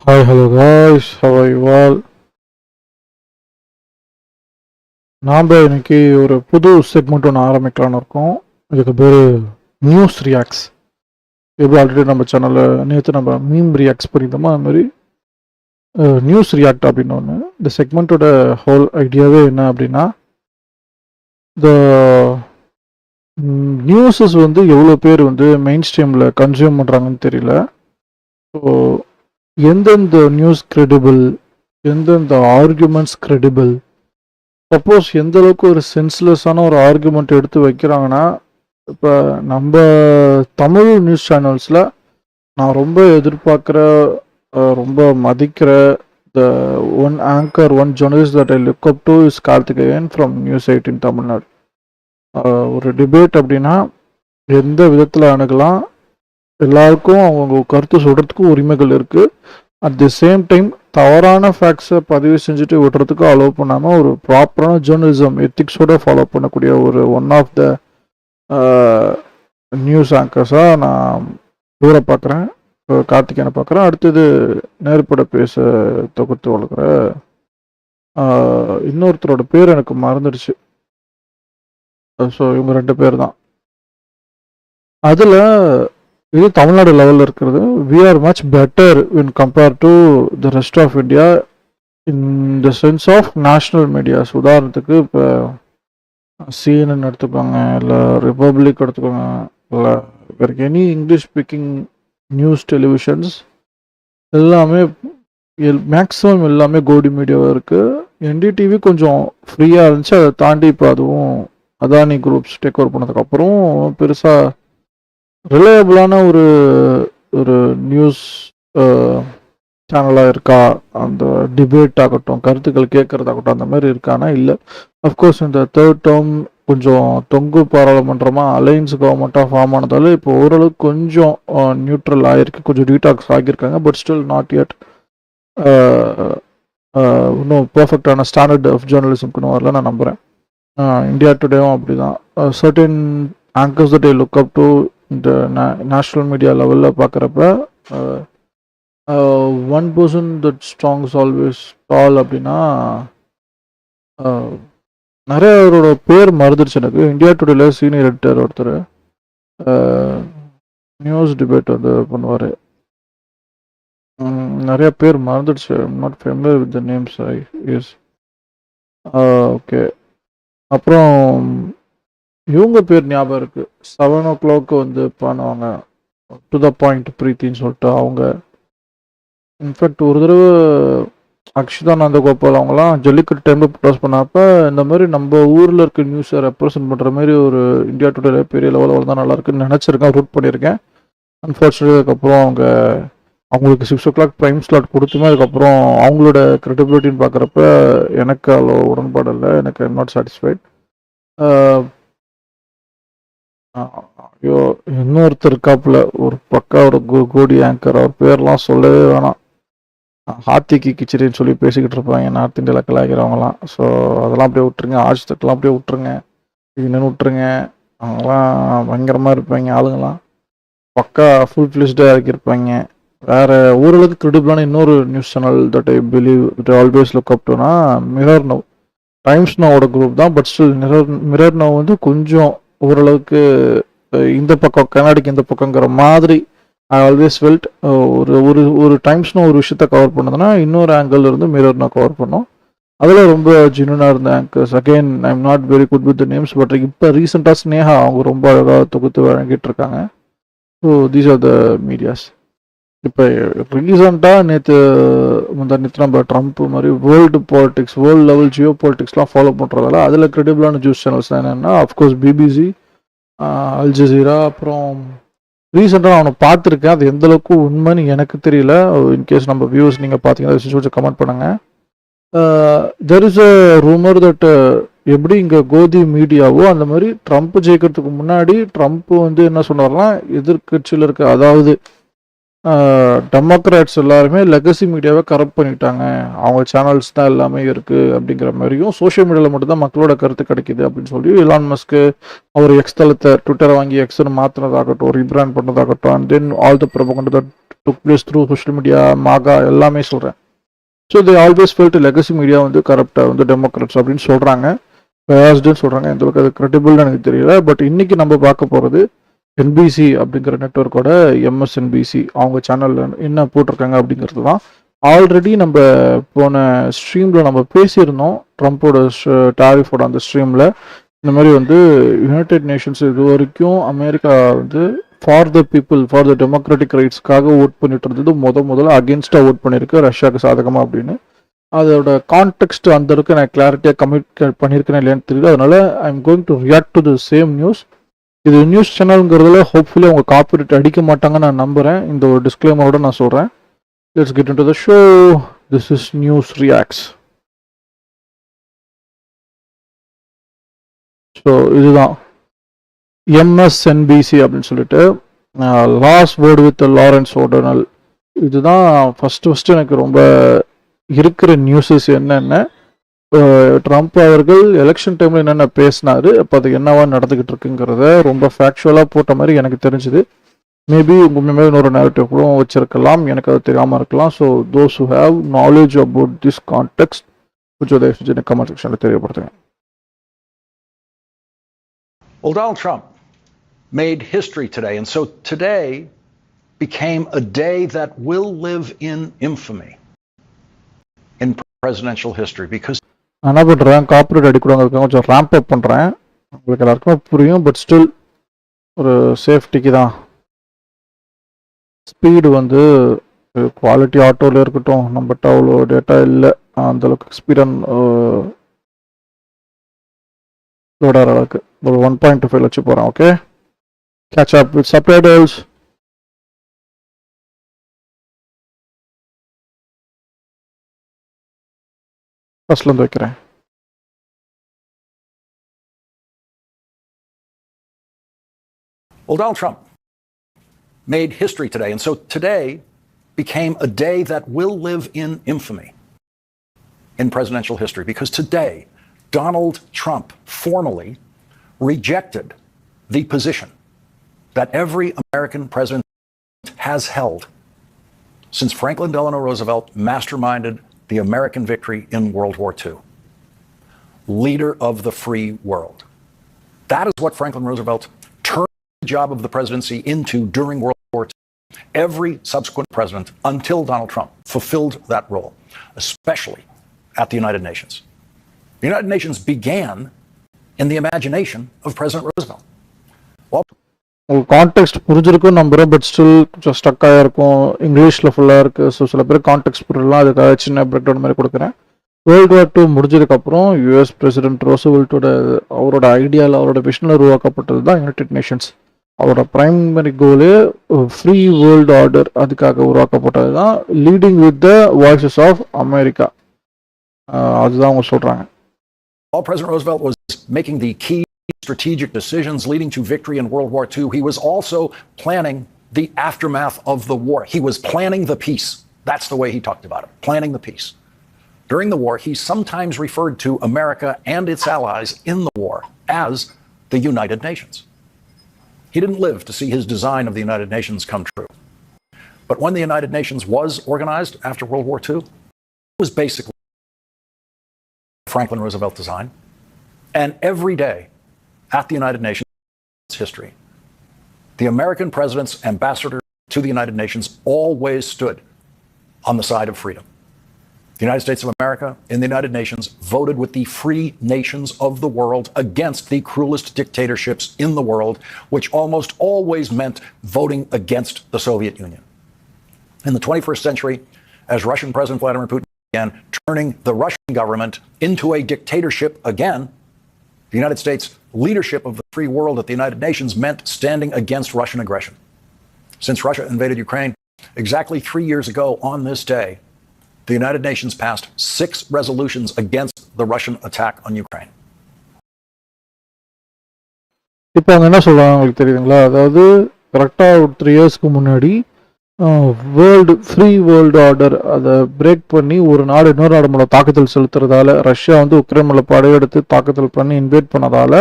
Hi, hello guys, how are you all? நாம் இன்னைக்கு ஒரு புது செக்மெண்ட் ஒன்று ஆரம்பிக்கலான்னு இருக்கோம். இதுக்கு பேர் நியூஸ் ரியாக்ட்ஸ். எப்படி ஆல்ரெடி நம்ம சேனலில் நேற்று நம்ம மீம் ரியாக்ட்ஸ் பண்ணியிருந்தோமோ அது மாதிரி நியூஸ் ரியாக்ட் அப்படின்னு ஒன்று. இந்த செக்மெண்ட்டோட ஹோல் ஐடியாவே என்ன அப்படின்னா, இந்த நியூஸஸ் வந்து எவ்வளோ பேர் வந்து மெயின் ஸ்ட்ரீமில் கன்சியூம் பண்ணுறாங்கன்னு தெரியல. ஸோ எந்தெந்த நியூஸ் கிரெடிபிள், எந்தெந்த ஆர்குமெண்ட்ஸ் கிரெடிபிள், சப்போஸ் எந்த அளவுக்கு ஒரு சென்ஸ்லெஸ்ஸான ஒரு ஆர்குமெண்ட் எடுத்து வைக்கிறாங்கன்னா, இப்போ நம்ம தமிழ் நியூஸ் சேனல்ஸில் நான் ரொம்ப எதிர்பார்க்குற, ரொம்ப மதிக்கிற the one anchor, one journalist that I look up to is Karthikeyan from news 18 Tamil Nadu. ஒரு டிபேட் அப்படின்னா எந்த விதத்தில் அணுகலாம், எல்லாருக்கும் அவங்க கருத்து சொல்கிறதுக்கு உரிமைகள் இருக்குது. அட் தி சேம் டைம் தவறான ஃபேக்ட்ஸை பதிவு செஞ்சுட்டு விடுறதுக்கு அலோவ் பண்ணாமல் ஒரு ப்ராப்பரான ஜேர்னலிசம் எத்திக்ஸோட ஃபாலோ பண்ணக்கூடிய ஒரு ஒன் ஆஃப் த நியூஸ் ஆங்கர்ஸாக நான் இவரை பார்க்குறேன், கார்த்திகேயனை பார்க்குறேன். அடுத்தது நேர்பட பேச தொகுத்து வளர்க்குற இன்னொருத்தரோட பேர் எனக்கு மறந்துடுச்சு. ஸோ இவங்க 2 பேர் தான். அதில் இது தமிழ்நாடு லெவலில் இருக்கிறது. We are much better in compare to the rest of India in the sense of national medias. உதாரணத்துக்கு இப்போ CNN எடுத்துக்கோங்க, இல்லை ரிப்பப்ளிக் எடுத்துக்கோங்க, இல்லை வேறு any English speaking news televisions எல்லாமே மேக்ஸிமம் எல்லாமே கோடி மீடியாவாக இருக்குது. என்டிடிவி கொஞ்சம் ஃப்ரீயாக இருந்துச்சு, அதை தாண்டி இப்போ அதுவும் அதானி குரூப்ஸ் டேக் ஓவர் பண்ணதுக்கப்புறம் பெருசாக ரிலையபிளான ஒரு ஒரு நியூஸ் சேனலாக இருக்கா, அந்த டிபேட் ஆகட்டும், கருத்துக்கள் கேட்குறதாகட்டும், அந்த மாதிரி இருக்கானா இல்லை. அஃப்கோர்ஸ் இந்த தேர்ட் டேர்ம் கொஞ்சம் தொங்கு பாராளுமன்றமாக அலையன்ஸ் கவர்மெண்ட்டாக ஃபார்ம் ஆனதால இப்போ ஓரளவுக்கு கொஞ்சம் நியூட்ரல் ஆகிருக்கு, கொஞ்சம் டீடாக்ஸ் ஆகியிருக்காங்க. பட் ஸ்டில் நாட் yet இன்னும் பர்ஃபெக்டான ஸ்டாண்டர்ட் ஆஃப் ஜேர்னலிசம்க்கு வரல நான் நம்புகிறேன். இந்தியா டுடேவும் அப்படி தான். Certain anchors that I look up to இந்த நேஷ்னல் மீடியா லெவலில் பார்க்குறப்ப one person that strongs always tall அப்படின்னா நிறைய அவரோட பேர் மறந்துடுச்சு எனக்கு. இந்தியா டுடேல சீனியர் எடிட்டர் ஒருத்தர் நியூஸ் டிபேட் வந்து பண்ணுவார். நிறைய பேர் மறந்துடுச்சு. I'm not familiar with the names. Yes okay. அப்புறம் இவங்க பேர் ஞாபகம் இருக்குது. 7 o'clock வந்து பண்ணுவாங்க, டு த பாயிண்ட் பிரீத்தின்னு சொல்லிட்டு. அவங்க இன்ஃபேக்ட் ஒரு தடவை அக்ஷிதா நந்தகோபால் அவங்களாம் ஜல்லிக்கட்டு டைமில் ப்ரொடோஸ் பண்ணப்போ இந்த மாதிரி நம்ம ஊரில் இருக்க நியூஸை ரெப்ரசன்ட் பண்ணுற மாதிரி ஒரு இந்தியா டுடே பெரிய லெவலில் தான் நல்லா இருக்குன்னு நினச்சிருக்கேன், ரூட் பண்ணியிருக்கேன். அன்ஃபார்ச்சுனேட்லி அதுக்கப்புறம் அவங்களுக்கு 6 o'clock ப்ரைம் ஸ்லாட் கொடுத்துமே அதுக்கப்புறம் அவங்களோட க்ரெடிபிலிட்டின்னு பார்க்குறப்ப எனக்கு அவ்வளோ உடன்பாடு இல்லை. எனக்கு ஐம் நாட் சாட்டிஸ்ஃபைட். ஐயோ, இன்னொருத்தர் இருக்காப்புல ஒரு பக்கா ஒரு கோடி ஆங்கர், அவர் பேர்லாம் சொல்லவே வேணாம். ஹாத்திக்கு கிச்சடின்னு சொல்லி பேசிக்கிட்டு இருப்பாங்க நார்த் இந்தியாவில் கலாய்க்கிறவங்களாம். ஸோ அதெல்லாம் அப்படியே விட்டுருங்க. ஆட்சி தட்டெல்லாம் அப்படியே விட்டுருங்க, இதுன்னு விட்டுருங்க. அவங்களாம் பயங்கரமாக இருப்பாங்க ஆளுங்களாம், பக்கா ஃபுல் ஃப்ளெஷ்டாக இறக்கியிருப்பாங்க. வேறு ஓரளவுக்கு கிரெடிபிளான இன்னொரு news channel that I believe that always look up டுனா மிரர் நவ். டைம்ஸ் நோவோட குரூப் தான், பட் ஸ்டில் மிரர் நவ் வந்து கொஞ்சம் ஓரளவுக்கு இந்த பக்கம் கர்நாடிக் இந்த பக்கங்கிற மாதிரி ஐ ஆல்வேஸ் ஃபெல்ட். ஒரு ஒரு ஒரு டைம்ஸ்னு ஒரு விஷயத்த கவர் பண்ணதுன்னா இன்னொரு ஆங்கிள் இருந்து மிரர்னா கவர் பண்ணோம். அதில் ரொம்ப ஜென்யூனாக இருந்த anchors. Again I am not very good with the names, but இப்போ ரீசெண்டாக ஸ்னேகா அவங்க ரொம்ப அழகாக தொகுத்து வழங்கிட்டு இருக்காங்க. So these are the medias. இப்போ ரீசெண்டாக நேற்று நம்ம ட்ரம்ப் மாதிரி world politics, world level geo பாலிடிக்ஸ்லாம் ஃபாலோ பண்ணுறதால அதில் கிரெடிபிளான நியூஸ் சேனல்ஸ் என்னென்னா அஃப்கோர்ஸ் பிபிசி, அல் ஜசீரா. அப்புறம் ரீசெண்டாக நான் அவனை பார்த்துருக்கேன், அது எந்தளவுக்கு உண்மைன்னு எனக்கு தெரியல. இன்கேஸ் நம்ம வியூஸ் நீங்கள் பார்த்தீங்கன்னா கொஞ்சம் கமெண்ட் பண்ணுங்கள். There is a rumour that எப்படி இங்கே கோதி மீடியாவோ அந்த மாதிரி ட்ரம்ப் ஜெயிக்கிறதுக்கு முன்னாடி ட்ரம்ப் வந்து என்ன சொன்னார்னா, எதிர்கட்சியில் இருக்க அதாவது டெமோக்ராட்ஸ் எல்லாருமே லெகசி மீடியாவை கரப்ட் பண்ணிட்டாங்க, அவங்க சேனல்ஸ் தான் எல்லாமே இருக்குது அப்படிங்கிற மாதிரியும், சோஷியல் மீடியாவில் மட்டும்தான் மக்களோட கருத்து கிடைக்கிது அப்படின்னு சொல்லி எலான் மஸ்க்கு அவர் எக்ஸ் தளத்தை ட்விட்டரை வாங்கி எக்ஸ்னு மாற்றினதாகட்டும், ரீபிராண்ட் பண்ணதாகட்டும், and then all the propaganda that took place through social media, MAGA எல்லாமே சொல்கிறேன். So they always felt legacy media வந்து கரப்டாக வந்து டெமோக்ராட்ஸ் அப்படின்னு சொல்கிறாங்க, பயாஸ்டுன்னு சொல்கிறாங்க. எந்த அளவுக்கு அது கிரெடிபிள்னு எனக்கு தெரியல. பட் இன்றைக்கி நம்ம பார்க்க போகிறது என்பிசி அப்படிங்கிற நெட்வொர்க்கோட எம்எஸ்என்பிசி அவங்க சேனலில் என்ன போட்டிருக்காங்க அப்படிங்கிறது தான். ஆல்ரெடி நம்ம போன ஸ்ட்ரீமில் நம்ம பேசியிருந்தோம், ட்ரம்ப்போட டாரிஃபோட அந்த ஸ்ட்ரீமில் இந்த மாதிரி வந்து யுனைடெட் நேஷன்ஸ் இது வரைக்கும் அமெரிக்கா வந்து for the people, for the democratic ரைட்ஸ்க்காக ஓட் பண்ணிட்டு இருந்தது முதல்ல அகேன்ஸ்டாக ஓட் பண்ணியிருக்கு ரஷ்யாவுக்கு சாதகமாக அப்படின்னு. அதோட கான்டெக்ட் அந்த அளவுக்கு நான் கிளாரிட்டியாக கம்யூனிகேட் பண்ணியிருக்கேன் இல்லையான்னு தெரியல. அதனால I am going to react to the same news. இது நியூஸ் சேனலுங்கிறதுல ஹோப்ஃபுல்லி அவங்க காப்பிரைட் அடிக்க மாட்டாங்கன்னு நான் நம்புகிறேன். இந்த ஒரு டிஸ்க்ளைமரோட நான் சொல்கிறேன். Let's get into the show. This is news reacts. So இதுதான் எம்எஸ்என்பிசி அப்படின்னு சொல்லிட்டு லாஸ்ட் வேர்டு வித் லாரன்ஸ் ஓடனல். இதுதான் ஃபஸ்ட்டு எனக்கு ரொம்ப இருக்கிற நியூஸஸ் என்னென்ன, ட்ரம்ப் அவர்கள் எலெக்ஷன் டைமில் என்னென்ன பேசினார், அப்போ அது என்னவா நடந்துக்கிட்டு இருக்குங்கிறத ரொம்ப ஃபேக்சுவலாக போட்ட மாதிரி எனக்கு தெரிஞ்சுது. மேபி உண்மையுமே இன்னொரு நேரட்டிவ் கூட வச்சிருக்கலாம், எனக்கு அது தெரியாமல் இருக்கலாம். So those who have knowledge about this contact கொஞ்சம் தயவு செஞ்சு எனக்கு கமெண்ட் செக்ஷனில் தெரியப்படுத்துங்க. Well, Donald Trump made history today, and so today became a day that will live in infamy in presidential history because நான் என்ன பண்ணுறேன், கார்பரேட் அடிக்கூடாங்க கொஞ்சம் ரேம்ப் அப் பண்ணுறேன், உங்களுக்கு எல்லாருக்குமே புரியும். பட் ஸ்டில் ஒரு சேஃப்டிக்கு தான். ஸ்பீடு வந்து குவாலிட்டி ஆட்டோவில் இருக்கட்டும், நம்மகிட்ட அவ்வளோ டேட்டா இல்லை, அந்தளவுக்கு ஸ்பீட் அண்ட் லோட் ஆகிற அளவுக்கு ஒரு 1.25 வச்சு போகிறேன். Okay, catch up with subtitles. ஃபர்ஸ்ட்லேருந்து வைக்கிறேன். Well, Donald Trump made history today, and so today became a day that will live in infamy in presidential history because today Donald Trump formally rejected the position that every American president has held since Franklin Delano Roosevelt masterminded the American victory in World War II. Leader of the free world. That is what Franklin Roosevelt turned the job of the presidency into during World War II. Every subsequent president until Donald Trump fulfilled that role, especially at the United Nations. The United Nations began in the imagination of President Roosevelt. உங்களுக்கு contact புரிஞ்சிருக்குன்னு நம்புகிறேன். But still கொஞ்சம் ஸ்டக்காக இருக்கும், இங்கிலீஷில் ஃபுல்லாக இருக்குது. So சில பேர் contact புரியலாம், அதுக்காக சின்ன பிரேக் டவுன் மாதிரி கொடுக்குறேன். வேர்ல்டு வார் II முடிஞ்சதுக்கப்புறம் யூஎஸ் பிரசிடென்ட் ரோசவெல்ட்டோட அவரோட ஐடியாவில் அவரோட விஷனில் உருவாக்கப்பட்டது தான் யுனைடெட் நேஷன்ஸ். அவரோட primary goal free world order, அதுக்காக உருவாக்கப்பட்டது தான் leading with the voices of America. அதுதான் அவங்க சொல்கிறாங்க. While President Roosevelt was making the key strategic decisions leading to victory in World War II, he was also planning the aftermath of the war. He was planning the peace. That's the way he talked about it, planning the peace. During the war, he sometimes referred to America and its allies in the war as the United Nations. He didn't live to see his design of the United Nations come true. But when the United Nations was organized after World War II, it was basically Franklin Roosevelt design. And every day at the United Nations history, the American president's ambassador to the United Nations always stood on the side of freedom. The United States of America in the United Nations voted with the free nations of the world against the cruelest dictatorships in the world, which almost always meant voting against the Soviet Union. In the 21st century, as Russian President Vladimir Putin began turning the Russian government into a dictatorship again, the United States leadership of the free world at the United Nations meant standing against Russian aggression. Since Russia invaded Ukraine exactly 3 years ago on this day, the United Nations passed 6 resolutions against the Russian attack on Ukraine. இப்போ அவங்க என்ன சொல்கிறாங்க உங்களுக்கு தெரியுதுங்களா? அதாவது கரெக்டாக ஒரு 3 இயர்ஸ்க்கு முன்னாடி ஃப்ரீ வேர்ல்டு ஆர்டர் அதை பிரேக் பண்ணி ஒரு நாடு இன்னொரு நாடு மேலே தாக்குதல் செலுத்துறதால, ரஷ்யா வந்து உக்ரைன் மேலே படையெடுத்து தாக்குதல் பண்ணி இன்வைட் பண்ணதால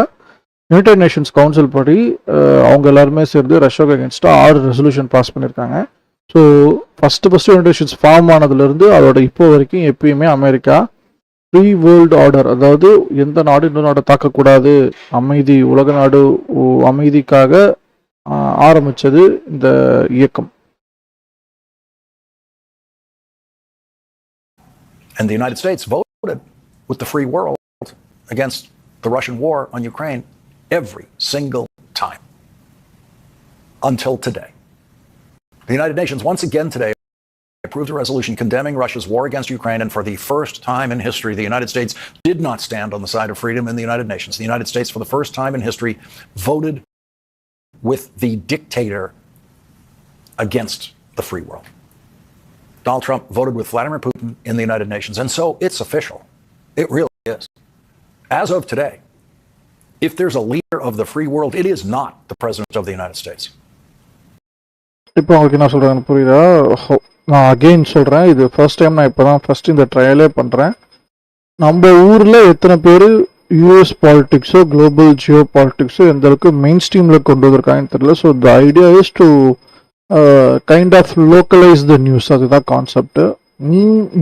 யுனைடெட் நேஷன்ஸ் கவுன்சில் படி அவங்க எல்லாருமே சேர்ந்து ரஷ்யாவுக்கு அகேன்ஸ்டாக 6 ரெசல்யூஷன் பாஸ் பண்ணியிருக்காங்க. So first United States form ஆனதுலேருந்து அதோட இப்போ வரைக்கும் எப்பயுமே அமெரிக்கா ஃப்ரீ வேர்ல்டு ஆர்டர், அதாவது எந்த நாடு இன்னொரு நாடை தாக்கக்கூடாது, அமைதி, உலக நாடு அமைதிக்காக ஆரம்பித்தது இந்த இயக்கம். And the United States voted with the free world against the Russian war on Ukraine every single time until today. The United Nations once again today approved a resolution condemning Russia's war against Ukraine, and for the first time in history, the United States did not stand on the side of freedom in the United Nations. The United States, for the first time in history, voted with the dictator against the free world. Donald Trump voted with Vladimir Putin in the United Nations, and so it's official. It really is. As of today, if there's a leader of the free world, it is not the President of the United States. இப்போ உங்களுக்கு என்ன சொல்கிறேன்னு புரியுதா? நான் again சொல்கிறேன், இது first time நான் இப்போ தான் ஃபஸ்ட் இந்த ட்ரையலே பண்ணுறேன். நம்ம ஊரில் எத்தனை பேர் யூஎஸ் பாலிட்டிக்ஸோ குளோபல் ஜியோ பாலிட்டிக்ஸோ எந்த அளவுக்கு மெயின் ஸ்ட்ரீமில் கொண்டு வந்திருக்காங்கன்னு தெரியல. So the idea is to kind of localize the news, அதுதான் கான்செப்ட்.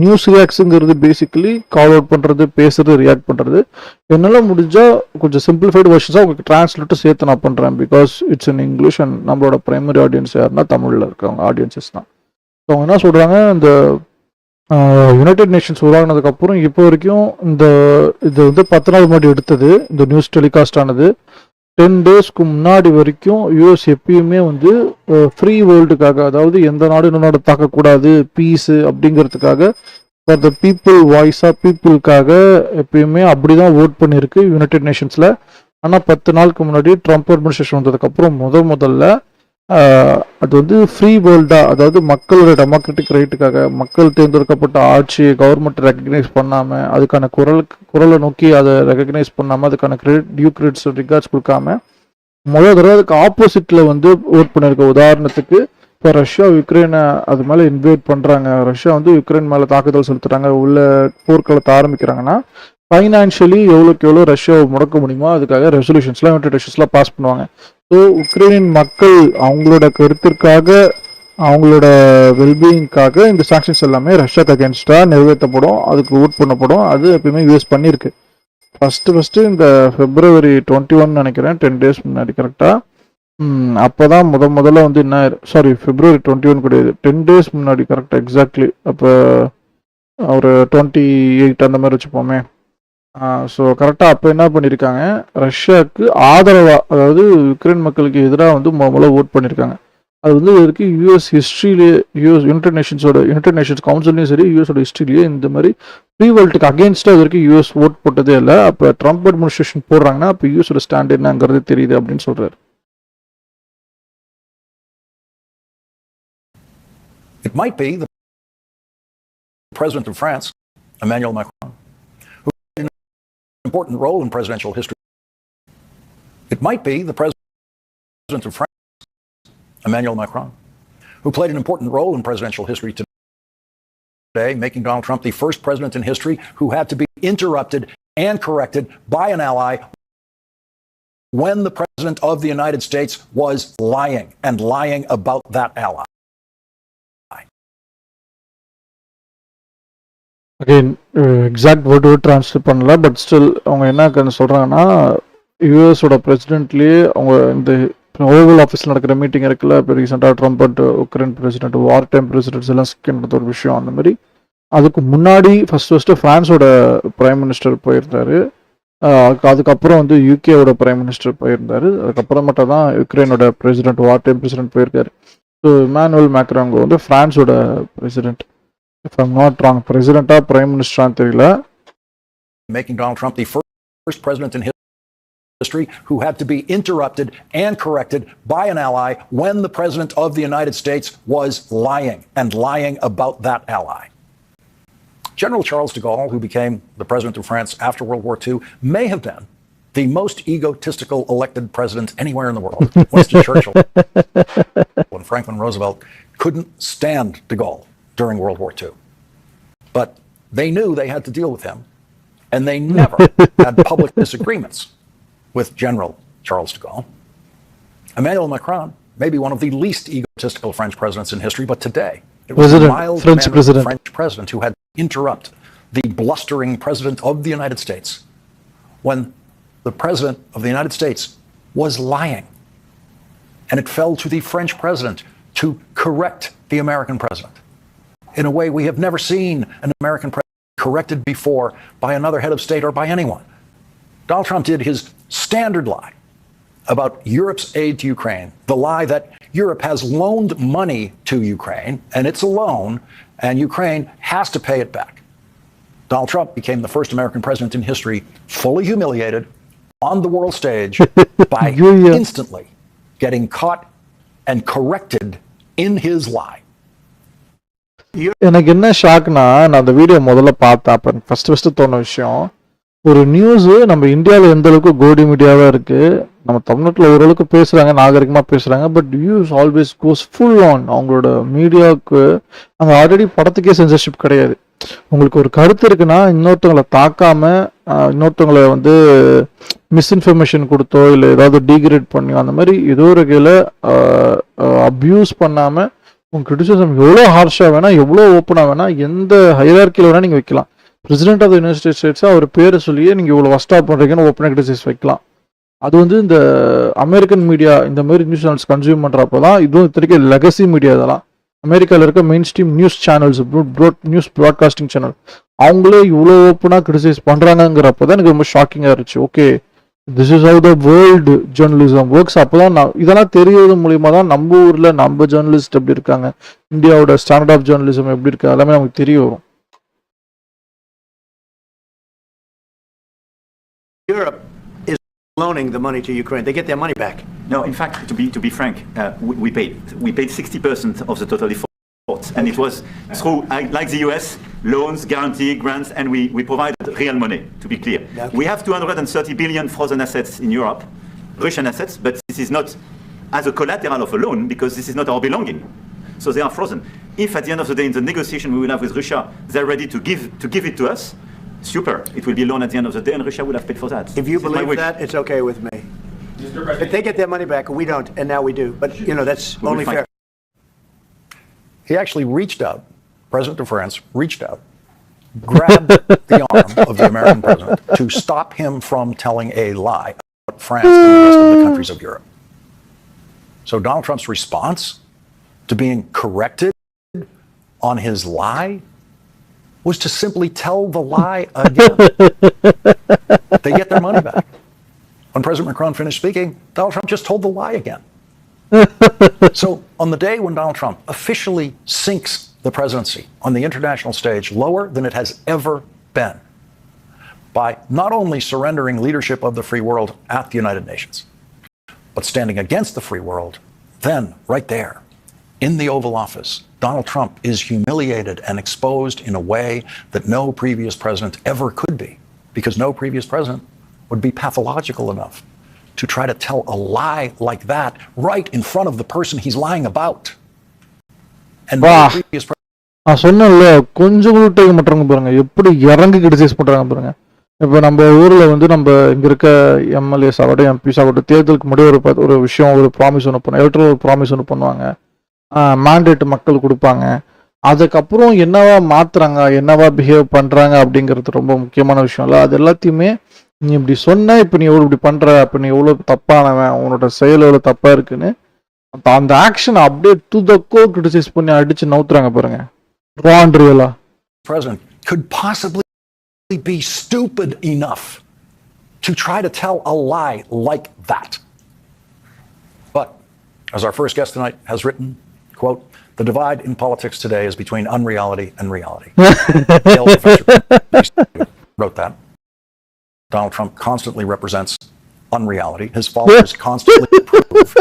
நியூஸ் ரியாக்ட்ஸுங்கிறது பேசிக்கலி கால் அவுட் பண்ணுறது, பேசுறது, ரியாக்ட் பண்ணுறது. என்னால் முடிஞ்சால் கொஞ்சம் சிம்பிளிஃபைடு வெர்ஷன்ஸாக உங்களுக்கு டிரான்ஸ்லேட்டு சேர்த்து நான் பண்ணுறேன். Because it's in English and நம்மளோட ப்ரைமரி ஆடியன்ஸ் யாருன்னா தமிழில் இருக்கவங்க ஆடியன்ஸஸ் தான். ஸோ அவங்க என்ன சொல்கிறாங்க, இந்த யுனைடெட் நேஷன்ஸ் உருவாகினதுக்கப்புறம் இப்போ வரைக்கும் இது வந்து 10 நாள் முன்னாடி எடுத்தது இந்த நியூஸ் டெலிகாஸ்ட் ஆனது. 10 டேஸ்க்கு முன்னாடி வரைக்கும் யூஎஸ் எப்பயுமே வந்து ஃப்ரீ வேர்ல்டுக்காக, அதாவது எந்த நாடு இன்னொரு நாடு தாக்கக்கூடாது, பீஸு அப்படிங்கிறதுக்காக, ஃபார் த பீப்புள், வாய்ஸாக பீப்புளுக்காக எப்பயுமே அப்படி தான் ஓட் பண்ணியிருக்கு யுனைடெட் நேஷன்ஸில். ஆனால் 10 நாளுக்கு முன்னாடி ட்ரம்ப் அட்மினிஸ்ட்ரேஷன் வந்ததுக்கப்புறம் முதல்ல அது வந்து ஃப்ரீ வேர்ல்டாக, அதாவது மக்களோட டெமோக்ராட்டிக் ரைட்டுக்காக, மக்கள் தேர்ந்தெடுக்கப்பட்ட ஆட்சியை கவர்மெண்ட் ரெக்கக்னைஸ் பண்ணாமல், அதுக்கான குரலை நோக்கி அதை ரெக்கக்னைஸ் பண்ணாமல், அதுக்கான டியூ கிரெடிட்ஸ் ரிகார்ட்ஸ் கொடுக்காம தடவை அதுக்கு ஆப்போசிட்டில் வந்து ஓட் பண்ணியிருக்க. உதாரணத்துக்கு இப்போ ரஷ்யா யுக்ரைனை அது மேலே இன்வைட் பண்ணுறாங்க, ரஷ்யா வந்து யுக்ரைன் மேலே தாக்குதல் செலுத்துகிறாங்க, உள்ள போர்க்களத்தை ஆரம்பிக்கிறாங்கன்னா ஃபைனான்ஷியலி எவ்வளோக்கு எவ்வளோ ரஷ்யாவை முடக்க முடியுமோ அதுக்காக ரெசல்யூஷன்ஸ்லாம் யுனைடெட் நேஷன்ஸ்லாம் பாஸ் பண்ணுவாங்க. ஸோ உக்ரைனின் மக்கள் அவங்களோட கருத்திற்காக, அவங்களோட வெல்பீயிங்காக இந்த சாங்ஷன்ஸ் எல்லாமே ரஷ்யாக்கு அகேன்ஸ்டாக நிறைவேற்றப்படும், அதுக்கு ஓட் பண்ணப்படும். அது எப்பயுமே யூஎஸ் பண்ணியிருக்கு. ஃபஸ்ட்டு இந்த February 21 நினைக்கிறேன், 10 டேஸ் முன்னாடி கரெக்டாக. அப்போ தான் முதல்ல வந்து என்ன, சாரி February 21 கிடையாது, 10 டேஸ் முன்னாடி கரெக்டாக எக்ஸாக்ட்லி. அப்போ ஒரு 28 அந்த மாதிரி வச்சுப்போமே. ஸோ கரெக்டாக அப்போ என்ன பண்ணியிருக்காங்க, ரஷ்யாவுக்கு ஆதரவாக, அதாவது யுக்ரைன் மக்களுக்கு எதிராக வந்து முதல்ல ஓட் பண்ணியிருக்காங்க. அது வந்து இதுக்கு யூஎஸ் ஹிஸ்ட்ரியிலே, யுனைடெட் நேஷன்ஸ் கவுன்சிலையும் சரி, யூஎஸோட ஹிஸ்ட்ரியிலேயே இந்த மாதிரி ஃப்ரீ வேர்ல்டுக்கு அகேன்ஸ்டாக இது வரைக்கும் யூஎஸ் ஓட் போட்டதே இல்லை. அப்போ ட்ரம்ப் அட்மினிஸ்ட்ரேஷன் போடுறாங்கன்னா அப்போ யூஎஸோட ஸ்டாண்ட் என்னங்கிறது தெரியுது அப்படின்னு சொல்கிறார். It might be the President of France, Emmanuel Macron, who played an important role in presidential history. It might be the President of France, Emmanuel Macron, who played an important role in presidential history today, making Donald Trump the first president in history who had to be interrupted and corrected by an ally when the President of the United States was lying, and lying about that ally. Again exact word translate பண்ணல, but still அவங்க என்ன சொல்கிறாங்கன்னா, யூஎஸோட பிரசிடென்ட்லேயே அவங்க இந்த oval ஆஃபீஸில் நடக்கிற meeting இருக்குல்ல, இப்போ ரீசெண்டாக Trump and Ukraine president, war time president's எல்லாம் நடந்த ஒரு விஷயம். அந்த மாதிரி அதுக்கு முன்னாடி ஃபஸ்ட்டு ஃப்ரான்ஸோட பிரைம் மினிஸ்டர் போயிருந்தார், அதுக்கப்புறம் வந்து யூகேவோட பிரைம் மினிஸ்டர் போயிருந்தார், அதுக்கப்புறமேட்டா தான் யுக்ரைனோட பிரசிடென்ட், வார் டைம் பிரசிடென்ட் போயிருக்காரு. ஸோ இமானுவல் மேக்ரான் வந்து ஃப்ரான்ஸோட president, if I'm not wrong, president or prime minister தெரியல. Making Donald Trump the first president in history who had to be interrupted and corrected by an ally when the President of the United States was lying, and lying about that ally. General Charles de Gaulle, who became the President of France after World War II, may have been the most egotistical elected president anywhere in the world. Winston Churchill and Franklin Roosevelt couldn't stand de Gaulle during World War II. But they knew they had to deal with him, and they never had public disagreements with General Charles de Gaulle. Emmanuel Macron maybe one of the least egotistical French presidents in history, but today it was President, a mild French president. French president who had to interrupt the blustering president of the United States when the president of the United States was lying. And it fell to the French president to correct the American president in a way we have never seen an American president corrected before by another head of state or by anyone. Donald Trump did his standard lie about Europe's aid to Ukraine, the lie that Europe has loaned money to Ukraine, and it's a loan, and Ukraine has to pay it back. Donald Trump became the first American president in history fully humiliated on the world stage by instantly getting caught and corrected in his lie. எனக்கு என்ன ஷாக்னா, நான் அந்த video முதல்ல பார்த்தேன். அப்போ first தோண விஷயம், ஒரு நியூஸு நம்ம இந்தியாவில் எந்த அளவுக்கு கோடி மீடியாவாக இருக்குது, நம்ம தமிழ்நாட்டில் ஓரளவுக்கு பேசுகிறாங்க, நாகரிகமாக பேசுகிறாங்க, but use always cos full on. அவங்களோட மீடியாவுக்கு அங்கே ஆல்ரெடி படத்துக்கே சென்சர்ஷிப் கிடையாது. உங்களுக்கு ஒரு கருத்து இருக்குன்னா இன்னொருத்தவங்களை தாக்காம, இன்னொருத்தவங்களை வந்து மிஸ்இன்ஃபர்மேஷன் கொடுத்தோ இல்லை ஏதாவது டீக்ரேட் பண்ணியோ அந்த மாதிரி ஏதோ ஒரு வகையில் அப்யூஸ் பண்ணாமல் உங்கள் கிரிட்டிசிசம் எவ்வளோ ஹார்ஷாக வேணால், எவ்வளோ ஓப்பனாக வேணால், எந்த ஹைரார்க்கியில் வேணால் நீங்கள் வைக்கலாம். பிரசிடென்ட் ஆஃப் த யுனைடெட் ஸ்டேட்ஸாக அவர் பேரை சொல்லியே நீங்கள் இவ்வளோ வஸ்டாக பண்ணுறீங்கன்னு ஓப்பனாக கிரிட்டிசைஸ் வைக்கலாம். அது வந்து இந்த அமெரிக்கன் மீடியா இந்த மாதிரி நியூஸ் சேனல்ஸ் கன்சியூம் பண்ணுறப்போ தான், இதுவும் இத்தனைக்கு லெகசி மீடியா இதெல்லாம் அமெரிக்காவில் இருக்க main stream news channels, news broadcasting channel, அவங்களே இவ்வளோ ஓப்பனாக கிரிட்டிசைஸ் பண்ணுறாங்கிறப்போ தான் எனக்கு ரொம்ப ஷாக்கிங்காக இருந்துச்சு. Okay, this is how the world journalism works. அப்போ தான் இதெல்லாம் தெரியறது மூலியமாக தான் நம்ம ஊரில் நம்ம ஜேர்னலிஸ்ட் எப்படி இருக்காங்க, இந்தியாவோட ஸ்டாண்டர்ட் ஆஃப் ஜேர்னலிசம் எப்படி இருக்கு, எல்லாமே நமக்கு தெரிய வரும். Europe is loaning the money to Ukraine. They get their money back. No, in fact, to be frank, we paid 60% of the total default, and it was through, like the US, loans, guarantee, grants, and we provided real money. To be clear, we have 230 billion frozen assets in Europe, Russian assets, but this is not as a collateral of a loan because this is not our belonging. So they are frozen. If at the end of the day, in the negotiation we will have with Russia, they're ready to give it to us. Super. It will be loan at the end of the day, and Russia will have paid for that. If you believe that, it's okay with me. But they get their money back, and we don't, and now we do. But, you know, that's only fair. He actually reached out, President of France reached out, grabbed the arm of the American president to stop him from telling a lie about France and the rest of the countries of Europe. So Donald Trump's response to being corrected on his lie was to simply tell the lie again. They get their money back. When President Macron finished speaking, Donald Trump just told the lie again. So on the day when Donald Trump officially sinks the presidency on the international stage lower than it has ever been, by not only surrendering leadership of the free world at the United Nations, but standing against the free world, then right there in the Oval Office, Donald Trump is humiliated and exposed in a way that no previous president ever could be, because no previous president would be pathological enough to try to tell a lie like that right in front of the person he's lying about. And no previous president. நான் சொன்னேன்ல, கொஞ்சம் கூட take பண்ணுறாங்க பாருங்க, எப்படி இறங்கி criticise பண்ணுறாங்க பாருங்க. இப்போ நம்ம ஊரில் வந்து நம்ம இங்கே இருக்க எம்எல்ஏஸ் ஆகட்டும், எம்பிஸ் ஆகட்டும், தேர்தலுக்கு முன்னாடி ஒரு விஷயம், ஒரு ப்ராமிஸ் ஒன்று பண்ணுவாங்க, எலக்ட்ரல் ஒரு ப்ராமிஸ் ஒன்று பண்ணுவாங்க, மேண்டேட் மக்கள் கொடுப்பாங்க. அதுக்கப்புறம் என்னவா மாத்துறாங்க, என்னவா பிஹேவ் பண்ணுறாங்க அப்படிங்கிறது ரொம்ப முக்கியமான விஷயம் இல்லை. அது எல்லாத்தையுமே நீ இப்படி சொன்ன, இப்போ நீ எவ்வளோ இப்படி பண்ணுற, அப்போ நீ எவ்வளோ தப்பானவன், உன்னோட செயல் எவ்வளோ தப்பாக இருக்குன்னு அந்த ஆக்ஷன் அப்படியே டு த கோர் கிரிட்டிசைஸ் பண்ணி அடிச்சு நவுத்துறாங்க பாருங்க. ராண்ட்ரியலா president could possibly be stupid enough to try to tell a lie like that. But as our first guest tonight has written, quote, the divide in politics today is between unreality and reality. Yale professor wrote that. Donald Trump constantly represents unreality. His followers constantly prove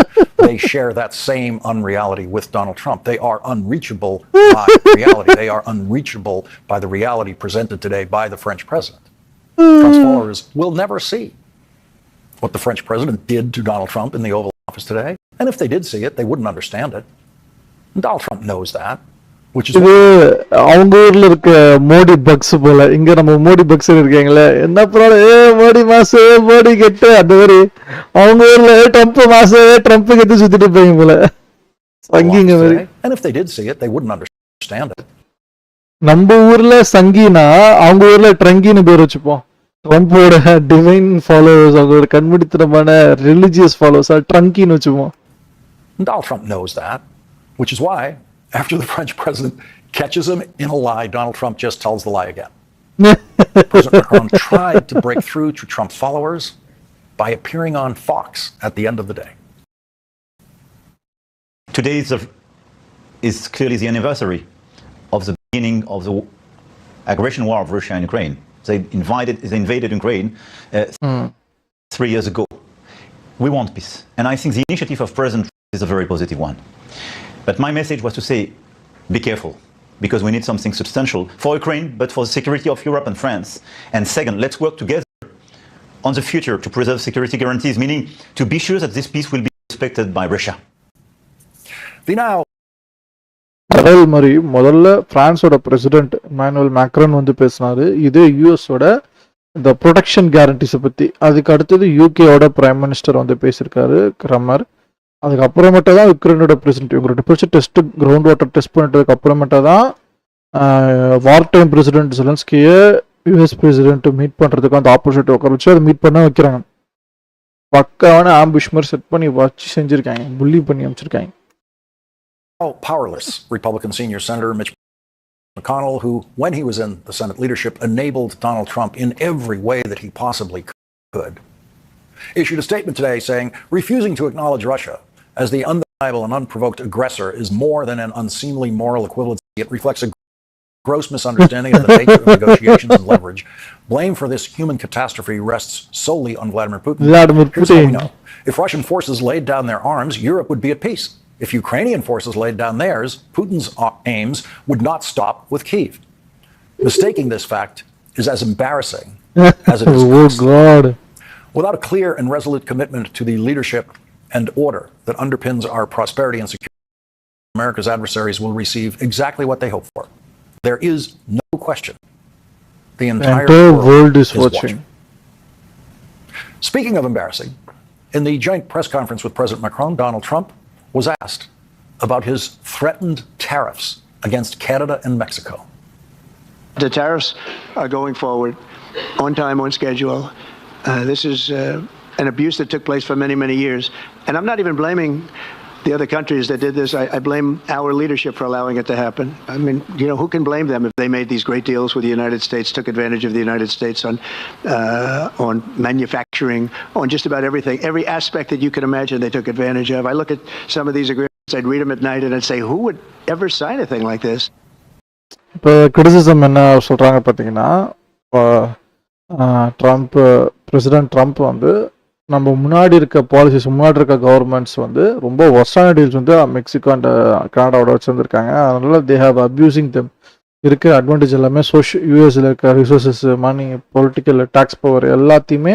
they share that same unreality with Donald Trump. They are unreachable by reality. They are unreachable by the reality presented today by the French president. Trump's followers will never see what the French president did to Donald Trump in the Oval Office today. And if they did see it, they wouldn't understand it. And Donald Trump knows that. which is இது அவங்க ஊர்ல இருக்க Modi bugs போல. இங்க நம்ம Modi bugs இருக்காங்களே, என்ன பரவாயில்ல, மோடி மாசு, மோடி கெட்டு, அந்த மாதிரி அவங்க ஊர்ல ட்ரம்ப் மாசு, ட்ரம்ப் கெட்டு சுத்திட்டு இருப்பாங்க போல, a lot சங்கிங்க to மாதிரி. say. And if they did see it, they wouldn't understand it. நம்ம ஊர்ல சங்கினா அவங்க ஊர்ல ட்ரங்கின்னு பேர் வச்சுப்போம். ட்ரம்போட டிவைன் ஃபாலோவர்ஸ், அவங்களோட கண்மூடித்தனமான ரிலிஜியஸ் ஃபாலோவர்ஸ் ட்ரங்கின்னு வச்சுப்போம். And Donald Trump knows that, which is why, after the French president catches him in a lie, Donald Trump just tells the lie again. President Macron tried to break through to Trump followers by appearing on Fox at the end of the day. Today is clearly the anniversary of the beginning of the aggression war of Russia and Ukraine. They invaded Ukraine 3 years ago. We want peace. And I think the initiative of President Trump is a very positive one. But my message was to say, be careful, because we need something substantial for Ukraine, but for the security of Europe and France. And second, let's work together on the future to preserve security guarantees, meaning to be sure that this peace will be respected by Russia. The now அதே மாதிரி முதல்ல பிரான்ஸோட president Emmanuel Macron வந்து பேசினாரு, இது யூஎஸோட இந்த protection கேரண்டிஸை பற்றி. அதுக்கு அடுத்தது யூகேயோட பிரைம் மினிஸ்டர் வந்து பேசியிருக்காரு, கிரமர். அதுக்கப்புறமேட்டா தான் யுக்ரைனோட பிரசிடென்ட் இவங்களோட பிடிச்சி டெஸ்ட் கிரவுண்ட் வாட்டர் டெஸ்ட் பண்ணிட்டதுக்கு அப்புறமேட்டா தான் வார் டைம் பிரசிடென்ட் செலன்ஸ்கியை யூஎஸ் பிரசிடென்ட் மீட் பண்ணுறதுக்கு அந்த ஆப்போசிட் உட்கார வச்சு அதை மீட் பண்ண வைக்கிறாங்க. பக்காவான ஆம்பிஷ் மாதிரி செட் பண்ணி வச்சு செஞ்சுருக்காங்க, புள்ளி பண்ணி அமைச்சிருக்காங்க. powerless Republican senior Senator Mitch McConnell, who, when he was in the Senate leadership, enabled Donald Trump in every way that he possibly could, issued a statement today saying refusing to acknowledge Russia as the undeniable and unprovoked aggressor is more than an unseemly moral equivalency. It reflects a gross misunderstanding of the nature of negotiations and leverage. Blame for this human catastrophe rests solely on Vladimir Putin. Here's how we know. If Russian forces laid down their arms, Europe would be at peace. If Ukrainian forces laid down theirs, Putin's aims would not stop with Kyiv. Mistaking this fact is as embarrassing as it is. Oh, God. Without a clear and resolute commitment to the leadership and order that underpins our prosperity and security, America's adversaries will receive exactly what they hope for. There is no question. The entire world is watching. Speaking of embarrassing, in the joint press conference with President Macron, Donald Trump was asked about his threatened tariffs against Canada and Mexico. The tariffs are going forward on time, on schedule. This is an abuse that took place for many, many years. And I'm not even blaming the other countries that did this. I blame our leadership for allowing it to happen. I mean, you know, who can blame them if they made these great deals with the United States, took advantage of the United States on manufacturing, on just about everything. Every aspect that you can imagine they took advantage of. I look at some of these agreements, I'd read them at night, and I'd say, who would ever sign a thing like this? இப்போ criticism என்ன சொல்கிறாங்க பார்த்தீங்கன்னா, Trump president Trump வந்து நம்ம முன்னாடி இருக்க policies, முன்னாடி இருக்க கவர்மெண்ட்ஸ் வந்து ரொம்ப ஒர்ஸ்டான டீல்ஸ் வந்து மெக்சிகோ அண்ட் கனடாவோட வச்சுருந்துருக்காங்க. அதனால தே ஹேவ் அப்யூசிங் தெம். இருக்க அட்வான்டேஜ் எல்லாமே யூஎஸ்ல இருக்க ரிசோர்ஸஸ், மணி, பொலிட்டிக்கல், டேக்ஸ் பவர் எல்லாத்தையுமே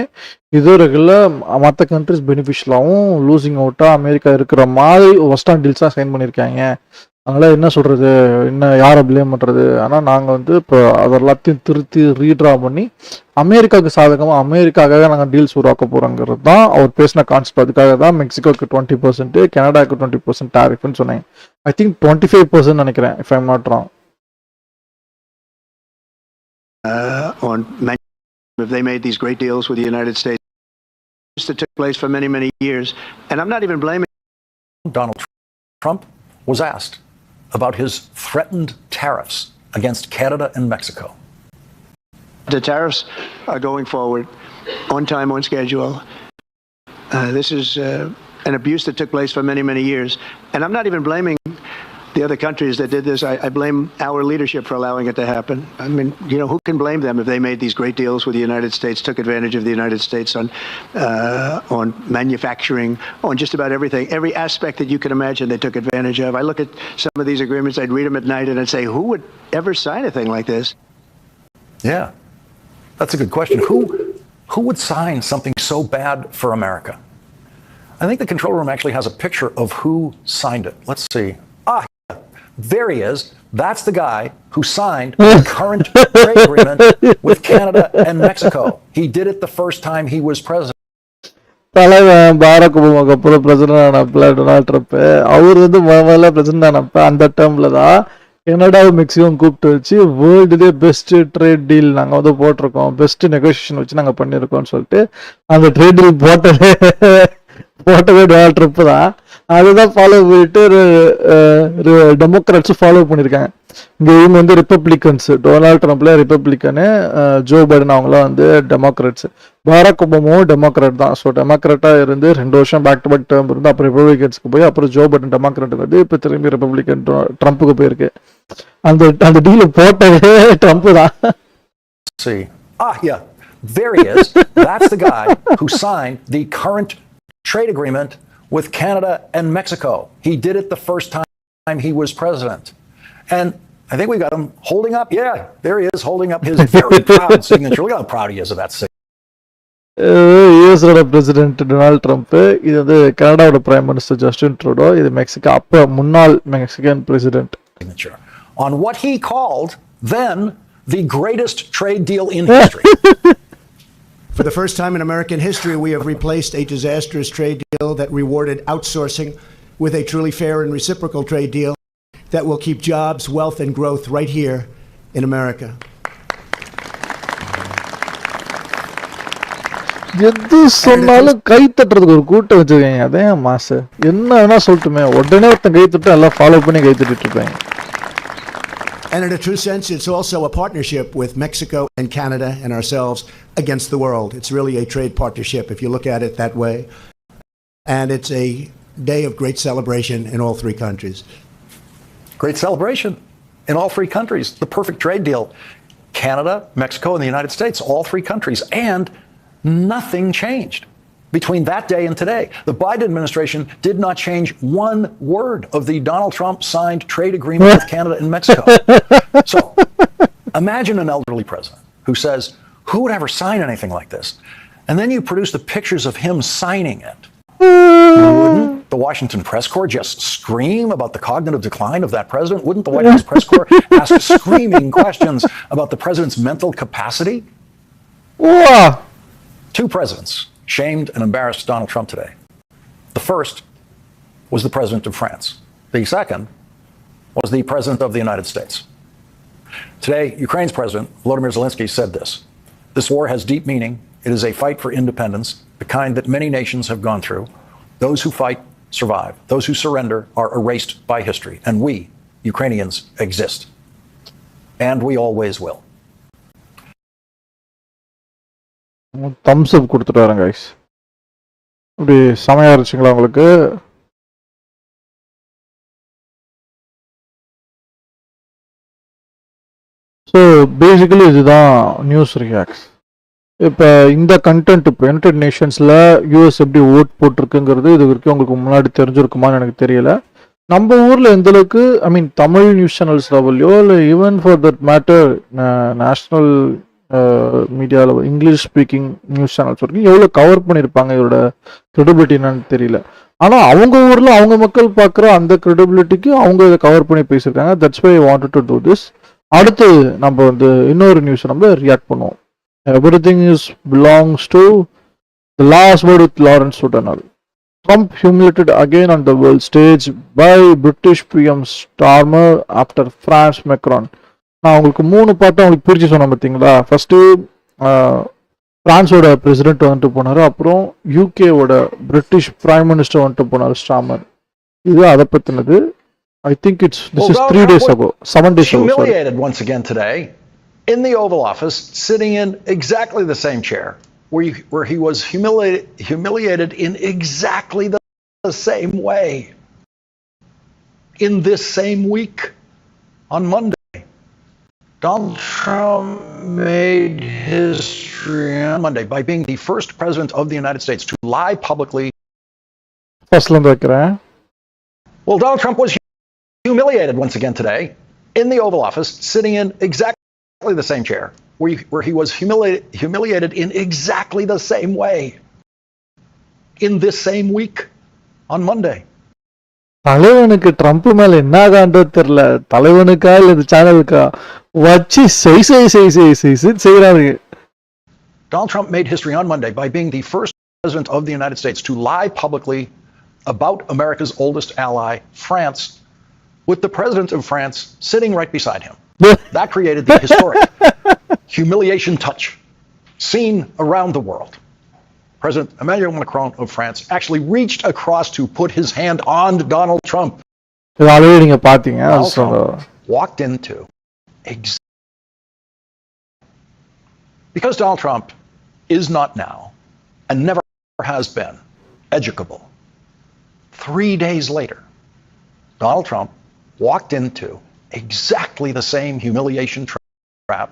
இதோ ரெகுலராக மற்ற கண்ட்ரிஸ் பெனிஃபிஷியலாகவும் லூசிங் அவுட்டாக அமெரிக்கா இருக்கிற மாதிரி ஒர்ஸ்டான டீல்ஸாக சைன் பண்ணியிருக்காங்க. அதனால் என்ன சொல்கிறது, இன்னும் யாரை ப்ளேம் பண்ணுறது. ஆனால் நாங்கள் வந்து இப்போ அதெல்லாத்தையும் திருத்தி ரீட்ரா பண்ணி அமெரிக்காவுக்கு சாதகமாக அமெரிக்காக்காக நாங்கள் டீல்ஸ் உருவாக்க போகிறோங்கிறது தான் அவர் பேசின கான்செப்ட். அதுக்காக தான் மெக்சிகோக்கு 20%, கனடாவுக்கு 20% டாரிஃப்னு சொன்னாங்க. ஐ திங்க் 25% நினைக்கிறேன், if I'm not wrong. If they made these great deals with the United States that took place for many, many years. And I'm not even blaming Donald Trump was asked about his threatened tariffs against Canada and Mexico. The tariffs are going forward on time, on schedule. This is an abuse that took place for many, many years. And I'm not even blaming the other countries that did this. I blame our leadership for allowing it to happen. I mean, you know, who can blame them if they made these great deals with the United States, took advantage of the United States on manufacturing, on just about everything. Every aspect that you can imagine they took advantage of. I look at some of these agreements, I'd read them at night, and I'd say, who would ever sign a thing like this? Yeah, that's a good question. Who would sign something so bad for America? I think the control room actually has a picture of who signed it. Let's see. There he is. That's the guy who signed the current trade agreement with Canada and Mexico. He did it the first time he was president. தலைவன் Barack ஒபாமாக்கு அப்புறம் president ஆனப்ப Donald Trump அவர் வந்து முதல்ல president ஆனப்ப அந்த டேர்ம்ல தான் கனடாவும் மெக்சிகோவும் கூப்பிட்டு வச்சு வேர்ல்டுலேயே best trade deal நாங்கள் வந்து போட்டிருக்கோம், பெஸ்ட் நெகோசியேஷன் வச்சு நாங்கள் பண்ணியிருக்கோம்னு சொல்லிட்டு அந்த ட்ரேட் டீல் போட்டதே டொனால்ட் ட்ரம்ப் தான். அதுதான் ஃபாலோ பண்ணிட்டு டெமோக்ராட்ஸும் ஃபாலோ பண்ணியிருக்காங்க. இங்கே இவங்க வந்து ரிப்பப்ளிகன்ஸ், டொனால்ட் ட்ரம்ப்ல ரிப்பப்ளிக்கனு, ஜோ பைடன் அவங்களாம் வந்து டெமோக்ராட்ஸ், பாரக் ஒபாமாவும் டெமோக்ராட் தான். ஸோ டெமோக்ராட்டாக இருந்து 2 வருஷம் பேக் டு பேக் டேர்ம் இருந்து அப்புறம் ரிப்பப்ளிகன்ஸ்க்கு போய் அப்புறம் ஜோ பைடன் டெமோக்ராட்டுக்கு வந்து இப்போ திரும்பி ரிப்பப்ளிகன் ட்ரம்ப்புக்கு போயிருக்கு. அந்த டீலை போட்டதே ட்ரம்ப் தான். See, yeah, there he is. That's the guy who signed the current trade agreement with Canada and Mexico. He did it the first time he was president. And I think we got him holding up. Yeah, there he is holding up his very proud signature. Look how proud he is of that signature. யூஎஸோட president Donald Trump, இது வந்து கனடாவோட prime minister Justin Trudeau, இது Mexico அப்போ முன்னாள் Mexican president. On what he called then the greatest trade deal in history. For the first time in American history, we have replaced a disastrous trade deal that rewarded outsourcing with a truly fair and reciprocal trade deal that will keep jobs, wealth, and growth right here in America. எது சொன்னாலும் கை தட்டுறதுக்கு ஒரு கூட்டம் வச்சிருக்கீங்க. அதே மாசு என்ன வேணா சொல்லட்டுமே, உடனே ஒருத்தன் கை தட்டு எல்லாம் ஃபாலோ பண்ணி கை தட்டிட்டு இருப்பாங்க. And in a true sense, it's also a partnership with Mexico and Canada and ourselves against the world. It's really a trade partnership if you look at it that way. And it's a day of great celebration in all 3 countries. Great celebration in all 3 countries. The perfect trade deal. Canada, Mexico, and the United States, all 3 countries. And nothing changed between that day and today. The Biden administration did not change one word of the Donald Trump signed trade agreement with Canada and Mexico. So imagine an elderly president who says, who would ever sign anything like this? And then you produce the pictures of him signing it. Wouldn't the Washington press corps just scream about the cognitive decline of that president? Wouldn't the White House press corps ask screaming questions about the president's mental capacity? Wow. 2 presidents shamed and embarrassed Donald Trump today. The first was the president of France. The second was the president of the United States. Today, Ukraine's president, Volodymyr Zelensky, said this: "This war has deep meaning. It is a fight for independence, the kind that many nations have gone through. Those who fight survive. Those who surrender are erased by history. And we, Ukrainians, exist. And we always will." Thums அப் கொடுத்துட்டு வரேன் guys. இப்படி செமையா இருந்துச்சுங்களா உங்களுக்கு? So basically இதுதான் news reacts. இப்போ இந்த content இப்போ United நேஷன்ஸில் US எப்படி ஓட் போட்டிருக்குங்கிறது இது வரைக்கும் உங்களுக்கு முன்னாடி தெரிஞ்சிருக்குமான்னு எனக்கு தெரியல. நம்ம ஊரில் எந்தளவுக்கு தமிழ் நியூஸ் சேனல்ஸ் லெவல்லையோ இல்லை even for that matter national மீடியாவில் இங்கிலீஷ் ஸ்பீக்கிங் நியூஸ் சேனல்ஸ் வரைக்கும் எவ்வளோ கவர் பண்ணியிருப்பாங்க இதோட க்ரெடிபிலிட்டி என்னன்னு தெரியல. ஆனால் அவங்க ஊரில் அவங்க மக்கள் பார்க்குற அந்த க்ரெடிபிலிட்டிக்கு அவங்க இதை கவர் பண்ணி பேசியிருக்காங்க. That's why I wanted to do this. அடுத்து நம்ம வந்து இன்னொரு நியூஸ் நம்ம ரியாக்ட் பண்ணுவோம். Everything is belongs to the last word with Lawrence O'Donnell. Trump humiliated again on the world stage by British PM Starmer after France Macron. நான் உங்களுக்கு 3 பாட்டு அவங்களுக்கு பிரித்து சொன்னேன் பார்த்தீங்களா. ஃபர்ஸ்ட்டு ஃப்ரான்ஸோட பிரசிடென்ட் வந்துட்டு போனார், அப்புறம் யூகேவோட பிரிட்டிஷ் பிரைம் மினிஸ்டர் வந்துட்டு போனார் ஸ்டாமர். இது அதை பற்றினது. I think this is 3 days ago, 7 days ago. Humiliated once again today in the Oval Office, sitting in exactly the same chair where he was humiliated in exactly the same way. In this same week, on Monday, Donald Trump made history on Monday by being the first president of the United States to lie publicly. Well, Donald Trump was humiliated once again today in the Oval Office, sitting in exactly the same chair where he was humiliated in exactly the same way. In this same week, on Monday. தலைவனுக்கு Trump மேல என்ன condo தெரியல, தலைவனுக்கா இல்ல இந்த சேனலுக்கா வச்சு செய்யறாரு. Donald Trump made history on Monday by being the first president of the United States to lie publicly about America's oldest ally, France, with the president of France sitting right beside him. That created the historic humiliation touch seen around the world. President Emmanuel Macron of France actually reached across to put his hand on Donald Trump. நீங்க பாத்தீங்க. Donald Trump walked into because Donald Trump is not now and never has been educable. 3 days later, Donald Trump walked into exactly the same humiliation trap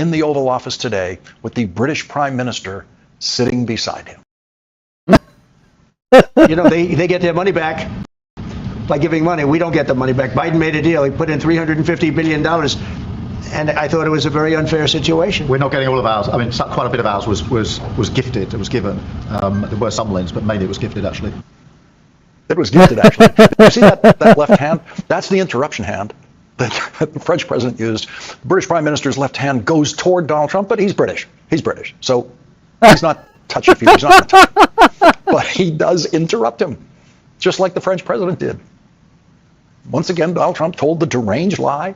in the Oval Office today with the British Prime Minister sitting beside him. You know, they get their money back by giving money. We don't get the money back. Biden made a deal. He put in $350 billion. And I thought it was a very unfair situation. We're not getting all of ours. I mean, quite a bit of ours was gifted. It was given. There were some loans, but mainly it was gifted, actually. It was gifted, actually. You see that left hand? That's the interruption hand that the French president used. The British Prime Minister's left hand goes toward Donald Trump, but he's British. He's British. So he's not touchy-feely. He's not going to touch him. But he does interrupt him, just like the French president did. Once again, Donald Trump told the deranged lie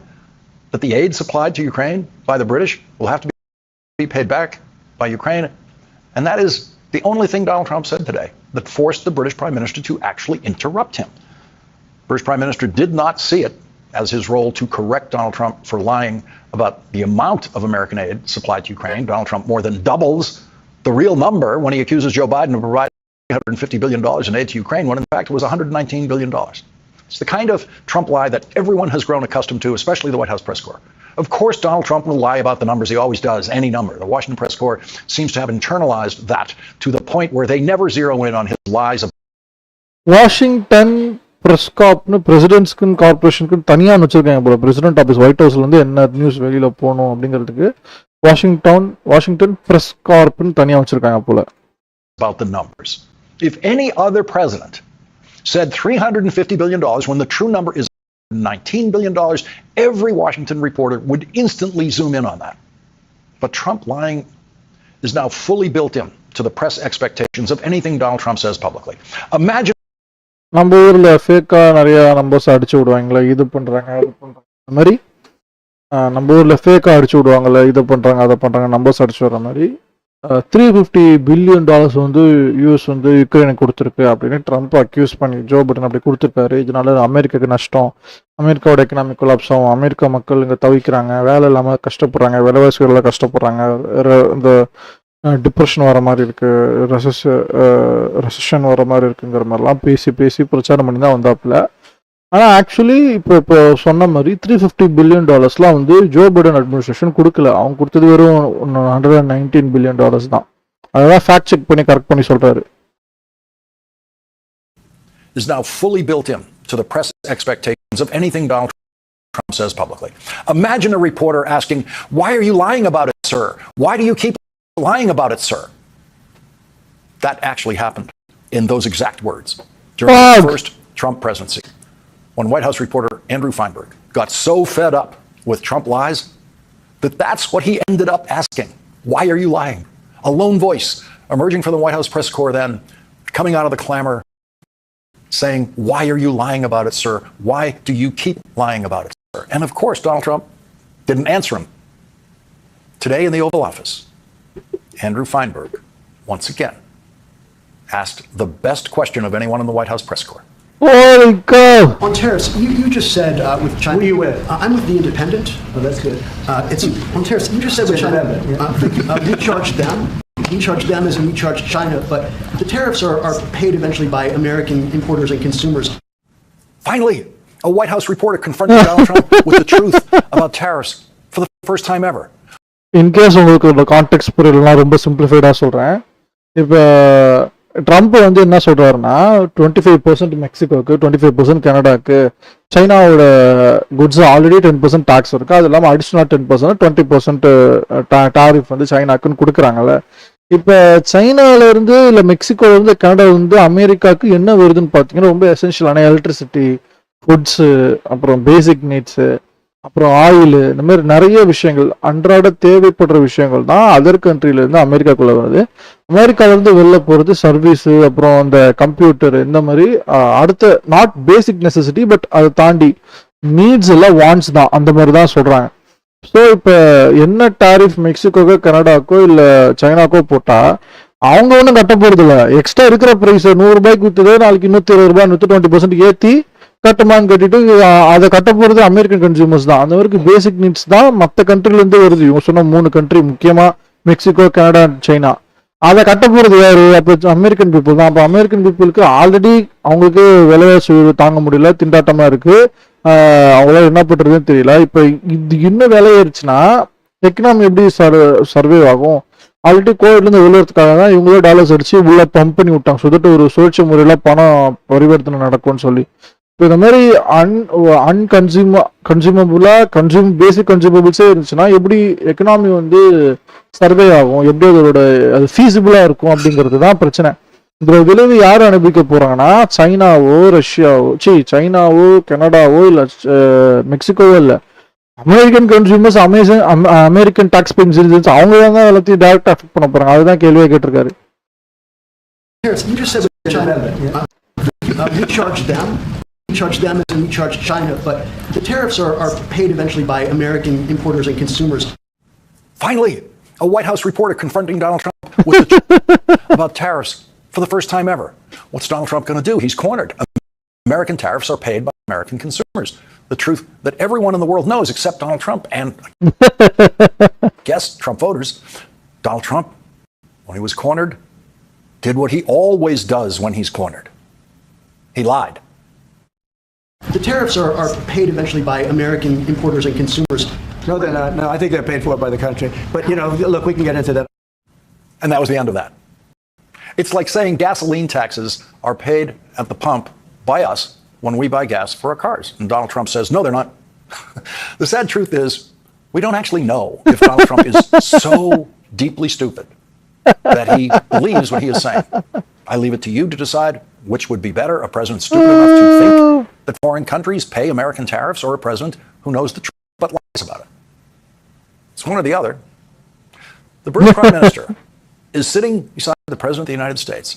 that the aid supplied to Ukraine by the British will have to be paid back by Ukraine. And that is the only thing Donald Trump said today that forced the British Prime Minister to actually interrupt him. The British Prime Minister did not see it as his role to correct Donald Trump for lying about the amount of American aid supplied to Ukraine. Donald Trump more than doubles the real number when he accuses Joe Biden of providing $150 billion in aid to Ukraine, when in fact it was $119 billion. It's the kind of Trump lie that everyone has grown accustomed to, especially the White House press corps. Of course, Donald Trump will lie about the numbers. He always does, any number. The Washington press corps seems to have internalized that to the point where they never zero in on his lies. Washington press கார்ப்னு பிரசிடென்ட்ஸ்க்கு கார்பரேஷனுக்கு தனியா வச்சிருக்காங்க போல. President office white ஹவுஸ்ல இருந்து என்ன news வெளியில போகணும் அப்படிங்கிறதுக்கு வாஷிங்டன் பிரஸ் கார்ப்னு தனியா வச்சிருக்காங்க போல. About the numbers. If any other president said $350 billion when the true number is $19 billion, every Washington reporter would instantly zoom in on that. But Trump lying is now fully built in to the press expectations of anything Donald Trump says publicly. Imagine நம்ம ஊர்ல ஃபேக்கா நிறைய numbers அடிச்சு விடுவாங்களே, இது பண்றாங்க அது பண்றாங்க, அந்த மாதிரி நம்ம ஊர்ல ஃபேக்கா அடிச்சு விடுவாங்கல்ல, இது பண்றாங்க அதை பண்றாங்க, நம்பர்ஸ் அடிச்சு வர மாதிரி $350 பில்லியன் வந்து யூஎஸ் வந்து யுக்ரைனுக்கு கொடுத்துருக்கு அப்படின்னு ட்ரம்ப் அக்யூஸ் பண்ணி ஜோ பைடன் அப்படி கொடுத்துருக்காரு. இதனால அமெரிக்காவுக்கு நஷ்டம், அமெரிக்காவோட எக்கனாமிக் கொலாப்ஸ் ஆகும், அமெரிக்கா மக்கள் இங்கே தவிக்கிறாங்க, வேலை இல்லாமல் கஷ்டப்படுறாங்க, விலைவாசிகளில் கஷ்டப்படுறாங்க, இந்த டிப்ரெஷன் வர மாதிரி இருக்கு, ரெசஷன் வர மாதிரி இருக்குங்கிற மாதிரிலாம் பேசி பிரச்சாரம் பண்ணி தான் வந்தாப்புல. ஆனால் ஆக்சுவலி இப்போ சொன்ன மாதிரி $350 பில்லியன் வந்து ஜோ பைடன் அட்மினிஸ்ட்ரேஷன் கொடுக்கல. அவங்க கொடுத்தது வெறும் $119 பில்லியன் தான். அதெல்லாம் ஃபேக்ட் செக் பண்ணி கரெக்ட் பண்ணி சொல்றாரு. is now fully built in to the press expectations of anything Donald Trump says publicly. Imagine a reporter asking, "Why are you lying about it, sir? Why do you keep lying about it, sir?" That actually happened in those exact words during the first Trump presidency, when White House reporter Andrew Feinberg got so fed up with Trump lies that that's what he ended up asking. Why are you lying? A lone voice emerging from the White House press corps then, coming out of the clamor, saying, "Why are you lying about it, sir? Why do you keep lying about it, sir?" And of course, Donald Trump didn't answer him. Today in the Oval Office, Andrew Feinberg, once again, asked the best question of anyone in the White House press corps. Holy cow! On tariffs, you just said with China. Who are you with? I'm with The Independent. Oh, that's good. It's on tariffs. You just said with China. We charge them. We charge them as in we charge China, but the tariffs are paid eventually by American importers and consumers. Finally, a White House reporter confronted Donald Trump with the truth about tariffs for the first time ever. In case உங்களுக்கு இந்த contact புரியலன்னா ரொம்ப சிம்பிளிஃபைடாக சொல்கிறேன். இப்போ Trump வந்து என்ன சொல்கிறாருன்னா 25% மெக்சிகோக்கு, 25% கனடாக்கு, சைனாவோட குட்ஸ் ஆல்ரெடி 10% டாக்ஸ் இருக்குது, அது இல்லாமல் அடிஷ்னலாக 10% 20% டாரிஃப் வந்து சைனாக்குன்னு கொடுக்குறாங்கல்ல. இப்ப சைனால இருந்து இல்ல மெக்சிகோல இருந்து கனடா வந்து அமெரிக்காவுக்கு என்ன வருதுன்னு பாத்தீங்கன்னா ரொம்ப எசென்ஷியலான எலக்ட்ரிசிட்டி, ஃபுட்ஸ், அப்புறம் பேசிக் நீட்ஸ், அப்புறம் ஆயில், இந்த மாதிரி நிறைய விஷயங்கள் அன்றாட தேவைப்படுற விஷயங்கள் தான் அதர் கண்ட்ரில இருந்து அமெரிக்காக்குள்ள வருது. அமெரிக்கால இருந்து வெளில போறது சர்வீஸ், அப்புறம் அந்த கம்ப்யூட்டர், இந்த மாதிரி அடுத்த நாட் பேசிக் நெசசிட்டி பட் அதை தாண்டி நீட்ஸ் எல்லாம் வாண்ட்ஸ் தான், அந்த மாதிரி தான் சொல்றாங்க. ஸோ இப்போ என்ன டாரிஃப் மெக்சிகோக்கோ கனடாக்கோ இல்லை சைனாக்கோ போட்டால் அவங்க ஒன்றும் கட்ட போகிறது இல்லை. எக்ஸ்ட்ரா இருக்கிற ப்ரைஸ் ₹100 விற்றுதோ நாளைக்கு ₹120 விற்று 20% ஏற்றி கட்டுமான்னு கட்டிட்டு அதை கட்ட போகிறது அமெரிக்கன் கன்சியூமர்ஸ் தான். அந்த மாதிரி பேசிக் நீட்ஸ் தான் மற்ற கண்ட்ரிலேருந்து வருது. இவங்க சொன்ன 3 கண்ட்ரி, முக்கியமாக மெக்சிகோ, கனடா, சைனா. அதை கட்ட போகிறது யாரு? அப்போ அமெரிக்கன் பீப்புள் தான். அப்போ அமெரிக்கன் பீப்புளுக்கு ஆல்ரெடி அவங்களுக்கு விலைவாசி தாங்க முடியல, திண்டாட்டமாக இருக்குது. அவங்களால என்ன பண்றதுன்னு தெரியல. இப்ப இது இன்னும் விலை ஏறிச்சுன்னா எக்கனாமி எப்படி சர்வே ஆகும்? ஆல்ரெடி கோவிட்ல இருந்து வெளியறதுக்காக தான் இவங்களே டாலர்ஸ் அடிச்சு உள்ள பம்ப் பண்ணி விட்டாங்க. சொல்லிட்டு ஒரு சுழற்சி முறையில பணம் பரிவர்த்தனை நடக்கும்னு சொல்லி. இப்போ இந்த மாதிரி பேசிக் கன்சியூமபிள்ஸே இருந்துச்சுன்னா எப்படி எக்கனாமி வந்து சர்வே ஆகும்? எப்படி அதோட அது ஃபீஸிபிளா இருக்கும் அப்படிங்கிறது தான் பிரச்சனை. இதோட விளைவு யார் அனுபவிக்க போறாங்கன்னா சைனாவோ, ரஷ்யாவோ, சைனாவோ, கனடாவோ, இல்ல மெக்சிகோவோ, இல்ல American consumers, American tax paying citizens, அவங்க தான் எல்லாத்தையும் டைரக்டா அஃபெக்ட் பண்ண போறாங்க. அதுதான் கேள்வியா கேட்டிருக்காரு. You just said with China, we charge them as we charge China, but the tariffs are paid eventually by American importers and consumers. Finally, a White House reporter confronting Donald Trump with the truth about tariffs for the first time ever. What's Donald Trump going to do? He's cornered. American tariffs are paid by American consumers. The truth that everyone in the world knows except Donald Trump and, guess, Trump voters. Donald Trump, when he was cornered, did what he always does when he's cornered. He lied. The tariffs are paid eventually by American importers and consumers. No, they're not. No, I think they're paid for by the country. But, look, we can get into that. And that was the end of that. It's like saying gasoline taxes are paid at the pump by us when we buy gas for our cars. And Donald Trump says, no, they're not. The sad truth is, we don't actually know if Donald Trump is so deeply stupid that he believes what he is saying. I leave it to you to decide which would be better, a president stupid enough to think that foreign countries pay American tariffs, or a president who knows the truth but lies about it. It's one or the other. The British Prime Minister is sitting beside the President of the United States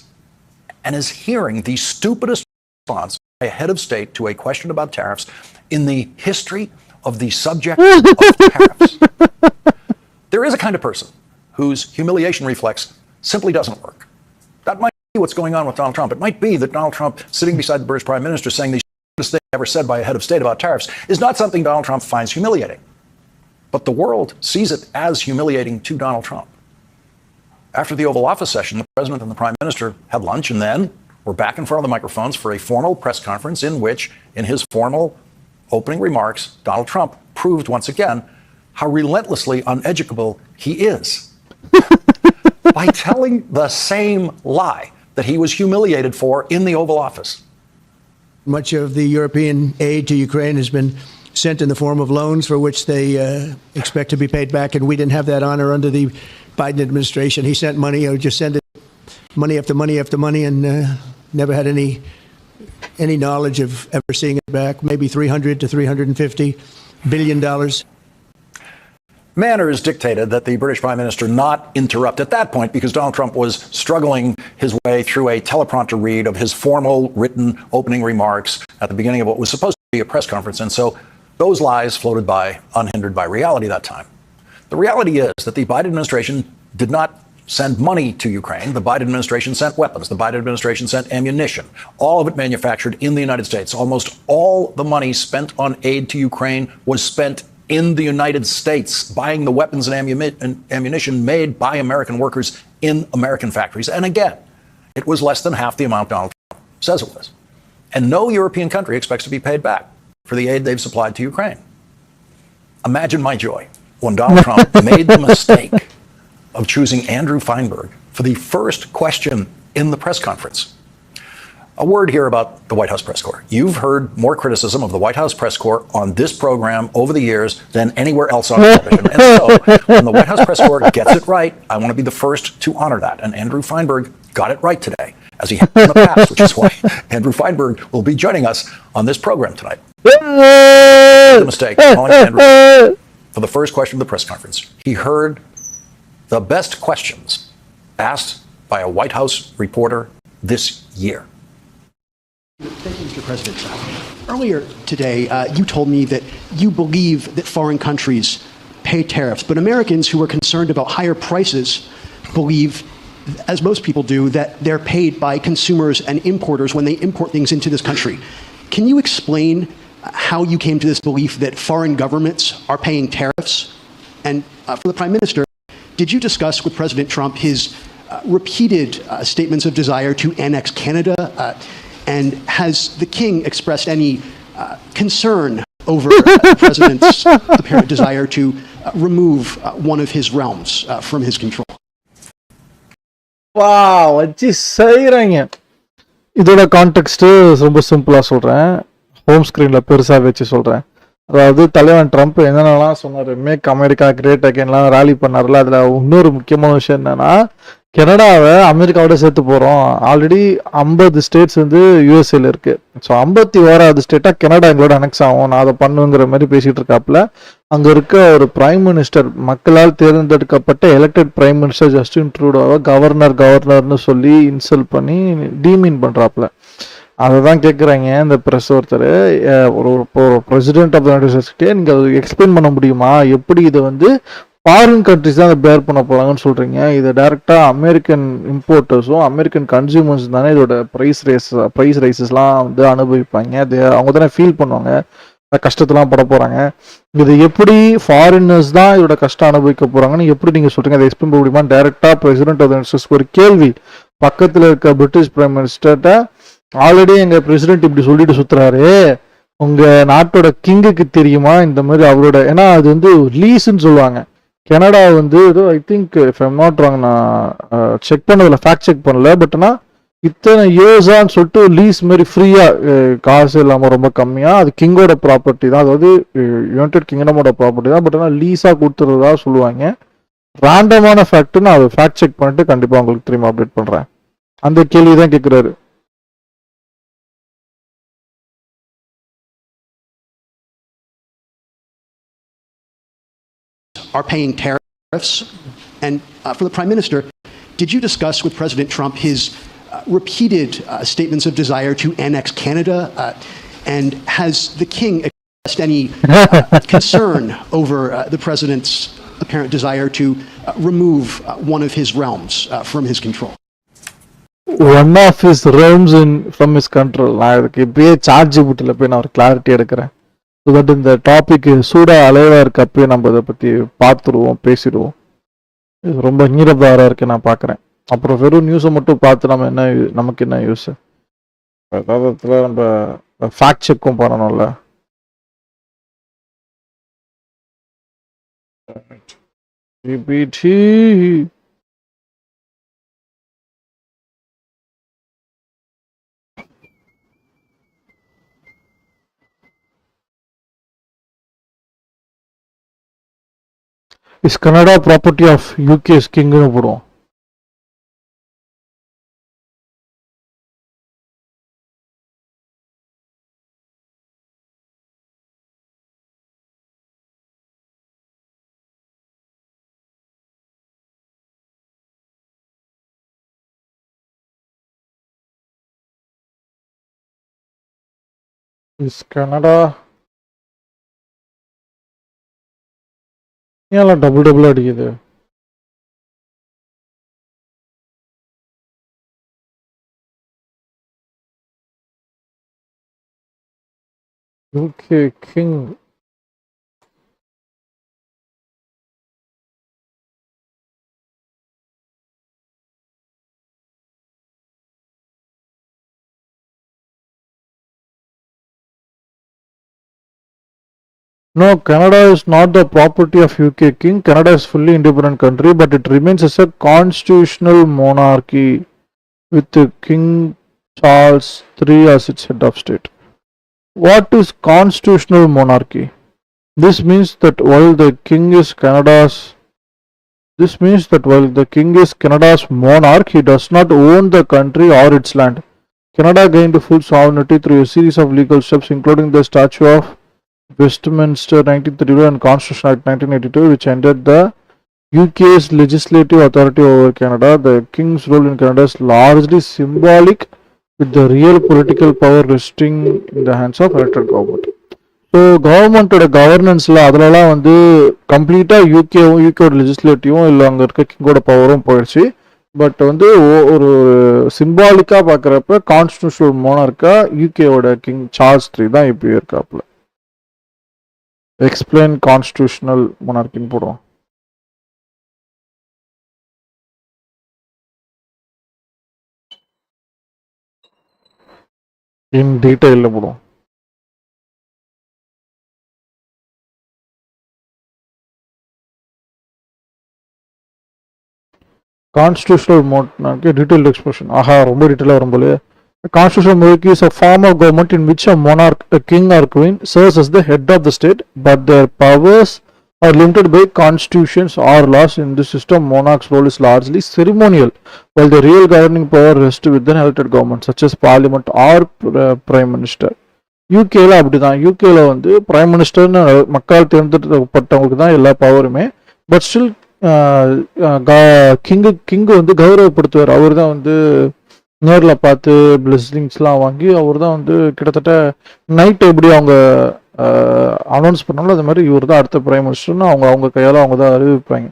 and is hearing the stupidest response by a head of state to a question about tariffs in the history of the subject of tariffs. There is a kind of person whose humiliation reflex simply doesn't work. That might be what's going on with Donald Trump. It might be that Donald Trump, sitting beside the British Prime Minister, saying the stupidest thing ever said by a head of state about tariffs is not something Donald Trump finds humiliating. But the world sees it as humiliating to Donald Trump. After the Oval Office session, the President and the Prime Minister had lunch and then were back in front of the microphones for a formal press conference in which, in his formal opening remarks, Donald Trump proved once again how relentlessly uneducable he is by telling the same lie that he was humiliated for in the Oval Office. Much of the European aid to Ukraine has been sent in the form of loans for which they expect to be paid back, and we didn't have that honor under the Biden administration. He sent money, just sent it, money after money after money, and never had any knowledge of ever seeing it back. Maybe $300 to $350 billion. Manners dictated that the British Prime Minister not interrupt at that point because Donald Trump was struggling his way through a teleprompter read of his formal written opening remarks at the beginning of what was supposed to be a press conference. And so those lies floated by unhindered by reality that time. The reality is that the Biden administration did not send money to Ukraine. The Biden administration sent weapons. The Biden administration sent ammunition, all of it manufactured in the United States. Almost all the money spent on aid to Ukraine was spent in the United States, buying the weapons and ammunition made by American workers in American factories. And again, it was less than half the amount Donald Trump says it was. And no European country expects to be paid back for the aid they've supplied to Ukraine. Imagine my joy when Donald Trump made the mistake of choosing Andrew Feinberg for the first question in the press conference. A word here about the White House press corps. You've heard more criticism of the White House press corps on this program over the years than anywhere else on television. And so when the White House press corps gets it right, I want to be the first to honor that. And Andrew Feinberg got it right today, as he has in the past, which is why Andrew Feinberg will be joining us on this program tonight. The mistake calling Andrew for the first question of the press conference. He heard the best questions asked by a White House reporter this year. Thank you, Mr. President. Earlier today, you told me that you believe that foreign countries pay tariffs, but Americans who are concerned about higher prices believe, as most people do, that they're paid by consumers and importers when they import things into this country. Can you explain how you came to this belief that foreign governments are paying tariffs? And for the Prime Minister, did you discuss with President Trump his repeated statements of desire to annex Canada? And has the king expressed any concern over the president's apparent desire to remove one of his realms from his control? Wow, வச்சு செய்கிறாங்க. இதோட context ரொம்ப சிம்பிளா சொல்றேன். Home ஸ்கிரீன்ல பெருசா வச்சு சொல்றேன். அதாவது தலைவன் ட்ரம்ப் என்னென்னலாம் சொன்னாரு, மேக் அமெரிக்கா கிரேட் அகைன்லாம் ராலி பண்ணார்ல, அதுல இன்னொரு முக்கியமான விஷயம் என்னன்னா, கனடாவை அமெரிக்காவோட சேர்த்து போறோம். ஆல்ரெடி 50 ஸ்டேட்ஸ் வந்து யூஎஸ்ஏல இருக்கு. ஸோ 51வது ஸ்டேட்டா கனடா எங்களோட அனெக்ஸ் ஆகும், நான் அதை பண்ணுங்கிற மாதிரி பேசிட்டு இருக்காப்புல. அங்க இருக்க ஒரு பிரைம் மினிஸ்டர், மக்களால் தேர்ந்தெடுக்கப்பட்ட எலெக்டட் பிரைம் மினிஸ்டர் ஜஸ்டின் ட்ரூடோவை கவர்னர்னு சொல்லி இன்சல்ட் பண்ணி டீமீன் பண்றாப்புல. அதை தான் கேட்குறாங்க இந்த ப்ரெஸ் ஒருத்தர், ஒரு பிரசிடென்ட் ஆஃப் த யுனைடெட் ஸ்டேட்ஸ்கிட்டே நீங்கள் எக்ஸ்பிளைன் பண்ண முடியுமா, எப்படி இதை வந்து ஃபாரின் கண்ட்ரிஸ் தான் அதை பேர் பண்ண போகிறாங்கன்னு சொல்கிறீங்க, இதை டைரெக்டாக அமெரிக்கன் இம்போர்ட்டர்ஸும் அமெரிக்கன் கன்சியூமர்ஸ் தானே இதோட ப்ரைஸ் ரைஸஸ்லாம் வந்து அனுபவிப்பாங்க, அது அவங்க தானே ஃபீல் பண்ணுவாங்க, கஷ்டத்தெல்லாம் பட போகிறாங்க, இது எப்படி ஃபாரினர்ஸ் தான் இதோட கஷ்டம் அனுபவிக்க போகிறாங்கன்னு எப்படி நீங்கள் சொல்கிறீங்க, அதை எக்ஸ்பிளைன் பண்ண முடியுமா? டைரெக்டாக பிரசிடென்ட் ஆஃப் த யுனைடெட் ஸ்டேட்ஸ்க்கு ஒரு கேள்வி. பக்கத்தில் இருக்க பிரிட்டிஷ் பிரைம் மினிஸ்டர்கிட்ட ஆல்ரெடி எங்க பிரசிடென்ட் இப்படி சொல்லிட்டு சுத்துறாரு, உங்க நாட்டோட கிங்குக்கு தெரியுமா இந்த மாதிரி அவரோட, ஏன்னா அது வந்து லீஸ்ன்னு சொல்லுவாங்க. கனடா வந்து ஏதோ I think if I'm not wrong, நான் செக் பண்ணதில்ல, ஃபேக்ட் செக் பண்ணல, பட் ஆனால் இத்தனை இயர்ஸான்னு சொல்லிட்டு லீஸ் மாதிரி ஃப்ரீயா, காசு இல்லாமல் ரொம்ப கம்மியா, அது கிங்கோட ப்ராப்பர்ட்டி தான், அதாவது யுனைடெட் கிங்டமோட ப்ராப்பர்ட்டி தான், பட் ஆனால் லீஸா கொடுத்துறதா சொல்லுவாங்க. ரேண்டமான ஃபேக்ட், நான் அதை ஃபேக்ட் செக் பண்ணிட்டு கண்டிப்பா உங்களுக்கு திரும்ப அப்டேட் பண்றேன். அந்த கேள்வி தான் கேட்கிறாரு. Are paying tariffs. And for the Prime Minister, did you discuss with President Trump his repeated statements of desire to annex Canada? And has the king expressed any concern over the president's apparent desire to remove one of his realms from his control? One of his realms from his control. நான் இதுக்கு இப்பயே charge புட்டில் போய் நான் ஒரு clarity எடுக்கிறேன். So that இந்த topic சூடாக அலைவாக இருக்கப்பயே நம்ம இதை பற்றி பார்த்துருவோம், பேசிடுவோம். இது ரொம்ப நீரதாராக இருக்கு நான் பார்க்குறேன். அப்புறம் வெறும் நியூஸை மட்டும் பார்த்து நமக்கு என்ன யூஸ்? அதாவது நம்ம ஃபேக்ட் செக்கும் பண்ணணும்ல. Is Canada property of UK's king? போடுவோம். Is Canada ஏன் டபுள் அடிக்குது? UK king. No, Canada is not the property of UK king. Canada is fully independent country, but it remains as a constitutional monarchy with the king Charles III as its head of state. What is constitutional monarchy? This means that while the king is Canada's monarch, he does not own the country or its land. Canada gained full sovereignty through a series of legal steps, including the Statute of Westminster 1932 and Constitution Act 1982, which ended the UK's legislative authority over Canada. The King's role in Canada is largely symbolic, with the real political power resting in the hands of elected government. So கவர்மெண்ட்டோட கவர்னன்ஸில் அதிலலாம் வந்து கம்ப்ளீட்டாக யூகேவோட லெஜிஸ்லேட்டிவும் இல்லை அங்கே இருக்க கிங்கோட பவரும் போயிடுச்சு. But வந்து ஒரு சிம்பாலிக்காக பார்க்குறப்ப கான்ஸ்டியூஷனல் மோனார்க்கா யூகேவோட கிங் சார்ல்ஸ் III தான் இப்படி இருக்காப்புல. எக்ஸ்பிளைன் கான்ஸ்டியூஷனல் மோனார்க்கின்னு போடுவோம். இன் டீட்டெயிலில் போடுவோம். Constitutional monarchy, detailed expression. ரொம்ப டீட்டெயிலாக வரும் போல. Constitutional monarchy is a form of government in which a monarch, a king or queen, serves as the head of the state, but their powers are limited by constitutions or laws. In this system, monarch's role is largely ceremonial, while the real governing power rests with an elected government, such as parliament or prime minister. யூகேல அப்படிதான். யூகேல வந்து prime மினிஸ்டர்னு மக்கள் தேர்ந்தெடுக்கப்பட்டவங்களுக்கு தான் எல்லா பவருமே. But still king வந்து கௌரவப்படுத்துவார். அவர் தான் வந்து நேரில் பார்த்து பிளெஸிங்ஸ்லாம் வாங்கி அவர் தான் வந்து கிட்டத்தட்ட நைட்டு எப்படி அவங்க அனௌன்ஸ் பண்ணாலும் அது மாதிரி இவர் தான் அடுத்த பிரைம் மினிஸ்டர்னு அவங்க கையால் அவங்க தான் அறிவிப்பாங்க.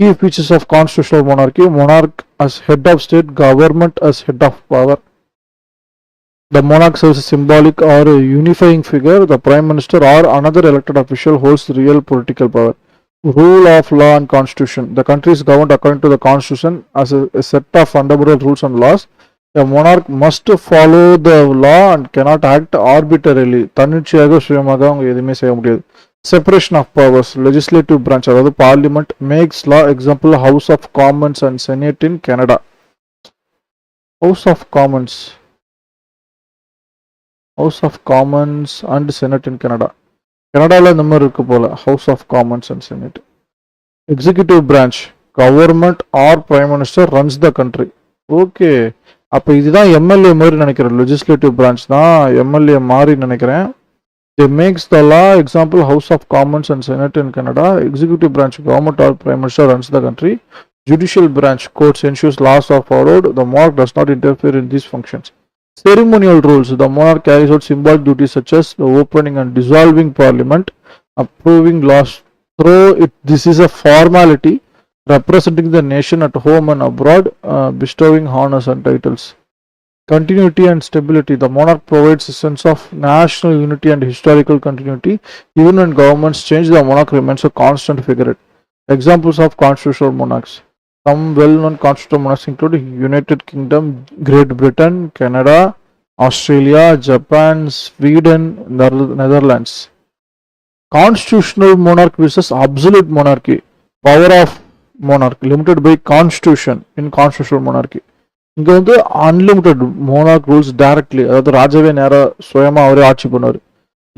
Key features of constitutional monarchy: monarch as head of state, government as head of power. The monarch serves a symbolic or a unifying figure. The prime minister or another elected official holds real political power. Rule of law and constitution: the country is governed according to the constitution as a set of fundamental rules and laws. A monarch must follow the law and cannot act arbitrarily. தன்னிச்சையாக சுயமாக அவங்க எதுவுமே செய்ய முடியாது. Separation of powers: legislative branch அதாவது parliament makes law. Example, House of Commons and Senate in Canada. House of Commons and Senate in Canada. கனடாவில் இந்த மாதிரி இருக்கு போல, House of Commons and Senate. Executive branch: government or prime minister runs the country. Okay, அப்போ இதுதான் MLA மாதிரி நினைக்கிறேன். Legislative branch தான் எம்எல்ஏ மாதிரி நினைக்கிறேன். They makes the law. Example, House of Commons and Senate in Canada. Executive branch: government or prime minister runs the country. Judicial branch: courts ensures laws are followed. The monarch does not interfere in these functions. Ceremonial rules: the monarch carries out symbolic duties such as the opening and dissolving parliament, approving laws through it. This is a formality, representing the nation at home and abroad, bestowing honors and titles. Continuity and stability: the monarch provides a sense of national unity and historical continuity. Even when governments change, the monarch remains a constant figure. Examples of constitutional monarchs: some well-known constitutional monarchs include United Kingdom, Great Britain, Canada, Australia, Japan, Sweden, Netherlands. Constitutional monarch versus absolute monarchy. Power of monarch limited by constitution in constitutional monarchy. இங்கே வந்து unlimited monarch rules directly, அதாவது ராஜாவே நேராக சுயமாக அவரே ஆட்சி பண்ணுவார்.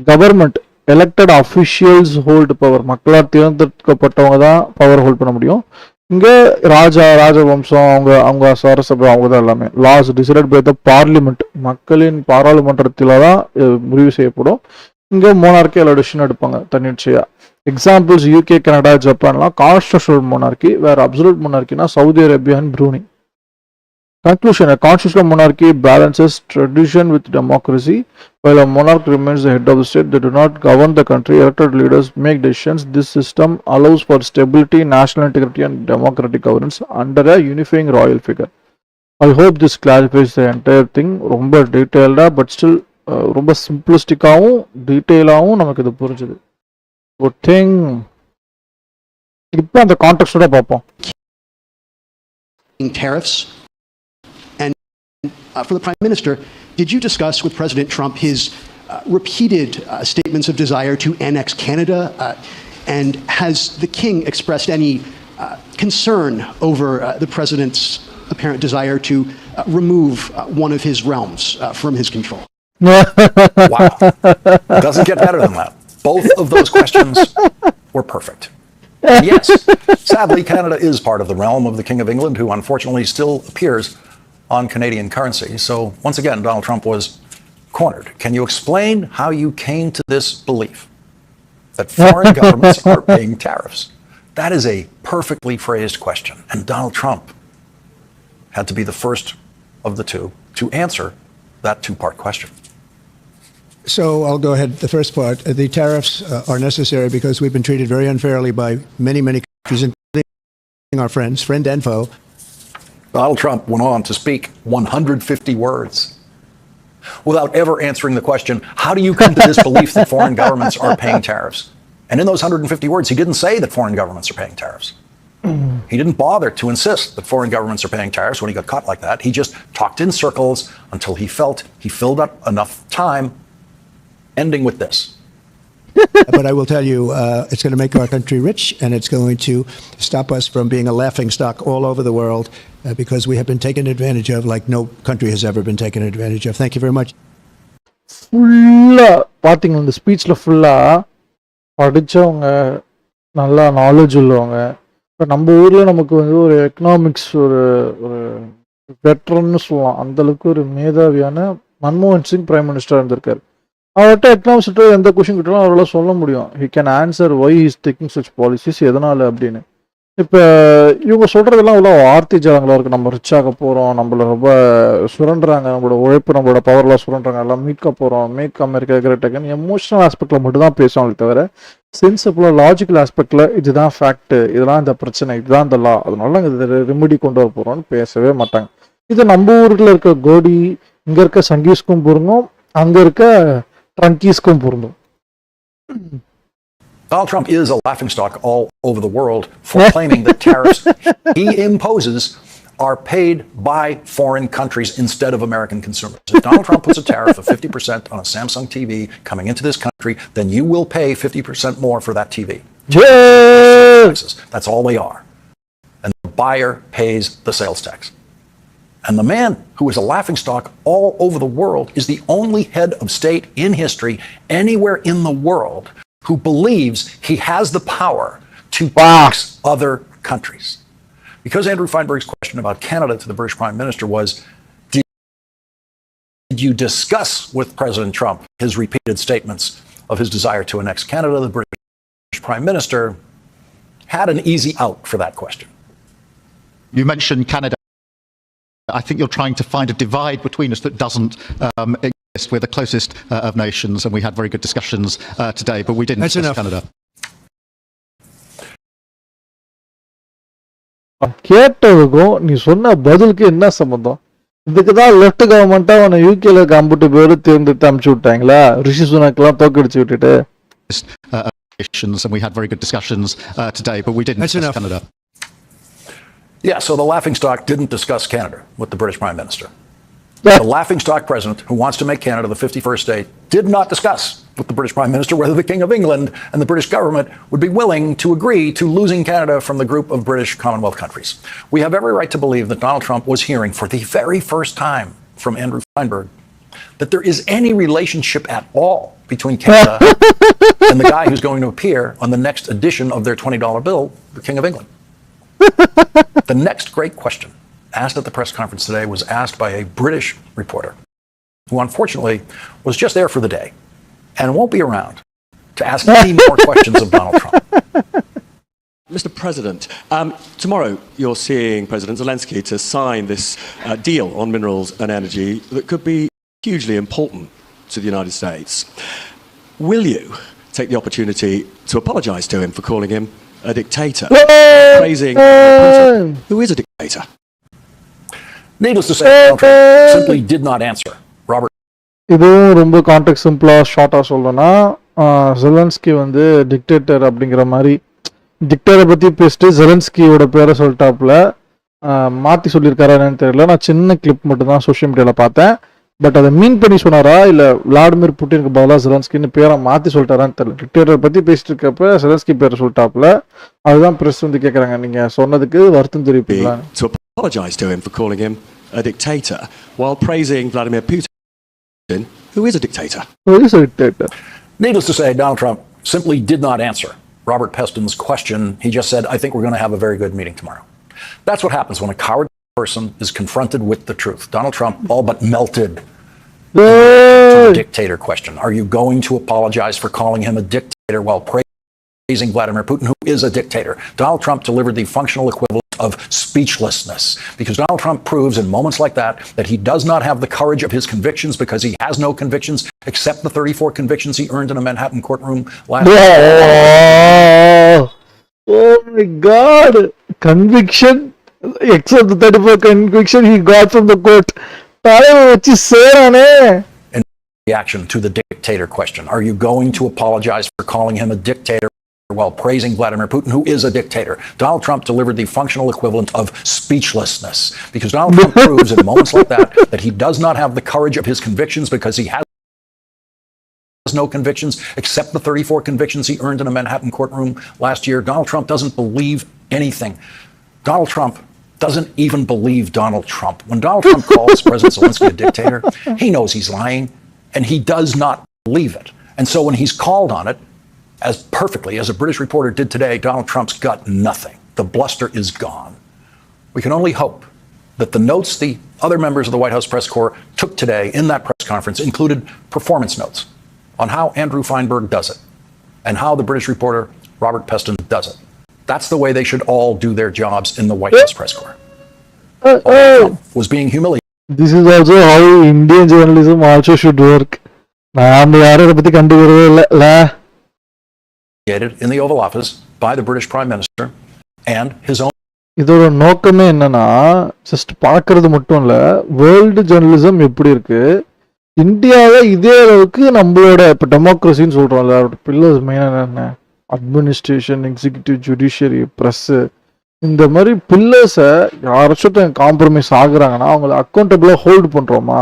Government elected officials hold power, மக்களால் தேர்ந்தெடுக்கப்பட்டவங்க தான் பவர் ஹோல்ட் பண்ண முடியும். இங்கே ராஜவம்சம் அவங்க சரசபை அவங்க தான் எல்லாமே. Laws decided by the parliament, மக்களின் பாராளுமன்றத்தில் தான் முடிவு செய்யப்படும். இங்கே மோனார்க்கி எல்லா டிசிஷன் எடுப்பாங்க தன்னிச்சையாக. எக்ஸாம்பிள்ஸ் யூகே, கனடா, ஜப்பான்லாம் கான்ஸ்டியூஷனல் மோனார்க்கி. வேறு அப்சல்யூட் மோனார்க்கினா Saudi Arabia and Brunei. Conclusion: a constitutional monarchy balances tradition with democracy. While a monarch remains the head of the state, they do not govern the country. Elected leaders make decisions. This system allows for stability, national integrity, and democratic governance under a unifying royal figure. I hope this clarifies the entire thing. ரொம்ப டீட்டெயில்டா but still ரொம்ப சிம்பிளிஸ்டிக்காகவும் டீட்டெயிலாகவும் நமக்கு இது புரிஞ்சுது. Good thing. இப்போ அந்த கான்டெக்ஸ்டோட பார்ப்போம். Tariffs. For the Prime Minister, did you discuss with President Trump his repeated statements of desire to annex Canada? And has the King expressed any concern over the President's apparent desire to remove one of his realms from his control. Wow. Doesn't get better than that. Both of those questions were perfect. And yes, sadly, Canada is part of the realm of the King of England, who unfortunately still appears on Canadian currency. So once again, Donald Trump was cornered. Can you explain how you came to this belief that foreign governments are paying tariffs? That is a perfectly phrased question. And Donald Trump had to be the first of the two to answer that two-part question. So I'll go ahead. The first part, the tariffs are necessary because we've been treated very unfairly by many, many countries, including our friends, friend and foe. Donald Trump went on to speak 150 words without ever answering the question, how do you come to this belief that foreign governments are paying tariffs? And in those 150 words, he didn't say that foreign governments are paying tariffs. He didn't bother to insist that foreign governments are paying tariffs when he got caught like that. He just talked in circles until he felt he filled up enough time, ending with this. But I will tell you, it's going to make our country rich, and it's going to stop us from being a laughing stock all over the world because we have been taken advantage of like no country has ever been taken advantage of. Thank you very much. ஃபுல்லா பாத்தீங்களா இந்த ஸ்பீச்ல ஃபுல்லா படிச்சவங்க நல்லா knowledge உள்ளவங்க. இப்போ நம்ம ஊர்ல நமக்கு வந்து ஒரு எக்கனாமிக்ஸ் ஒரு ஒரு வெட்டரன்னு சொல்லலாம். அந்த அளவுக்கு ஒரு மேதாவியான மன்மோகன் சிங் பிரைம் மினிஸ்டர் இருந்திருக்காரு. அவர்கிட்ட எக்கனாமிக்ஸ் எந்த கொஸ்டின் கிட்டாலும் அவரால் சொல்ல முடியும். He can answer why is taking such policies எதனால அப்படின்னு. இப்போ இவங்க சொல்றதெல்லாம் அவ்வளோ வார்த்தை ஜாலங்களா இருக்கு. நம்ம ரிச் ஆக போறோம், நம்மள ரொம்ப சுரண்டுறாங்க, நம்மளோட உழைப்பு நம்மளோட பவர்லாம் சுரண்டுறாங்க, எல்லாம் மீட்க போறோம், make America great again. Emotional ஆஸ்பெக்ட்ல மட்டும் தான் பேசுவாங்களே தவிர சென்சிபிளா லாஜிக்கல் ஆஸ்பெக்ட்ல இதுதான் ஃபேக்ட், இதெல்லாம் இந்த பிரச்சனை, இதுதான் இந்த லா, அதனால இது ரெமெடி கொண்டு வர போறோம்னு பேசவே மாட்டாங்க. இது நம்ம ஊர்ல இருக்க கோடி, இங்க இருக்க சங்கீஸ்க்கும் பொருந்தும், அங்க இருக்க ட்ரங்கீஸ்க்கும் பொருந்தும். Donald Trump is a laughingstock all over the world for claiming that tariffs he imposes are paid by foreign countries instead of American consumers. If Donald Trump puts a tariff of 50% on a Samsung TV coming into this country, then you will pay 50% more for that TV. That's all they are. And the buyer pays the sales tax. And the man who is a laughingstock all over the world is the only head of state in history anywhere in the world who believes he has the power to tax other countries. Because Andrew Feinberg's question about Canada to the British Prime Minister was, did you discuss with President Trump his repeated statements of his desire to annex Canada? The British Prime Minister had an easy out for that question. You mentioned Canada. I think you're trying to find a divide between us that doesn't exist. We're the closest of nations, and we had very good discussions today, but we didn't discuss Canada. கேட்டதுக்கும் நீ சொன்ன பதிலுக்கு என்ன சம்பந்தம்? இதுக்குதான் left கவர்மெண்டா உன்னை யூகேல கம்பிட்டு பேரு தேர்ந்தெடுத்து அனுப்பிச்சு விட்டாங்களா? ரிஷி சுனக்கெல்லாம் தோக்கடிச்சு விட்டுட்டு. And we had very good discussions today, but we didn't discuss Canada. Yeah, so the laughingstock didn't discuss Canada with the British Prime Minister. The laughingstock president who wants to make Canada the 51st state did not discuss with the British Prime Minister whether the King of England and the British government would be willing to agree to losing Canada from the group of British Commonwealth countries. We have every right to believe that Donald Trump was hearing for the very first time from Andrew Feinberg that there is any relationship at all between Canada and the guy who's going to appear on the next edition of their $20 bill, the King of England. The next great question asked at the press conference today was asked by a British reporter who unfortunately was just there for the day and won't be around to ask any more questions of Donald Trump. Mr. President, tomorrow you're seeing President Zelensky to sign this deal on minerals and energy that could be hugely important to the United States. Will you take the opportunity to apologize to him for calling him a dictator, praising who is a dictator? Needless to say, Donald Trump simply did not answer. Robert. இதுவும் ரொம்ப contact சிம்பிளா ஷார்ட்டா சொல்லணும்னா Zelensky வந்து dictator அப்படிங்கிற மாதிரி டிக்டேட்டரை பத்தி பேசிட்டு ஜெலன்ஸ்கியோட பேரை சொல்லிட்டாப்புல மாத்தி சொல்லியிருக்காரா என்னன்னு தெரியல. நான் சின்ன கிளிப் மட்டும் தான் சோஷியல் மீடியால பார்த்தேன். பட் அதை மீன் பண்ணி சொன்னாரா இல்ல விளாடிமிர் புட்டினுக்கு பதிலாக ஜெலன்ஸ்கின்னு பேரை மாத்தி சொல்லிட்டாரான்னு தெரியல. டிக்டேட்டர் பத்தி பேசிட்டு இருக்கப்ப ஜெலன்ஸ்கி பேரை சொல்லிட்டாப்புல. அதுதான் பிரஸ் வந்து கேட்கறாங்க, நீங்க சொன்னதுக்கு வருத்தம் தெரிவிப்பீங்களா? apologise to him for calling him a dictator while praising Vladimir Putin, who is a dictator. Who is a dictator? Needless to say, Donald Trump simply did not answer Robert Peston's question. He just said, I think we're going to have a very good meeting tomorrow. That's what happens when a cowardly person is confronted with the truth. Donald Trump all but melted to the dictator question. Are you going to apologize for calling him a dictator while praising Vladimir Putin, who is a dictator? Donald Trump delivered the functional equivalent of speechlessness, because Donald Trump proves in moments like that he does not have the courage of his convictions, because he has no convictions except the 34 convictions he earned in a Manhattan courtroom last year. Oh my God! Conviction, except the 34 conviction he got from the court. In reaction to the dictator question, are you going to apologize for calling him a dictator while praising Vladimir Putin, who is a dictator? Donald Trump delivered the functional equivalent of speechlessness, because Donald Trump proves in moments like that he does not have the courage of his convictions, because he has no convictions except the 34 convictions he earned in a Manhattan courtroom last year. Donald Trump doesn't believe anything. Donald Trump doesn't even believe Donald Trump. When Donald Trump calls President Zelensky a dictator, he knows he's lying, and he does not believe it. And so when he's called on it, as perfectly as a British reporter did today, Donald Trump's got nothing. The bluster is gone. We can only hope that the notes the other members of the White House press corps took today in that press conference included performance notes on how Andrew Feinberg does it and how the British reporter Robert Peston does it. That's the way they should all do their jobs in the White House press corps. Trump was being humiliated. This is also how Indian journalism also should work. In the Oval Office by the British Prime Minister and his own. இதோட நோக்கமே என்னன்னா, just பார்க்கறது மட்டும் இல்ல, world journalism எப்படி இருக்கு, இந்தியாவை இதே அளவுக்கு நம்மளோட இப்போ டெமோக்ரஸின்னு சொல்றோம்ல, அதோட பில்லர்ஸ் மெயினாக என்ன, அட்மினிஸ்ட்ரேஷன், எக்ஸிக்யூட்டிவ், ஜுடிஷியரி, ப்ரெஸ்ஸு, இந்த மாதிரி பில்லர்ஸை யாராச்சும் காம்ப்ரமைஸ் ஆகுறாங்கன்னா அவங்கள அக்கௌண்டபிளாக ஹோல்டு பண்ணுறோமா?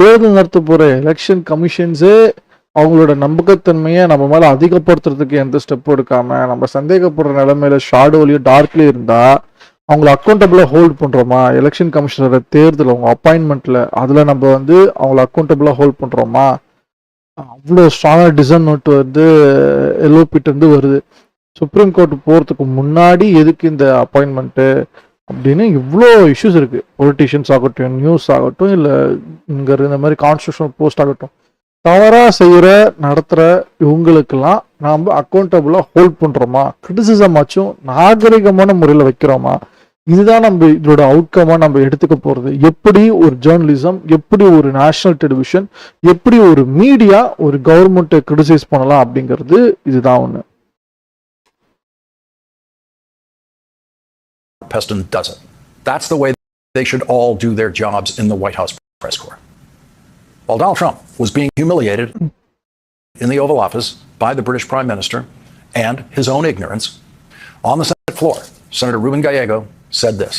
தேர்தல் நடத்த போகிற எலெக்ஷன் கமிஷன்ஸே அவங்களோட நம்பகத்தன்மையை நம்ம மேலே அதிகப்படுத்துறதுக்கு எந்த ஸ்டெப்பும் எடுக்காமல் நம்ம சந்தேகப்படுற நிலைமையில ஷாடோலையும் டார்க்லேயும் இருந்தால் அவங்கள அக்கௌண்டபிளாக ஹோல்ட் பண்ணுறோமா? எலெக்ஷன் கமிஷனரோட தேர்தல் அவங்க அப்பாயின்மெண்ட்டில் அதில் நம்ம அவங்கள அக்கௌண்டபிளாக ஹோல்ட் பண்ணுறோமா? அவ்வளோ ஸ்ட்ராங்காக டிசைன் நோட்டு எல்ஓபிட்டு வருது. சுப்ரீம் கோர்ட்டு போகிறதுக்கு முன்னாடி எதுக்கு இந்த அப்பாயின்மெண்ட்டு அப்படின்னு இவ்வளோ இஷ்யூஸ் இருக்குது. பொலிட்டிஷியன்ஸ் ஆகட்டும், நியூஸ் ஆகட்டும், இல்லை இங்கே இந்த மாதிரி கான்ஸ்டியூஷனல் போஸ்ட் ஆகட்டும், தவறாக செய்கிற நடத்துகிற இவங்களுக்கெல்லாம் நாம் அக்கௌண்டபிளாக ஹோல்ட் பண்ணுறோமா? கிரிட்டிசிசம் ஆச்சும் நாகரிகமான முறையில் வைக்கிறோமா? இதுதான் நம்ம இதோட அவுட்கமாக நம்ம எடுத்துக்க போகிறது. எப்படி ஒரு ஜேர்னலிசம், எப்படி ஒரு நேஷனல் டெலிவிஷன், எப்படி ஒரு மீடியா ஒரு கவர்மெண்ட்டை கிரிட்டிசைஸ் பண்ணலாம் அப்படிங்கிறது இதுதான் ஒன்று. Peston does it. That's the way they should all do their jobs in the White House press corps. While Donald Trump was being humiliated in the Oval Office by the British Prime Minister and his own ignorance, on the Senate floor, Senator Ruben Gallego said this.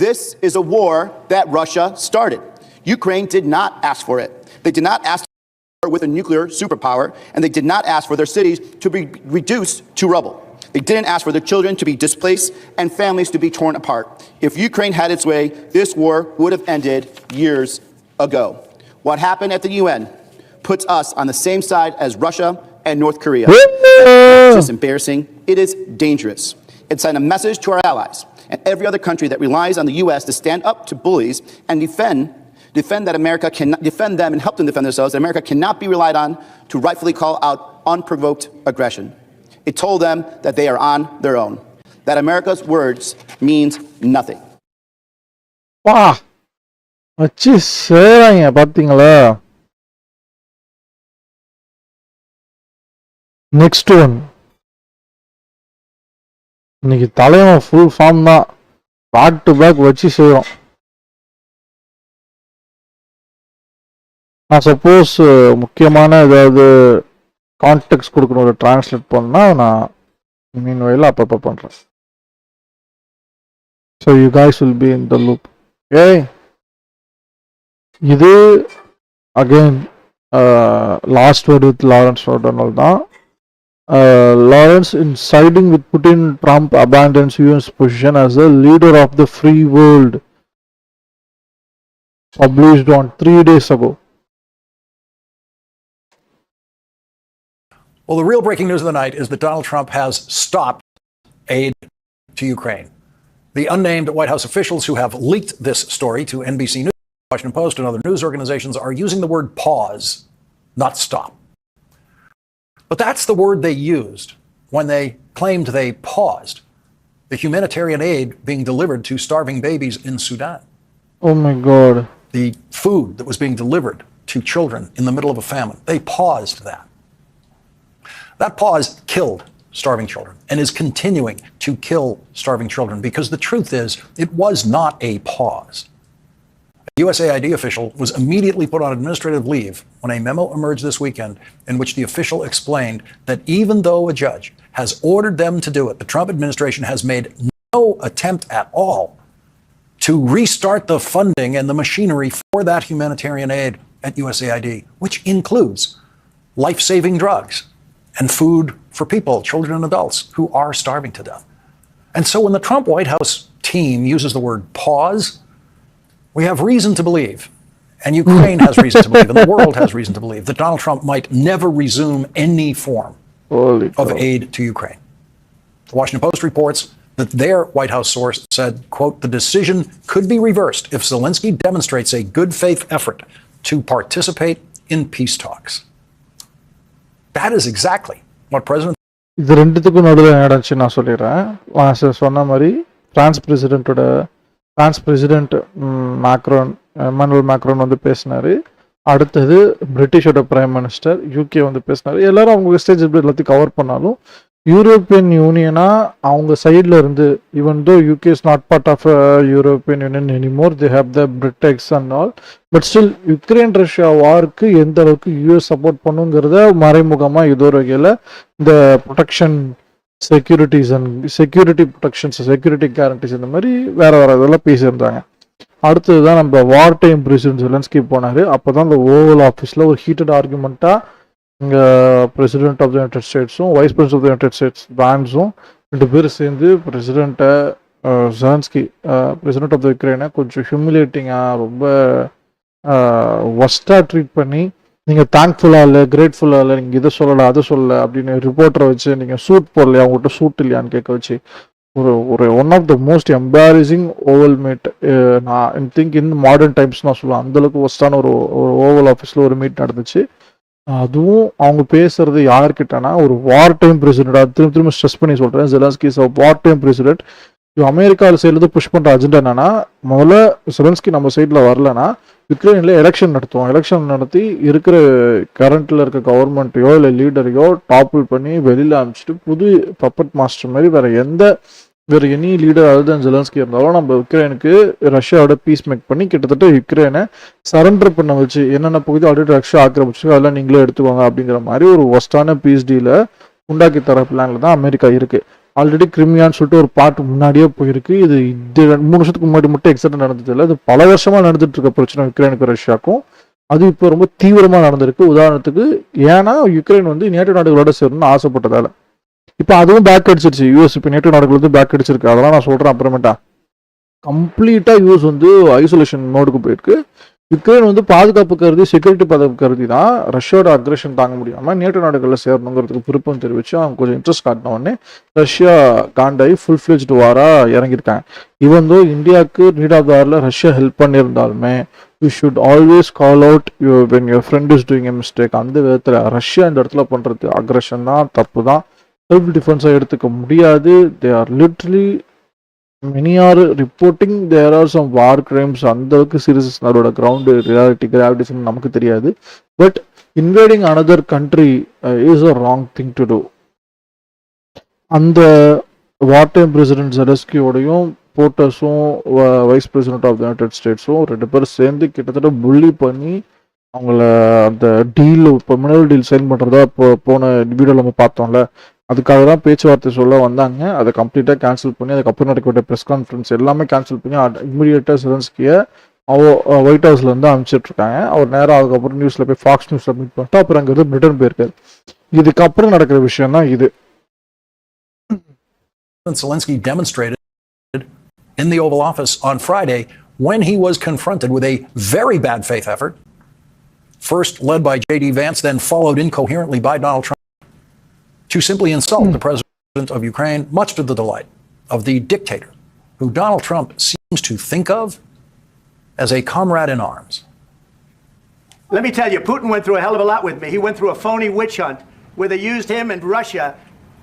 This is a war that Russia started. Ukraine did not ask for it. They did not ask for it with a nuclear superpower, and they did not ask for their cities to be reduced to rubble. They didn't ask for their children to be displaced and families to be torn apart. If Ukraine had its way, this war would have ended years ago. What happened at the UN puts us on the same side as Russia and North Korea. It's just embarrassing. It is dangerous. It sent a message to our allies and every other country that relies on the U.S. to stand up to bullies and defend that America can defend them and help them defend themselves. That America cannot be relied on to rightfully call out unprovoked aggression. It told them that they are on their own. That America's words means nothing. வா வச்சு சேராங்க பார்த்தீங்களா? Next one. இன்னைக்கு தலைவன் full form தான், back to back வச்சு செய்கிறோம். நான் suppose முக்கியமான ஏதாவது கான்டெக்ட் கொடுக்கணும், ஒரு டிரான்ஸ்லேட் பண்ணால் நான் மீன் வயலில் அப்பப்போ பண்ணுறேன். So you guys will be in the loop. இது again last word with Lawrence O'Donnell தான். Lawrence, in siding with Putin, Trump abandons US position as a leader of the free world. Published on 3 days ago. Well, the real breaking news of the night is that Donald Trump has stopped aid to Ukraine. The unnamed White House officials who have leaked this story to NBC News, Washington Post, and other news organizations are using the word pause, not stop. But that's the word they used when they claimed they paused the humanitarian aid being delivered to starving babies in Sudan. Oh my God. The food that was being delivered to children in the middle of a famine. They paused that. That pause killed starving children and is continuing to kill starving children because the truth is it was not a pause. A USAID official was immediately put on administrative leave when a memo emerged this weekend in which the official explained that even though a judge has ordered them to do it, the Trump administration has made no attempt at all to restart the funding and the machinery for that humanitarian aid at USAID, which includes life-saving drugs and food for people, children and adults, who are starving to death. And so when the Trump White House team uses the word pause, we have reason to believe, and Ukraine has reason to believe, and the world has reason to believe, that Donald Trump might never resume any form of aid to Ukraine. The Washington Post reports that their White House source said, quote, the decision could be reversed if Zelensky demonstrates a good faith effort to participate in peace talks. That is exactly what President இது ரெண்டுத்துக்கும் நடுவில் என்ன நடந்துச்சு நான் சொல்லிடுறேன். சொன்ன மாதிரி France president Macron Emmanuel Macron வந்து பேசினாரு. அடுத்தது பிரிட்டிஷோட பிரைம் மினிஸ்டர் யூகே வந்து பேசினாரு. எல்லாரும் அவங்க வெஸ்டேஜ் எல்லாத்தையும் கவர் பண்ணாலும் யூரோப்பியன் யூனியனா அவங்க சைட்ல இருந்து even though UK is not part of European Union anymore, they have the Brexit and all, but still Ukraine Russia வாருக்கு எந்த அளவுக்கு யூஎஸ் சப்போர்ட் பண்ணுங்கிறத மறைமுகமாக இது ஒரு வகையில் இந்த protection securities and security protections security guarantees இந்த மாதிரி வேற இதெல்லாம் பேசியிருந்தாங்க. அடுத்தது தான் நம்ம வார் டைம் பிரசிடென்ட் ஜெலன்ஸ்கி போனார். அப்போ தான் இந்த ஓவல் ஆஃபீஸில் ஒரு ஹீட்டட் ஆர்குமெண்ட்டாக இங்கே பிரசிடென்ட் ஆஃப் த யுனைடெட் ஸ்டேட்ஸும் vice president of the United States பேன்ஸும் 2 பேரும் சேர்ந்து பிரசிடென்ட்டை ஜெலன்ஸ்கி பிரசிடென்ட் ஆஃப் த யுக்ரைனை கொஞ்சம் ஹியூமிலேட்டிங்காக ரொம்ப ஒஸ்ட்டாக ட்ரீட் பண்ணி நீங்கள் தேங்க்ஃபுல்லாக இல்லை கிரேட்ஃபுல்லாக இல்லை நீங்கள் இதை சொல்லலை அதை சொல்லலை அப்படின்னு ரிப்போர்ட்டரை வச்சு நீங்கள் சூட் போடலையா அவங்ககிட்ட சூட் இல்லையான்னு கேட்க வச்சு ஒரு one of the most embarrassing Oval meet நான் திங்க் இன் மாடர்ன் டைம்ஸ் நான் சொல்லுவேன். அந்தளவுக்கு ஒஸ்டான ஒரு ஓவல் ஆஃபீஸில் ஒரு மீட் நடந்துச்சு. அதுவும் அவங்க பேசுறது யார்கிட்டனா ஒரு வார் டைம் பிரசிடென்ட். திரும்ப ஸ்ட்ரெஸ் பண்ணி சொல்கிறேன், Zelensky is war time president. அமெரிக்காவில் சைட்லேருந்து புஷ் பண்ணுற அஜெண்டா என்னன்னா, முதல்ல ஜெலன்ஸ்கி நம்ம சைடில் வரலன்னா யுக்ரைனில் எலெக்ஷன் நடத்துவோம், எலெக்ஷன் நடத்தி இருக்கிற கரண்ட்டில் இருக்க கவர்மெண்ட்டையோ இல்லை லீடரையோ டாப்பிள் பண்ணி வெளியில் அனுப்பிச்சிட்டு புது பப்பட் மாஸ்டர் மாதிரி வேறு எனி லீடர் அதுதான் ஜெலன்ஸ்கி இருந்தாலும் நம்ம யுக்ரைனுக்கு ரஷ்யாவோட பீஸ் மேக் பண்ணி கிட்டத்தட்ட யுக்ரைனை சரண்டர் பண்ண வச்சு என்னென்ன பகுதி ஆல்ரெடி ரஷ்யா ஆக்கிரமிச்சு அதெல்லாம் நீங்களே எடுத்துக்கோங்க அப்படிங்கிற மாதிரி ஒரு ஒஸ்டான பீஸ் டீலை உண்டாக்கி தர பிளானில் தான் அமெரிக்கா இருக்குது. ஆல்ரெடி கிரிமியான்னு சொல்லிட்டு ஒரு பாட்டு முன்னாடியே போயிருக்கு. இது 3 வருஷத்துக்கு முன்னாடி மட்டும் எக்ஸாக்டாக நடந்தது இல்லை, இது பல வருஷமாக நடந்துட்டு இருக்க பிரச்சனை யுக்ரைனுக்கு ரஷ்யாவுக்கும். அது இப்போ ரொம்ப தீவிரமாக நடந்திருக்கு. உதாரணத்துக்கு ஏன்னா யுக்ரைன் வந்து நேட்டோ நாடுகளோட சேரணும்னு ஆசைப்பட்டதால இப்போ அதுவும் பேக் அடிச்சிருச்சு. யூஎஸ் இப்போ நேட்டோ நாடுகள் வந்து பேக் அடிச்சிருக்கு. அதெல்லாம் நான் சொல்கிறேன் அப்புறமேட்டா. கம்ப்ளீட்டாக யூஎஸ் வந்து ஐசோலேஷன் மோடுக்கு போயிருக்கு. யுக்ரைன் வந்து பாதுகாப்பு கருதி செக்யூரிட்டி பாதுகாப்பு கருதி தான் ரஷ்யாவோட அக்ரஷன் தாங்க முடியாமல் நேட்டோ நாடுகளில் சேரணுங்கிறதுக்கு விருப்பம் தெரிவித்து அவங்க கொஞ்சம் இன்ட்ரெஸ்ட் காட்டின உடனே ரஷ்யா காண்டாகி ஃபுல் ஃப்ளெஜ்டு வாராக இறங்கியிருக்காங்க. ஈவன் தோ இந்தியாவுக்கு நீட் ஆஃப் த ஆரில் ரஷ்யா ஹெல்ப் பண்ணியிருந்தாலுமே you should always call out when your friend is doing a mistake. அந்த விதத்தில் ரஷ்யா இந்த இடத்துல பண்ணுறது அக்ரஷன் தான், தப்பு தான், செல்ஃப் டிஃபென்ஸாக எடுத்துக்க முடியாது. They are literally many are reporting there are some war crimes. அந்த அளவுக்கு சீரியஸ் அதோட கிரவுண்ட் ரியாலிட்டி கிராவிடேஷன் நமக்கு தெரியாது. But invading another country is a wrong thing to do. அந்த வார் டைம் பிரசிடென்ட் ஜெலன்ஸ்கியோடையும் போர்ட்டஸும் vice president of the United ஸ்டேட்ஸும் 2 பேரும் சேர்ந்து கிட்டத்தட்ட புள்ளி பண்ணி அவங்கள அந்த டீல் இப்போ மினரல் டீல் சைன் பண்ணுறதா போன வீடியோவில் நம்ம பார்த்தோம்ல, அதுக்காக தான் பேச்சுவார்த்தை சொல்ல வந்தாங்க. அதை கம்ப்ளீட்டாக கேன்சல் பண்ணி அதுக்கப்புறம் நடக்கக்கூடிய ப்ரெஸ் கான்ஃபரன்ஸ் எல்லாமே கேன்சல் பண்ணி இம்மிடியேட்டாக ஜெலன்ஸ்கியை ஒயிட் ஹவுஸ்லேருந்து அனுப்பிச்சிட்ருக்காங்க. அவர் நேராக அதுக்கப்புறம் நியூஸில் போய் ஃபாக்ஸ் நியூஸில் மீட் பண்ணிட்டு அப்புறம் அங்கேருந்து பிரிட்டன் போயிருக்காரு. இதுக்கப்புறம் நடக்கிற விஷயம் தான் இது. Zelensky demonstrated in the Oval Office on Friday when he was confronted with a very bad faith effort, first led by J.D. Vance, then followed incoherently by Donald Trump, to simply insult the president of Ukraine, much to the delight of the dictator who Donald Trump seems to think of as a comrade in arms. Let me tell you, Putin went through a hell of a lot with me. He went through a phony witch hunt where they used him and Russia.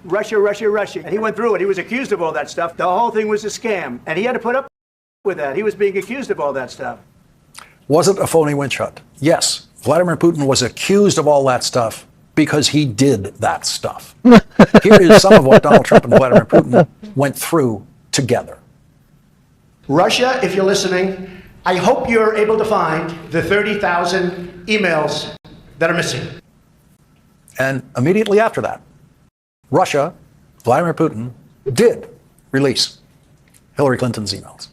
And he went through it. He was accused of all that stuff. The whole thing was a scam. And he had to put up with that. He was being accused of all that stuff. Was it a phony witch hunt? Yes. Vladimir Putin was accused of all that stuff because he did that stuff. Here is some of what Donald Trump and Vladimir Putin went through together. Russia, if you're listening, I hope you're able to find the 30,000 emails that are missing. And immediately after that, Russia, Vladimir Putin, did release Hillary Clinton's emails.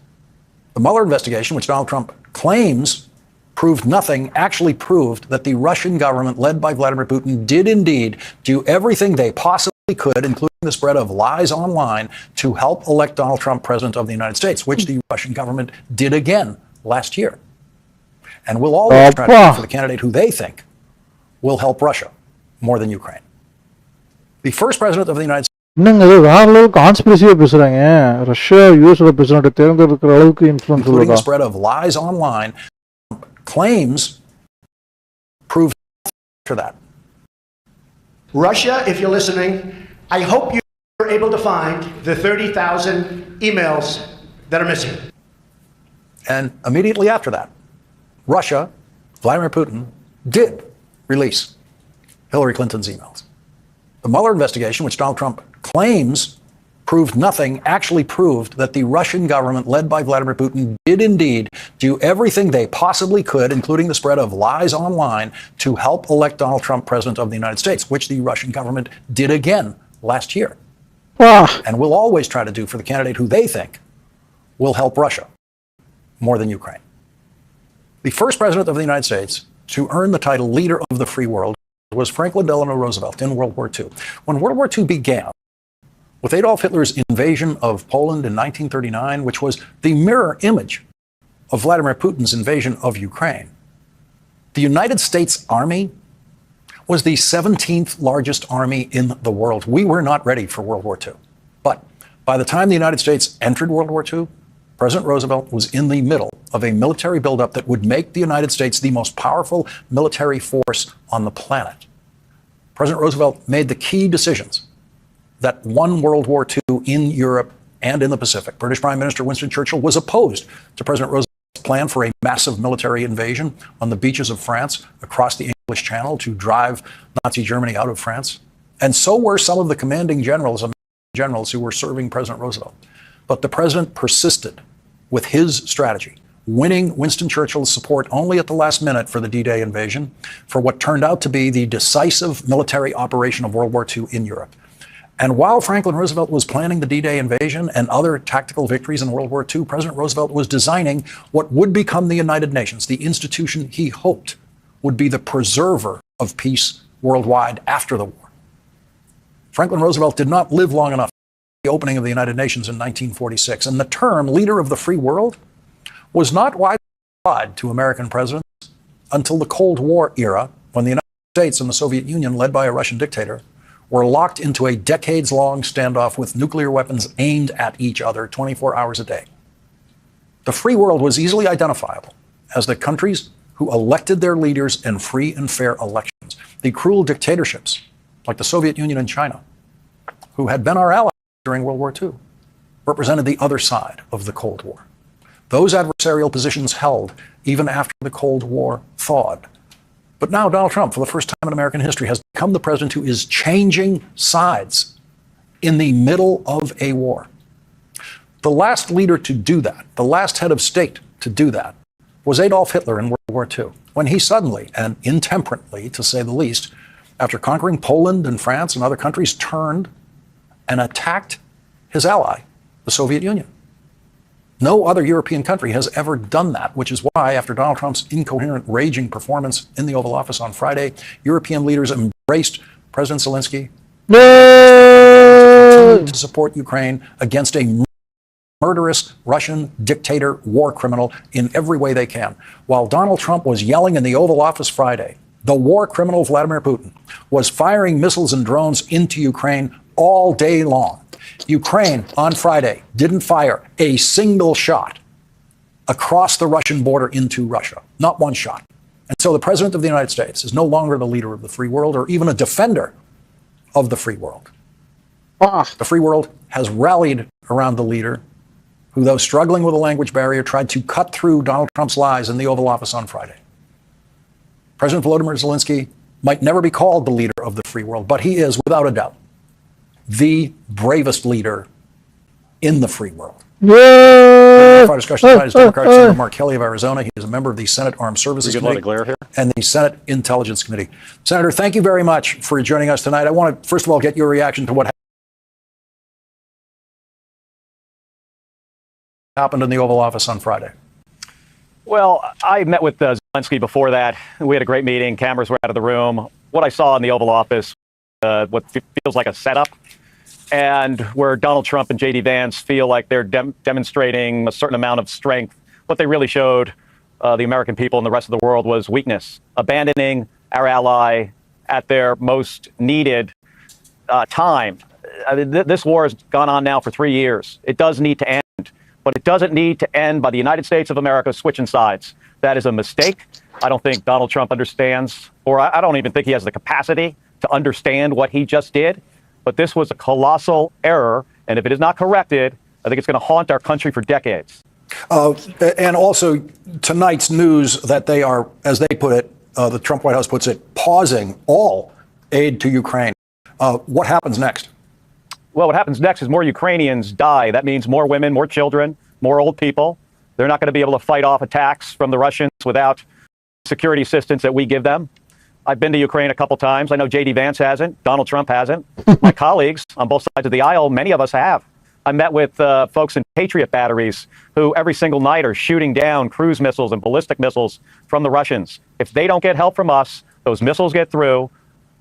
The Mueller investigation, which Donald Trump claims proved nothing, actually proved that the Russian government, led by Vladimir Putin, did indeed do everything they possibly could, including the spread of lies online, to help elect Donald Trump president of the United States, which the Russian government did again last year. And will always try to vote for the candidate who they think will help Russia more than Ukraine. The first president of the United States. என்னங்க இது வேற அளவுக்கு கான்ஸ்பிரசியா பேசுறாங்க. Russia யூஎஸோட president தேர்ந்தெடுக்கிற அளவுக்கு influence including உள்ளதா? the spread of lies online, claims proved after that. Russia, if you're listening, I hope you're able to find the 30,000 emails that are missing. And immediately after that, Russia, Vladimir Putin, did release Hillary Clinton's emails. The Mueller investigation, which Donald Trump claims proved nothing, actually proved that the Russian government, led by Vladimir Putin, did indeed do everything they possibly could, including the spread of lies online, to help elect Donald Trump president of the United States, which the Russian government did again last year. And will always try to do for the candidate who they think will help Russia more than Ukraine. The first president of the United States to earn the title leader of the free world was Franklin Delano Roosevelt in World War II. When World War II began, with Adolf Hitler's invasion of Poland in 1939, which was the mirror image of Vladimir Putin's invasion of Ukraine, the United States Army was the 17th largest army in the world. We were not ready for World War II. But by the time the United States entered World War II, President Roosevelt was in the middle of a military buildup that would make the United States the most powerful military force on the planet. President Roosevelt made the key decisions that won World War II in Europe and in the Pacific. British Prime Minister Winston Churchill was opposed to President Roosevelt's plan for a massive military invasion on the beaches of France across the English Channel to drive Nazi Germany out of France. And so were some of the commanding generals who were serving President Roosevelt. But the president persisted with his strategy, winning Winston Churchill's support only at the last minute for the D-Day invasion, for what turned out to be the decisive military operation of World War II in Europe. And while Franklin Roosevelt was planning the D-Day invasion and other tactical victories in World War II, President Roosevelt was designing what would become the United Nations, the institution he hoped would be the preserver of peace worldwide after the war. Franklin Roosevelt did not live long enough for the opening of the United Nations in 1946, and the term leader of the free world was not widely applied to American presidents until the Cold War era, when the United States and the Soviet Union, led by a Russian dictator, were locked into a decades-long standoff with nuclear weapons aimed at each other 24 hours a day. The free world was easily identifiable as the countries who elected their leaders in free and fair elections. The cruel dictatorships, like the Soviet Union and China, who had been our allies during World War II, represented the other side of the Cold War. Those adversarial positions held even after the Cold War thawed. But now Donald Trump, for the first time in American history, has become the president who is changing sides in the middle of a war. The last leader to do that, the last head of state to do that, was Adolf Hitler in World War II, when he suddenly, and intemperately to say the least, after conquering Poland and France and other countries, turned and attacked his ally, the Soviet Union. No other European country has ever done that, which is why, after Donald Trump's incoherent, raging performance in the Oval Office on Friday, European leaders embraced President Zelensky, No! to support Ukraine against a murderous Russian dictator war criminal in every way they can. While Donald Trump was yelling in the Oval Office Friday, the war criminal Vladimir Putin was firing missiles and drones into Ukraine all day long. Ukraine on Friday didn't fire a single shot across the Russian border into Russia, not one shot. And so the President of the United States is no longer the leader of the free world or even a defender of the free world. The free world has rallied around the leader who, though struggling with a language barrier, tried to cut through Donald Trump's lies in the Oval Office on Friday. President Volodymyr Zelensky might never be called the leader of the free world, but he is, without a doubt, the bravest leader in the free world. Yeah! Our discussion tonight is Democratic Senator Mark Kelly of Arizona. He is a member of the Senate Armed Services Committee and the Senate Intelligence Committee. Senator, thank you very much for joining us tonight. I want to, first of all, get your reaction to what happened in the Oval Office on Friday. Well, I met with Zelensky before that. We had a great meeting. Cameras were out of the room. What I saw in the Oval Office, what feels like a setup, and where Donald Trump and J.D. Vance feel like they're demonstrating a certain amount of strength. What they really showed the American people and the rest of the world was weakness, abandoning our ally at their most needed time. I mean, this war has gone on now for 3 years. It does need to end. But it doesn't need to end by the United States of America switching sides. That is a mistake. I don't think Donald Trump understands, or I don't even think he has the capacity to understand what he just did. But this was a colossal error, and if it is not corrected, I think it's going to haunt our country for decades. And also tonight's news that they are, as they put it, the Trump White House puts it, pausing all aid to Ukraine. What happens next? Well, what happens next is more Ukrainians die. That means more women, more children, more old people. They're not going to be able to fight off attacks from the Russians without security assistance that we give them. I've been to Ukraine a couple times. I know J.D. Vance hasn't. Donald Trump hasn't. My colleagues on both sides of the aisle, many of us have. I met with folks in Patriot batteries who every single night are shooting down cruise missiles and ballistic missiles from the Russians. If they don't get help from us, those missiles get through.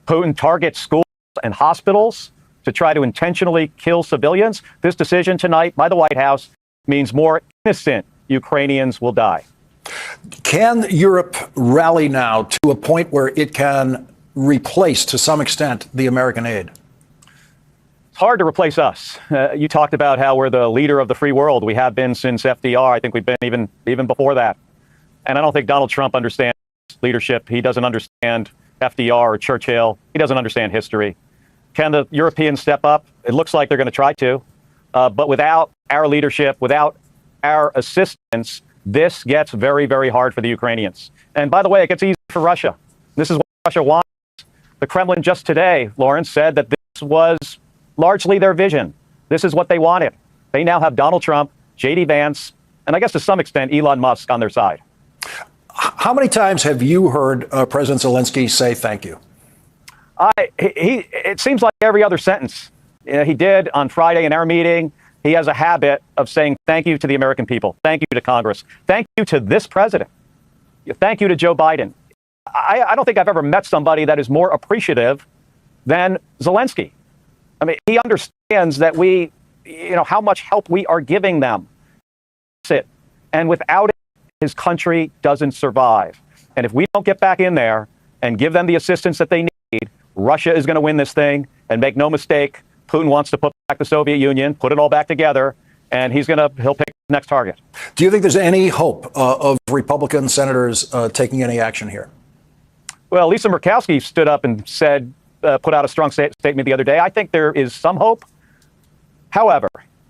Putin targets schools and hospitals to try to intentionally kill civilians. This decision tonight by the White House means more innocent Ukrainians will die. Can Europe rally now to a point where it can replace, to some extent, the American aid? It's hard to replace us. You talked about how we're the leader of the free world. We have been since FDR. I think we've been even before that. And I don't think Donald Trump understands leadership. He doesn't understand FDR or Churchill. He doesn't understand history. Can the Europeans step up? It looks like they're going to try to. But without our leadership, without our assistance, this gets very, very hard for the Ukrainians. And by the way, it gets easier for Russia. This is what Russia wants. The Kremlin just today, Lawrence, said that this was largely their vision. This is what they wanted. They now have Donald Trump, J.D. Vance, and I guess to some extent, Elon Musk on their side. How many times have you heard President Zelensky say thank you? It seems like every other sentence. He did on Friday in our meeting. He has a habit of saying thank you to the American people. Thank you to Congress. Thank you to this president. Thank you to Joe Biden. I don't think I've ever met somebody that is more appreciative than Zelensky. I mean, he understands that we, how much help we are giving them. That's it. And without it, his country doesn't survive. And if we don't get back in there and give them the assistance that they need, Russia is going to win this thing. And make no mistake, Putin wants to put back the Soviet Union, put it all back together, and he'll pick the next target. Do you think there's any hope of Republican senators taking any action here? Well, Lisa Murkowski stood up and said, put out a strong statement the other day. I think there is some hope. However,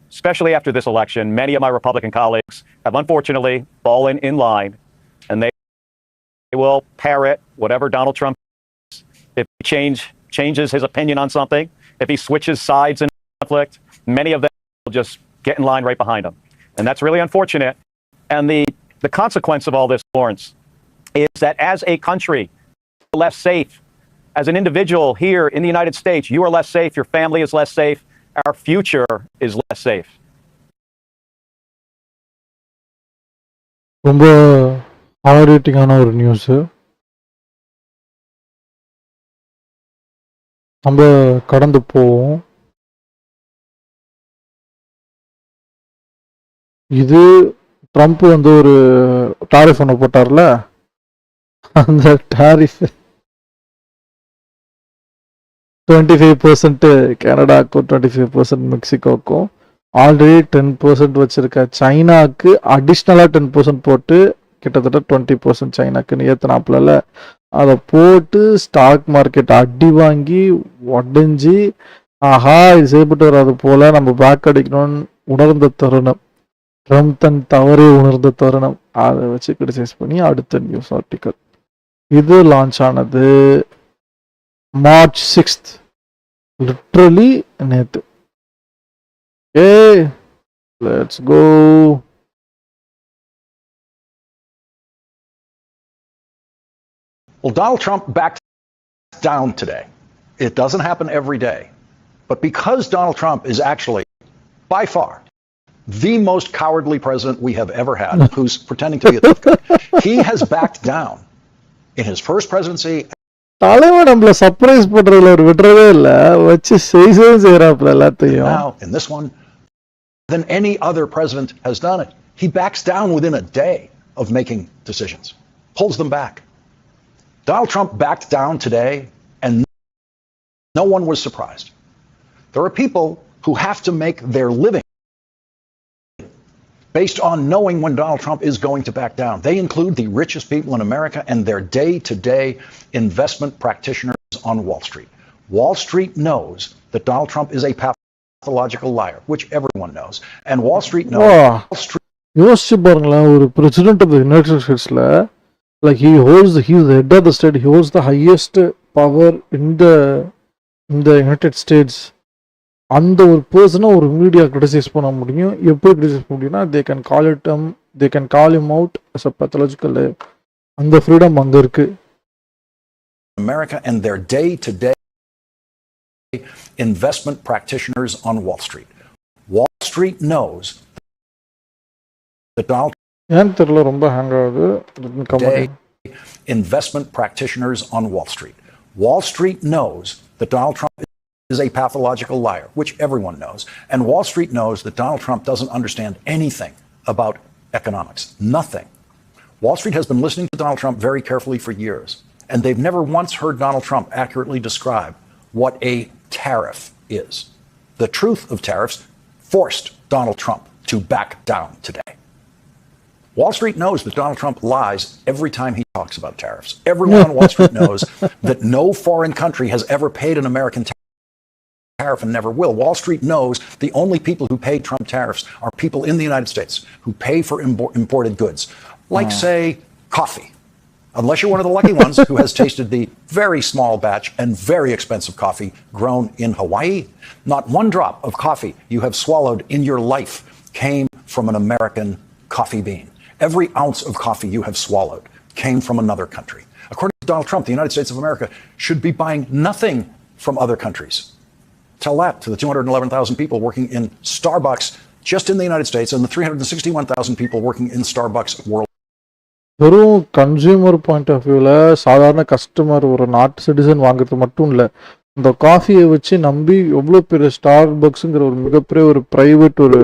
especially after this election, many of my Republican colleagues have unfortunately fallen in line, and they will parrot whatever Donald Trump is. If he changes his opinion on something, if he switches sides in conflict, many of them will just get in line right behind him. And that's really unfortunate. And the consequence of all this, Lawrence, is that as a country, we're less safe. As an individual here in the United States, you are less safe, your family is less safe, our future is less safe. ரொம்ப heart ஒரு news. நம்ம கடந்து போவோம். இது Trump வந்து ஒரு tariff ஒன்று போட்டார்ல, அந்த டாரிஃப் 25% கனடாக்கும் 25% மெக்சிகோக்கும் ஆல்ரெடி 10% வச்சிருக்க சைனாக்கு அடிஷ்னலாக 10% போட்டு கிட்டத்தட்ட 20% சைனாக்குன்னு ஏற்றினாப்புல அதை போட்டு ஸ்டாக் மார்க்கெட் அடி வாங்கி உடஞ்சி ஆஹா இது செய்யப்பட்டு வராது போல நம்ம பேக் அடிக்கணும்னு உணர்ந்த தருணம், ட்ரம்ப் தன் தவறை உணர்ந்த தருணம், அதை வச்சு கிரிட்டிசைஸ் பண்ணி அடுத்த நியூஸ் ஆர்டிக்கல் இது லான்ச் ஆனது March 6th, literally நேத்து. Okay, let's go. Well, Donald Trump backed down today. It doesn't happen every day. But because Donald Trump is actually, by far, the most cowardly president we have ever had, who's pretending to be a tough guy, he has backed down in his first presidency. தலைவன் நம்மள surprise பண்றதுல ஒரு விடுறதே இல்ல, வச்சு செய்யறாப்ல எல்லாத்தையும். Now, in this one, than any other president has done it. He backs down within a day of making decisions, pulls them back. Donald Trump backed down today, and no one was surprised. There are people who have to make their living based on knowing when Donald Trump is going to back down. They include the richest people in America and their day-to-day investment practitioners on Wall Street. Wall Street knows that Donald Trump is a pathological liar, which everyone knows. And Wall Street knows. Wall Street. யோசிச்சு பாருங்களேன், ஒரு president of the United ஸ்டேட்ஸ்ல like he is the head of the state, he holds the highest power in the United States. அந்த ஒரு பர்சனை ஒரு media criticise பண்ண முடியும். எப்படி கிரிட்டிசைஸ் பண்ண முடியும்னா they can call him out as a pathological liar. அந்த ஃப்ரீடம் அங்க இருக்கு. America and their day-to-day investment practitioners on Wall Street. Wall Street knows that Donald ஏன் தெரியல ரொம்ப ஹேங் ஆகுது. Investment practitioners on Wall Street. Wall Street knows that Donald Trump is a pathological liar, which everyone knows. And Wall Street knows that Donald Trump doesn't understand anything about economics. Nothing. Wall Street has been listening to Donald Trump very carefully for years, and they've never once heard Donald Trump accurately describe what a tariff is. The truth of tariffs forced Donald Trump to back down today. Wall Street knows that Donald Trump lies every time he talks about tariffs. Everyone on Wall Street knows that no foreign country has ever paid an American tariff and never will. Wall Street knows the only people who pay Trump tariffs are people in the United States who pay for imported goods, like, say, coffee. Unless you're one of the lucky ones who has tasted the very small batch and very expensive coffee grown in Hawaii. Not one drop of coffee you have swallowed in your life came from an American coffee bean. Every ounce of coffee you have swallowed came from another country. According to Donald Trump, the United States of America should be buying nothing from other countries. Tell that to the 211,000 people working in Starbucks just in the United States and the 361,000 people working in Starbucks worldwide. வெறும் consumer point of வியூவில் சாதாரண customer ஒரு நாட்டு citizen வாங்குறது மட்டும் இல்லை, இந்த காஃபியை வச்சு நம்பி எவ்வளோ பெரிய ஸ்டார்பக்ஸுங்கிற ஒரு மிகப்பெரிய ஒரு ப்ரைவேட் ஒரு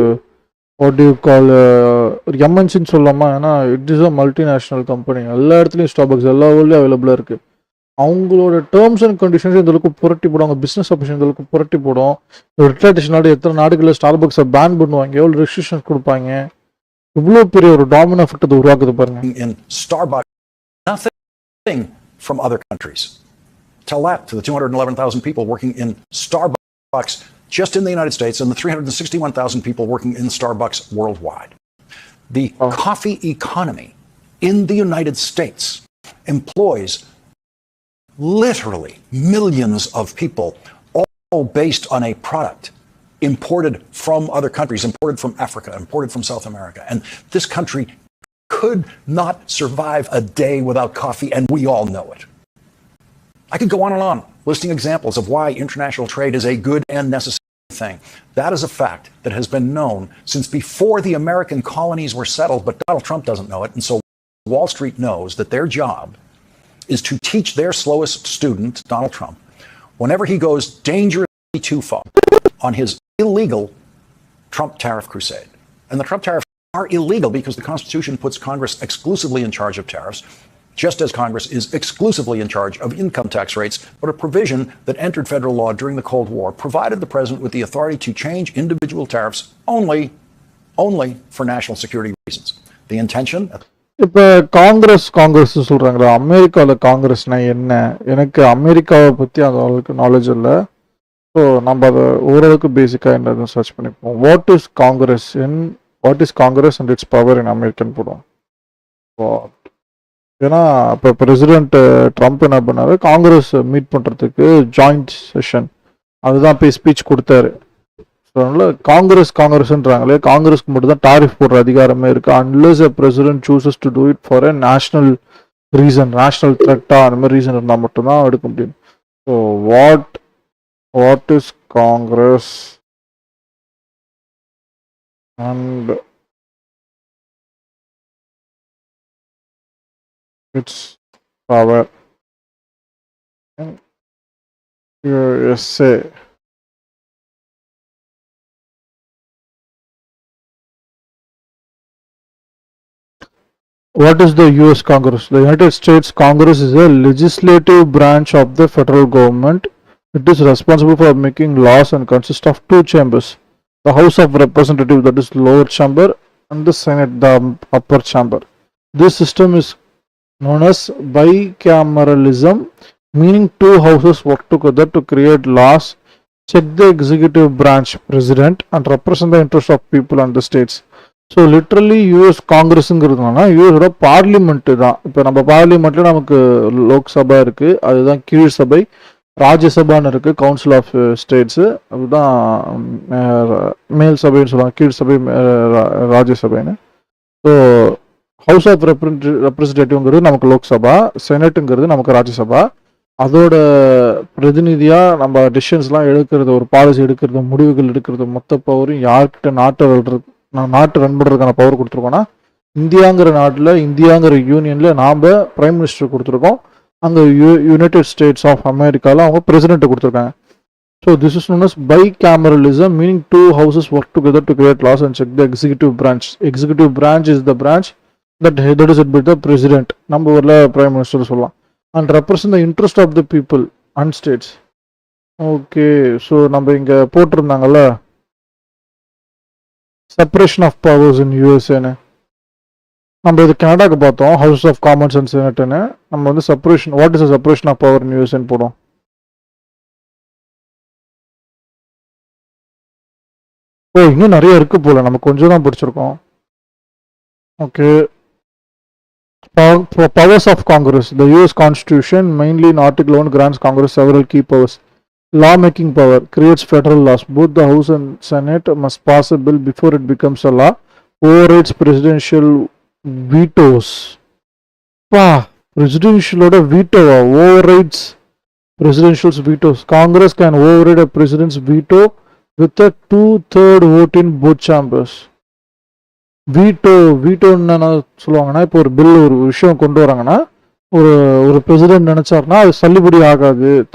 ஒரு எம்என்சின்னு சொல்லாமா, ஏன்னா it is a multinational company, எல்லா இடத்துலையும் ஸ்டார்பக்ஸ் எல்லா ஊர்லேயும் அவைலபிளாக இருக்குது. அவங்களோட டேர்ம்ஸ் அண்ட் கண்டிஷன்ஸ் இந்த அளவுக்கு புரட்டி போடும், அவங்க பிஸ்னஸ் ஆப்ஷன் இந்த அளவுக்கு புரட்டி போடும். ரிட்ரேஷனால எத்தனை நாடுகளில் ஸ்டார்பக்ஸை பேன் பண்ணுவாங்க, எவ்வளோ ரெஸ்ட்ரிக்ஷன்ஸ் கொடுப்பாங்க, இவ்வளோ பெரிய ஒரு டாமினோ எஃபெக்ட் அது உருவாக்குது பாருங்க. In Starbucks, nothing from other countries. Tell that to the 211,000 people working in Starbucks just in the United States and the 361,000 people working in Starbucks worldwide. The coffee economy in the United States employs literally millions of people, all based on a product imported from other countries, imported from Africa, imported from South America. And this country could not survive a day without coffee, and we all know it. I could go on, listing examples of why international trade is a good and necessary thing. That is a fact that has been known since before the American colonies were settled, but Donald Trump doesn't know it. And so Wall Street knows that their job is to teach their slowest student, Donald Trump, whenever he goes dangerously too far on his illegal Trump tariff crusade. And the Trump tariffs are illegal because the Constitution puts Congress exclusively in charge of tariffs, just as Congress is exclusively in charge of income tax rates, but a provision that entered federal law during the Cold War provided the president with the authority to change individual tariffs only for national security reasons. The intention. இப்போ காங்கிரஸ் சொல்றாங்களா, அமெரிக்காவில் காங்கிரஸ்னா என்ன? எனக்கு அமெரிக்காவை பற்றி அந்த அளவுக்கு knowledge இல்லை. ஸோ நம்ம அதை ஓரளவுக்கு பேசிக்காக என்னதுன்னு சர்ச் பண்ணிப்போம். What is Congress and its power in American போடுவோம். ஏன்னா இப்போ பிரசிடென்ட் ட்ரம்ப் என்ன பண்ணாரு, காங்கிரஸ் மீட் பண்ணுறதுக்கு ஜாயிண்ட் செஷன் அதுதான் போய் ஸ்பீச் கொடுத்தாரு. ஸோ அதனால காங்கிரஸ்ன்றாங்களே, காங்கிரஸ்க்கு மட்டும் தான் டாரிஃப் போடுற அதிகாரமே இருக்கு. Unless a president chooses to do it for a national reason, national த்ரெட்டா அந்த மாதிரி ரீசன் இருந்தால் மட்டும்தான் எடுக்க முடியும். So what is Congress and its power USA. What is the US Congress? The United States Congress is a legislative branch of the federal government. It is responsible for making laws and consists of two chambers. The House of Representatives, that is lower chamber, and the Senate, the upper chamber. This system is known as bicameralism, meaning two houses work together to create laws, check the executive branch, president, and represent the interests of people and the states. So literally US காங்கிரஸுங்கிறதுனால யூஎஸோட parliament தான். இப்போ நம்ம பார்லிமெண்ட்டில் நமக்கு லோக்சபா இருக்குது, அதுதான் கீழ் சபை. ராஜ்யசபான்னு இருக்குது, கவுன்சில் ஆஃப் ஸ்டேட்ஸு, அதுதான் மேல் சபைன்னு சொல்லுவாங்க, கீழ் சபை ராஜ்யசபைன்னு. ஸோ ஹவுஸ் ஆஃப் ரெப்ரஸன்டேட்டிவ்ங்கிறது நமக்கு லோக்சபா, செனட்டுங்கிறது நமக்கு ராஜ்யசபா. அதோட பிரதிநிதியாக நம்ம டிசிஷன்ஸ்லாம் எடுக்கிறது, ஒரு பாலிசி எடுக்கிறது, முடிவுகள் எடுக்கிறது, மொத்த பவரும் யார்கிட்ட நாட்டு ரன் பண்ணுறதுக்கான பவர் கொடுத்துருக்கோன்னா, இந்தியாங்கிற யூனியனில் நாம் பிரைம் மினிஸ்டர் கொடுத்துருக்கோம். அங்கே யுனைடெட் ஸ்டேட்ஸ் ஆஃப் அமெரிக்காவில் அவங்க பிரசிடென்ட்டை கொடுத்துருக்காங்க. So this is known as bicameralism, meaning two houses work together to create laws and check the executive branch. Executive branch is the branch that is it by the president, நம்ம ஊரில் prime minister சொல்லலாம். And represent the interest of the people and states. Okay, so நம்ம இங்கே போட்டிருந்தாங்கல்ல separation of powers in யூஎஸ்ஏன்னு, நம்ம இது கனடாக்கு பார்த்தோம், ஹவுஸ் ஆஃப் காமன்ஸ் அண்ட் செனட்னு. நம்ம வந்து separation, what is separation of power in யூஎஸ்ஏன்னு போடும். இன்னும் நிறைய இருக்கு போல, நம்ம கொஞ்சம் தான் படிச்சிருக்கோம். Okay, powers of Congress. The US Constitution, mainly in Article 1, grants Congress several key powers. Lawmaking power creates federal laws. Both the House and Senate must pass a bill before it becomes a law. Overrides presidential vetoes. Presidential veto overrides presidential vetoes. Congress can override a president's veto with a 2/3 vote in both chambers. வீட்டோன்னு என்ன சொல்லுவாங்கன்னா, இப்போ ஒரு bill, ஒரு விஷயம் கொண்டு வராங்கன்னா, ஒரு president நினைச்சாருன்னா அது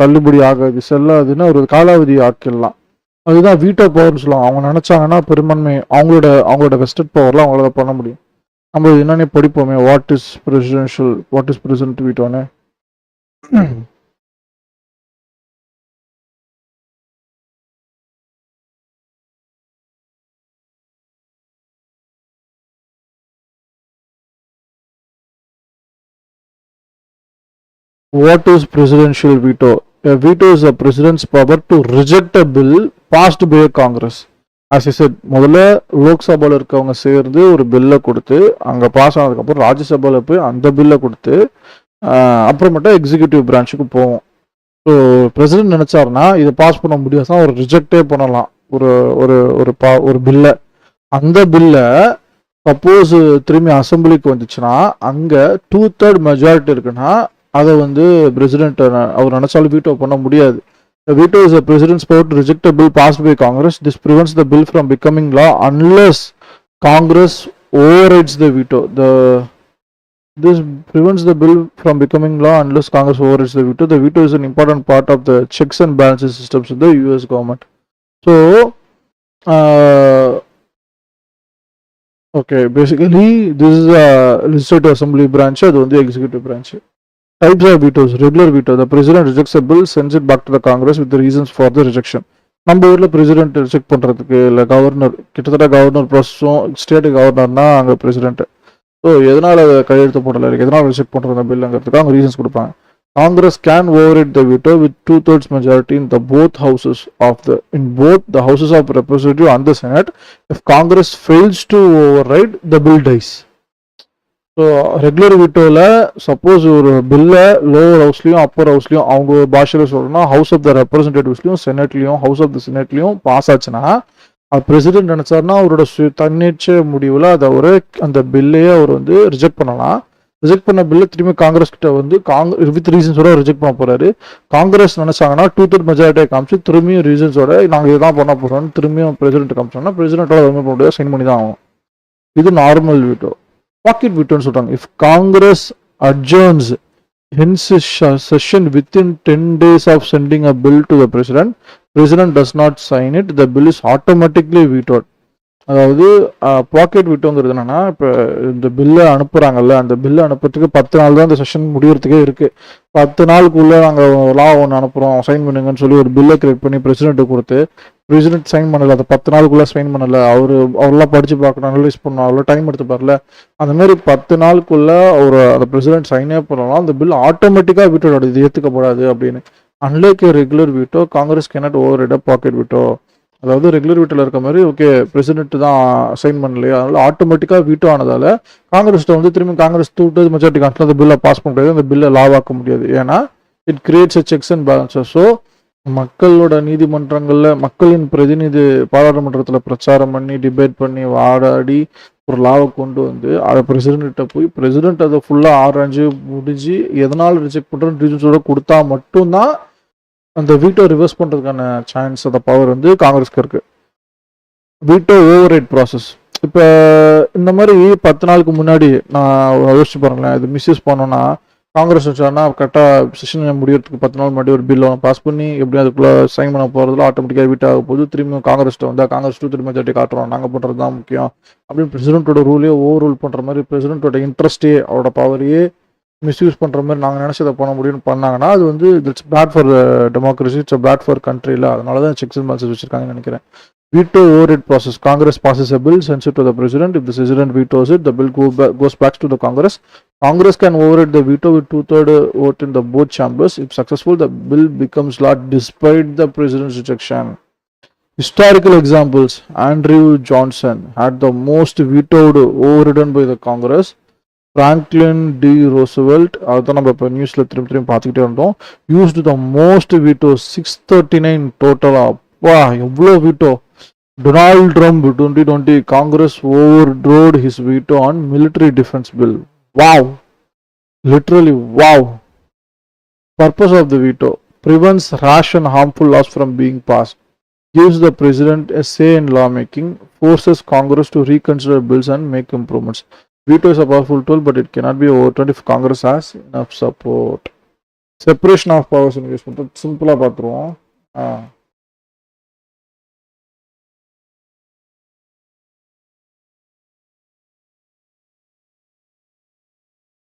தள்ளுபடி ஆகாது, செல்லாதுன்னு ஒரு காலாவதி ஆக்கிடலாம். அதுதான் வீட்டோ பவர்னு சொல்லுவாங்க. அவங்க நினைச்சாங்கன்னா பெரும்பான்மை அவங்களோட வெஸ்டட் பவர்லாம் அவங்களால பண்ண முடியும். நம்ம என்னன்னே படிப்போமே, வாட் இஸ் பிரசிடென்ட் வீட்டோன்னு. What is presidential veto? A veto is a president's power to reject a bill passed by a Congress. As I said, முதல்ல லோக்சபாவில் இருக்கவங்க சேர்ந்து ஒரு பில்லை கொடுத்து, அங்கே பாஸ் ஆனதுக்கப்புறம் ராஜ்யசபாவில் போய் அந்த பில்லை கொடுத்து அப்புறமேட்டா எக்ஸிக்யூட்டிவ் பிரான்ச்சுக்கு போவோம். ஸோ பிரசிடென்ட் நினைச்சாருன்னா இதை பாஸ் பண்ண முடியாதுன்னா ஒரு ரிஜெக்டே பண்ணலாம் ஒரு பில்லை. அந்த பில்லை சப்போஸ் திரும்பி அசம்பிளிக்கு வந்துச்சுன்னா, அங்கே 2/3 மெஜாரிட்டி இருக்குன்னா அதை வந்து பிரசிடென்ட் அவர் நினைச்சாலும் வீட்டோ பண்ண முடியாது. The veto is a president's power to reject a bill passed by Congress. This prevents the bill from becoming law unless Congress overrides the veto. This prevents the bill from becoming law unless Congress overrides the veto. The veto is an important part of the checks and balances systems in the US government. So, okay, basically this is a legislative assembly branch, அது வந்து executive branch. Types of vetoes. Regular veto. The president rejects a bill, sends it back to the Congress with the reasons for the rejection. நம்ம ஊரில் president reject பண்ணுறதுக்கு இல்லை governor, கிட்டத்தட்ட governor ப்ராசஸும் state கவர்னர்னா அங்கே president. So எதனால் அதை கையெழுத்து போடலை, எதனால் ரிஜெக்ட் பண்ணுற அந்த பில்லுங்கிறதுக்கு அவங்க ரீசன்ஸ் கொடுப்பாங்க. Congress can override the veto with 2/3 majority in the both houses the houses of representative and the Senate. If Congress fails to override, the bill dies. So regular வீட்டோவில் சப்போஸ் ஒரு பில்லை lower ஹவுஸ்லையும் upper ஹவுஸ்லையும் அவங்க பாஷையில் சொல்லணும்னா House of the ரெப்ரஸன்டேட்டிவ்ஸ்லையும் செனட்லையும் ஹவுஸ் ஆஃப் த செனட்லையும் பாஸ் ஆச்சுன்னா பிரசிடென்ட் நினைச்சாருன்னா அவரோட தன்னிச்சை முடிவில் அதை அந்த பில்லையே அவர் வந்து ரிஜெக்ட் பண்ணலாம். ரிஜெக்ட் பண்ண பில்லை திரும்பி காங்கிரஸ் கிட்ட வந்து வித் ரீசன்ஸோட ரிஜெக்ட் பண்ண போறாரு. காங்கிரஸ் நினைச்சாங்கன்னா 2/3 மெஜாரிட்டியை காமிச்சு திரும்பியும் ரீசன்ஸோட நாங்கள் இதுதான் பண்ண போறோம்னு திரும்பியும் பிரசிடென்ட் காமிச்சோம்னா பிரசிடென்ட்டோட எதுவுமே பண்ண முடியாது, சைன் பண்ணி தான் ஆகும். இது நார்மல் வீட்டோ. பாக்கெட் வீட்டோன்னு சொல்றாங்க. If Congress adjourns hence session within 10 days of sending a bill to the president does not sign it, the bill is automatically vetoed. அதாவது பாக்கெட் வீட்டோங்கிறது என்னன்னா, இப்போ இந்த பில்லை அனுப்புறாங்கல்ல, அந்த பில்லை அனுப்புறதுக்கு 10 நாள் தான் இந்த செஷன் முடியறதுக்கே இருக்கு. 10 நாளுக்குள்ள நாங்கள் லா ஒன்று அனுப்புறோம் சைன் பண்ணுங்கன்னு சொல்லி ஒரு பில்லை கிரியேட் பண்ணி பிரசிடென்ட்டுக்கு கொடுத்து பிரசிடென்ட் சைன் பண்ணல, அதை 10 நாளுக்குள்ள சைன் பண்ணல, அவரெல்லாம் படிச்சு பார்க்கணும், அனலைஸ் பண்ணணும், அவ்வளோ டைம் எடுத்து பாருல, அந்த மாதிரி 10 நாளுக்குள்ள அந்த பிரசிடென்ட் சைனே பண்ணலாம், அந்த பில் ஆட்டோமேட்டிக்காக வீட்டோ இது ஏற்றுக்கப்படாது அப்படின்னு. Unlike regular veto, Congress cannot override pocket veto. அதாவது ரெகுலர் வீட்டில் இருக்க மாதிரி ஓகே பிரசிடென்ட் தான் சைன் பண்ணலையா, அதனால ஆட்டோமேட்டிக்காக வீட்டோ ஆனதால காங்கிரஸ்ட்ட வந்து திரும்பி காங்கிரஸ் 2/3 மெஜாரிட்டி கான்ஸ்ல அந்த பில்லை பாஸ் பண்ண முடியாது, அந்த பில்லை லாவாக்க முடியாது. ஏன்னா it creates sex and balances. So மக்களோட நீதிமன்றங்களில் மக்களின் பிரதிநிதி பாராளுமன்றத்தில் பிரச்சாரம் பண்ணி டிபேட் பண்ணி வாடாடி ஒரு லாவை கொண்டு வந்து அதை பிரசிடென்ட்ட போய் பிரசிடென்ட் அதை ஃபுல்லாக ஆராய்ஞ்சு முடிஞ்சு எதனால் ரிஜெக்ட் பண்ணுறோன்னு ரீசன்ஸோட கொடுத்தா மட்டும்தான் அந்த வீட்டோ ரிவர்ஸ் பண்ணுறதுக்கான சான்ஸ், அந்த பவர் வந்து காங்கிரஸ்க்கு இருக்கு. Veto over right process. இப்போ இந்த மாதிரி 10 நாளுக்கு முன்னாடி நான் யோசிச்சு பாருங்களேன், இது மிஸ்யூஸ் பண்ணோன்னா காங்கிரஸ் வச்சாருன்னா கரெக்டாக செஷன் முடியறதுக்கு 10 நாள் முன்னாடி ஒரு பில் பாஸ் பண்ணி எப்படியும் அதுக்குள்ளே சைன் பண்ண போகிறதுல ஆட்டோமேட்டிக்காக வீட் ஆக போது. திரும்பியும் காங்கிரஸ்ட்ட வந்தால் காங்கிரஸ் 2/3 மெஜாரிட்டி காட்டுறோம், நாங்கள் பண்ணுறது தான் முக்கியம் அப்படின்னு பிரசிடென்ட்டோட ரூலே ஓவர் ரூல் பண்ணுற மாதிரி பிரசிடென்ட்டோட இன்ட்ரெஸ்டே அவரோட பவரையே மிஸ்யூஸ் பண்ணுற மாதிரி நாங்கள் நினச்சதை பண்ண முடியும்னு பண்ணாங்கன்னா அது வந்து it's bad for democracy, it's bad for கண்ட்ரியில். அதனால தான் செக்ஸ் அண்ட் பேலன்சஸ் வச்சிருக்காங்கன்னு நினைக்கிறேன். Veto override process. Congress passes a bill, sends it to the president. If the president vetoes it, the bill goes back to the Congress. Congress can override the veto with 2/3 vote in the both chambers. If successful, the bill becomes law despite the president's rejection. Historical examples. Andrew Johnson had the most vetoed overridden by the Congress. Franklin D. Roosevelt, அதான் நம்ம இப்போ நியூஸில் திரும்பி பார்த்துக்கிட்டே இருந்தோம், used the most vetoes, 639 total. அப்பா எவ்வளோ veto. Donald Trump 2020, Congress overrode his veto on military defense bill. Wow, literally wow. Purpose of the veto: prevents rash and harmful laws from being passed, gives the president a say in lawmaking, forces Congress to reconsider bills and make improvements. Veto is a powerful tool, but it cannot be overturned if Congress has enough support. Separation of powers use பண்ணுறது சிம்பிளாக பார்த்துருவோம்.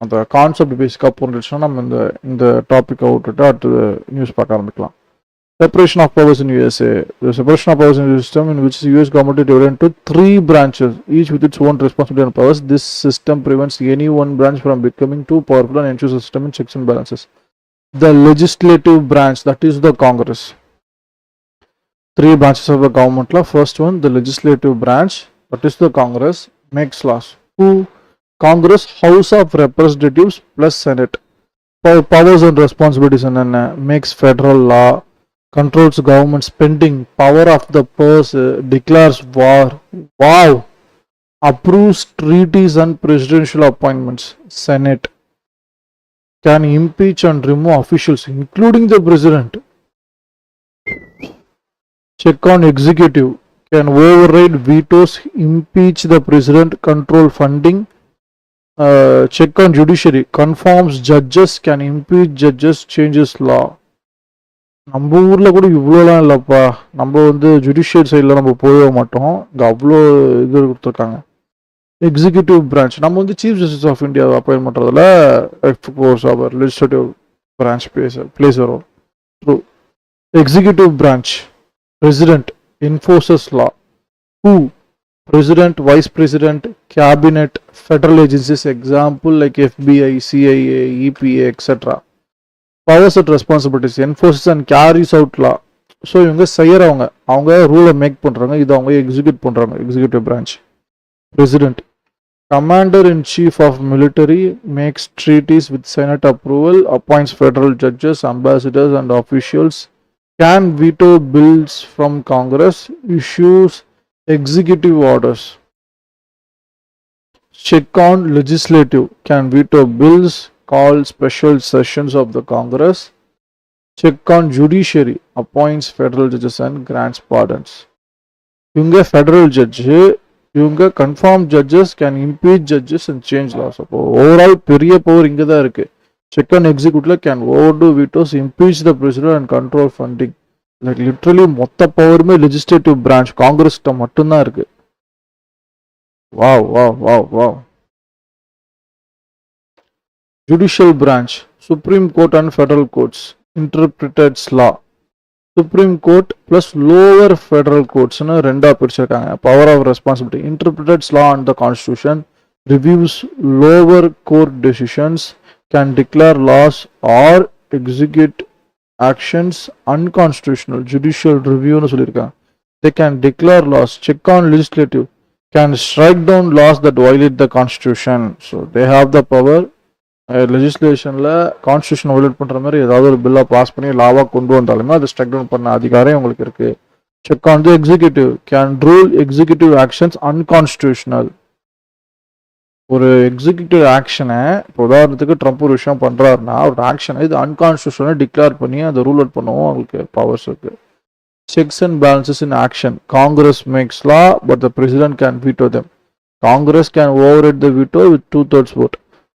அந்த concept பேசிக்காக புரிஞ்சிச்சுன்னா நம்ம இந்த டாப்பிக்கை விட்டுட்டு அடுத்தது நியூஸ் பார்க்க ஆரம்பிக்கலாம். Separation of powers in USA. The separation of powers in the system in which the US government is divided into 3 branches, each with its own responsibility and powers. This system prevents any one branch from becoming too powerful and ensures the system in checks and balances. The legislative branch, that is the Congress. 3 branches of the government. First one, the legislative branch, that is the Congress, makes laws. Who? Congress, House of Representatives plus Senate. Powers and responsibilities and makes federal law, controls government spending, power of the purse, declares war. Wow. Approves treaties and presidential appointments. Senate can impeach and remove officials, including the president. Check on executive, can override vetoes, impeach the president, control funding, check on judiciary, confirms judges can impeach judges, changes law. நம்ம ஊரில் கூட இவ்வளோலாம் இல்லைப்பா. நம்ம வந்து judicial சைடில் நம்ம போக மாட்டோம். இங்கே அவ்வளோ இது கொடுத்துருக்காங்க. எக்ஸிக்யூட்டிவ் பிரான்ச், நம்ம வந்து சீஃப் ஜஸ்டிஸ் ஆஃப் இந்தியாவை அப்பாயின்ட் பண்ணுறதுல எஃப்கோர்ஸ் அவர் லெஜிஸ்லேட்டிவ் பிரான்ச் பிளேஸ் வரும். True. Executive branch, president enforces law. Who? President, Vice President, Cabinet, federal agencies, example like FBI, CIA, EPA, etc. Powers and responsibilities, enforces and carries out law. So இவங்க செய்யறவங்க, அவங்க ரூலை make பண்ணுறாங்க, இது அவங்க execute பண்ணுறாங்க. Executive branch. President, Commander in Chief of Military, makes treaties with Senate approval, appoints federal judges, ambassadors, and officials, can veto bills from Congress, issues executive orders. Check on legislative, can veto bills, call special sessions of the Congress. Check on judiciary, appoints federal judges and grants pardons. இவங்க federal judge, இவங்க confirmed judges, can impeach judges and change laws. அப்போ overall பெரிய power இங்கே தான் இருக்கு. Check on executive, can overdo vetoes, impeach the president and control funding. Like literally மொத்த பவருமே legislative branch காங்கிரஸ்கிட்ட மட்டும்தான் இருக்கு. Wow. Judicial branch, Supreme Court and federal courts, interprets law. Supreme Court plus lower federal courts னு ரெண்டா பிரிச்சிருக்காங்க. Power of responsibility, interprets law and the constitution, reviews lower court decisions, can declare laws or execute actions unconstitutional. Judicial review னு சொல்லியிருக்காங்க. They can declare laws. Check on legislative, can strike down laws that violate the constitution. So they have the power. லெஜிஸ்லேஷனில் constitution violate பண்ணுற மாதிரி ஏதாவது ஒரு பில்லை pass பண்ணி லாவாக கொண்டு வந்தாலுமே அதை ஸ்ட்ரைக் டவுன் பண்ண அதிகாரம் உங்களுக்கு இருக்குது. Check on the executive, can rule executive actions unconstitutional. ஒரு எக்ஸிக்யூட்டிவ் ஆக்ஷனை, இப்போ உதாரணத்துக்கு ட்ரம்ப் ஒரு விஷயம் பண்ணுறாருன்னா ஒரு ஆக்ஷனை இது அன்கான்ஸ்டியூஷனல் டிக்ளேர் பண்ணி அதை ரூல் அவுட் பண்ணவும் அவங்களுக்கு பவர்ஸ் இருக்குது. Checks and balances in action, Congress makes law but the president can veto them. Congress can override the veto with 2/3 vote.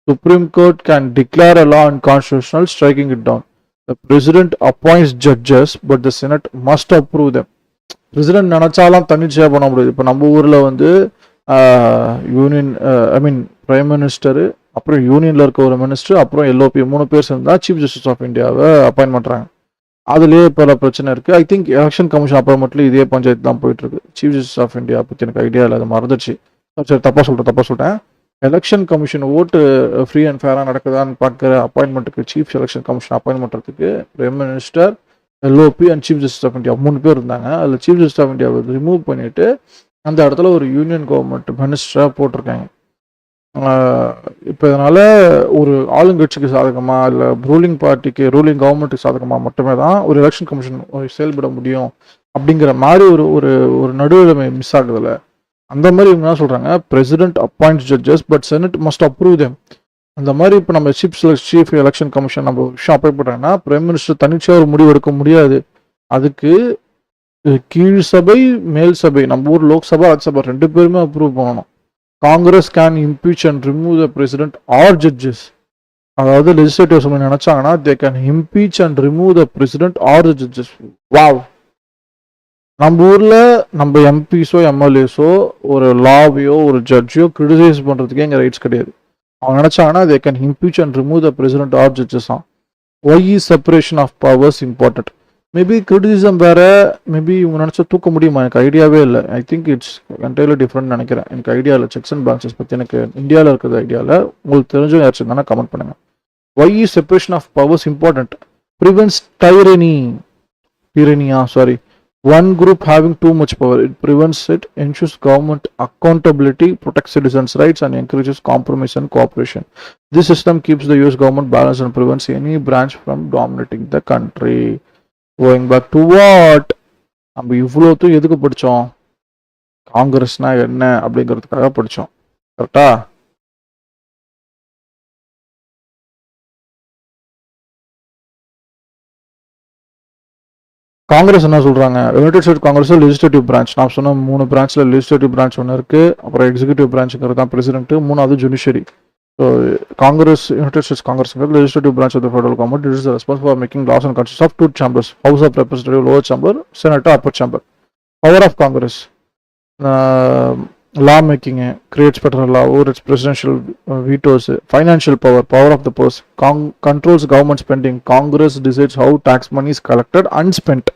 Supreme Court can declare a law unconstitutional, striking it down. The President appoints judges, but the Senate must approve them. President நினைச்சாலாம் தன்னிச்சையா பண்ண முடியாது. இப்போ நம்ம ஊரில் வந்து union prime minister, அப்புறம் யூனியனில் இருக்க ஒரு மினிஸ்டர், அப்புறம் எல்ஓபி 3 பேர் சேர்ந்தா சீஃப் ஜஸ்டிஸ் ஆஃப் இந்தியாவை அப்பாயின்ட் பண்ணுறாங்க. அதுலேயே பல பிரச்சனை இருக்குது. ஐ திங்க் எலெக்ஷன் கமிஷன் அப்பாயின்மெண்ட்ல இதே பஞ்சாயத்து தான் போயிட்டு இருக்கு. சீஃப் ஜஸ்டிஸ் ஆஃப் இந்தியா பற்றி எனக்கு ஐடியா இல்லை, அது மறந்துச்சு. சரி, தப்பாக சொல்லிட்டேன். எலெக்ஷன் கமிஷன் ஓட்டு ஃப்ரீ அண்ட் ஃபேராக நடக்குதான்னு பார்க்குற அப்பாயின்மெண்ட்டுக்கு, சீஃப் எலெக்ஷன் கமிஷன் அப்பாயின்ட் பண்ணுறதுக்கு prime minister, LOP and chief justice of India 3 பேர் இருந்தாங்க. அதில் சீஃப் ஜஸ்டிஸ் ஆஃப் இந்தியாவை ரிமூவ் பண்ணிவிட்டு அந்த இடத்துல ஒரு யூனியன் கவர்மெண்ட் மினிஸ்டராக போட்டிருக்காங்க. இப்போ இதனால் ஒரு ஆளுங்கட்சிக்கு சாதகமாக இல்லை ரூலிங் பார்ட்டிக்கு, ரூலிங் கவர்மெண்ட்டுக்கு சாதகமாக மட்டுமே தான் ஒரு எலெக்ஷன் கமிஷன் செயல்பட முடியும் அப்படிங்கிற மாதிரி ஒரு நடுநிலைமை மிஸ் ஆகுதுல்ல. அந்த மாதிரி இவங்க என்ன சொல்கிறாங்க, president appoints judges but senate must approve them. அந்த மாதிரி இப்போ நம்ம சீஃப் எலெக்ஷன் கமிஷன் நம்ம விஷயம் அப்பாயிண்ட் பண்ணுறாங்கன்னா பிரைம் மினிஸ்டர் தனிச்சையாக ஒரு முடிவு எடுக்க முடியாது. அதுக்கு கீழ் சபை, மேல் சபை, நம்ம ஊர் லோக்சபா, ராஜ்யசபா 2 பேருமே அப்ரூவ் பண்ணணும். Congress can impeach and remove the president or judges. அதாவது லெஜிஸ்லேட்டிவ் அசம்பிளி நினைச்சாங்கன்னா they can impeach and remove the president or the judges. Wow. நம்ம ஊரில் நம்ம எம்பிஸோ எம்எல்ஏஸோ ஒரு லாவையோ ஒரு ஜட்ஜையோ கிரிட்டிசைஸ் பண்ணுறதுக்கே இங்கே ரைட்ஸ் கிடையாது. அவங்க நினச்சாங்கன்னா they can impeach and remove the president or judges தான். Why is separation of powers important? Maybe criticism வேறு, மேபி இவங்க நினச்சா தூக்க முடியுமா, எனக்கு ஐடியாவே இல்லை. I think it's entirely different நினைக்கிறேன். எனக்கு ஐடியா இல்லை. செக்ஸ் அண்ட் பேலன்சஸ் பற்றி எனக்கு இந்தியாவில் இருக்கிறது ஐடியாவில். உங்களுக்கு தெரிஞ்சவங்க யாராச்சும் இருந்தாங்கன்னா கமெண்ட் பண்ணுங்கள். Why is separation of powers important? Prevents tyranny. One group having too much power, it prevents it, ensures government accountability, protects citizens' rights, and encourages compromise and cooperation. This system keeps the US government balanced and prevents any branch from dominating the country. Going back to what? நம்ம இவ்வளோத்தும் எதுக்கு படித்தோம்? காங்கிரஸ்னா என்ன அப்படிங்கிறதுக்காக படித்தோம். கரெக்டா? காங்கிரஸ் என்ன சொல்கிறாங்க, United state Congress legislative branch. நான் சொன்ன 3 பிரான்ச்சில் லெஜிஸ்லேட்டிவ் பிரான்ச் ஒன்று இருக்குது, அப்புறம் எக்ஸிக்யூட்டிவ் பிரான்ச்சுங்கிறது தான் பிரசிடென்ட், 3வது judiciary. So Congress, United States Congress, the legislative branch of the federal government, it is responsible for making laws and constitutions of two chambers: House of Representatives, lower chamber; Senate, upper chamber. Power of Congress: law making, creates federal law, over its presidential vetoes. Financial power, power of the purse, controls government spending. Congress decides how tax money is collected and spent.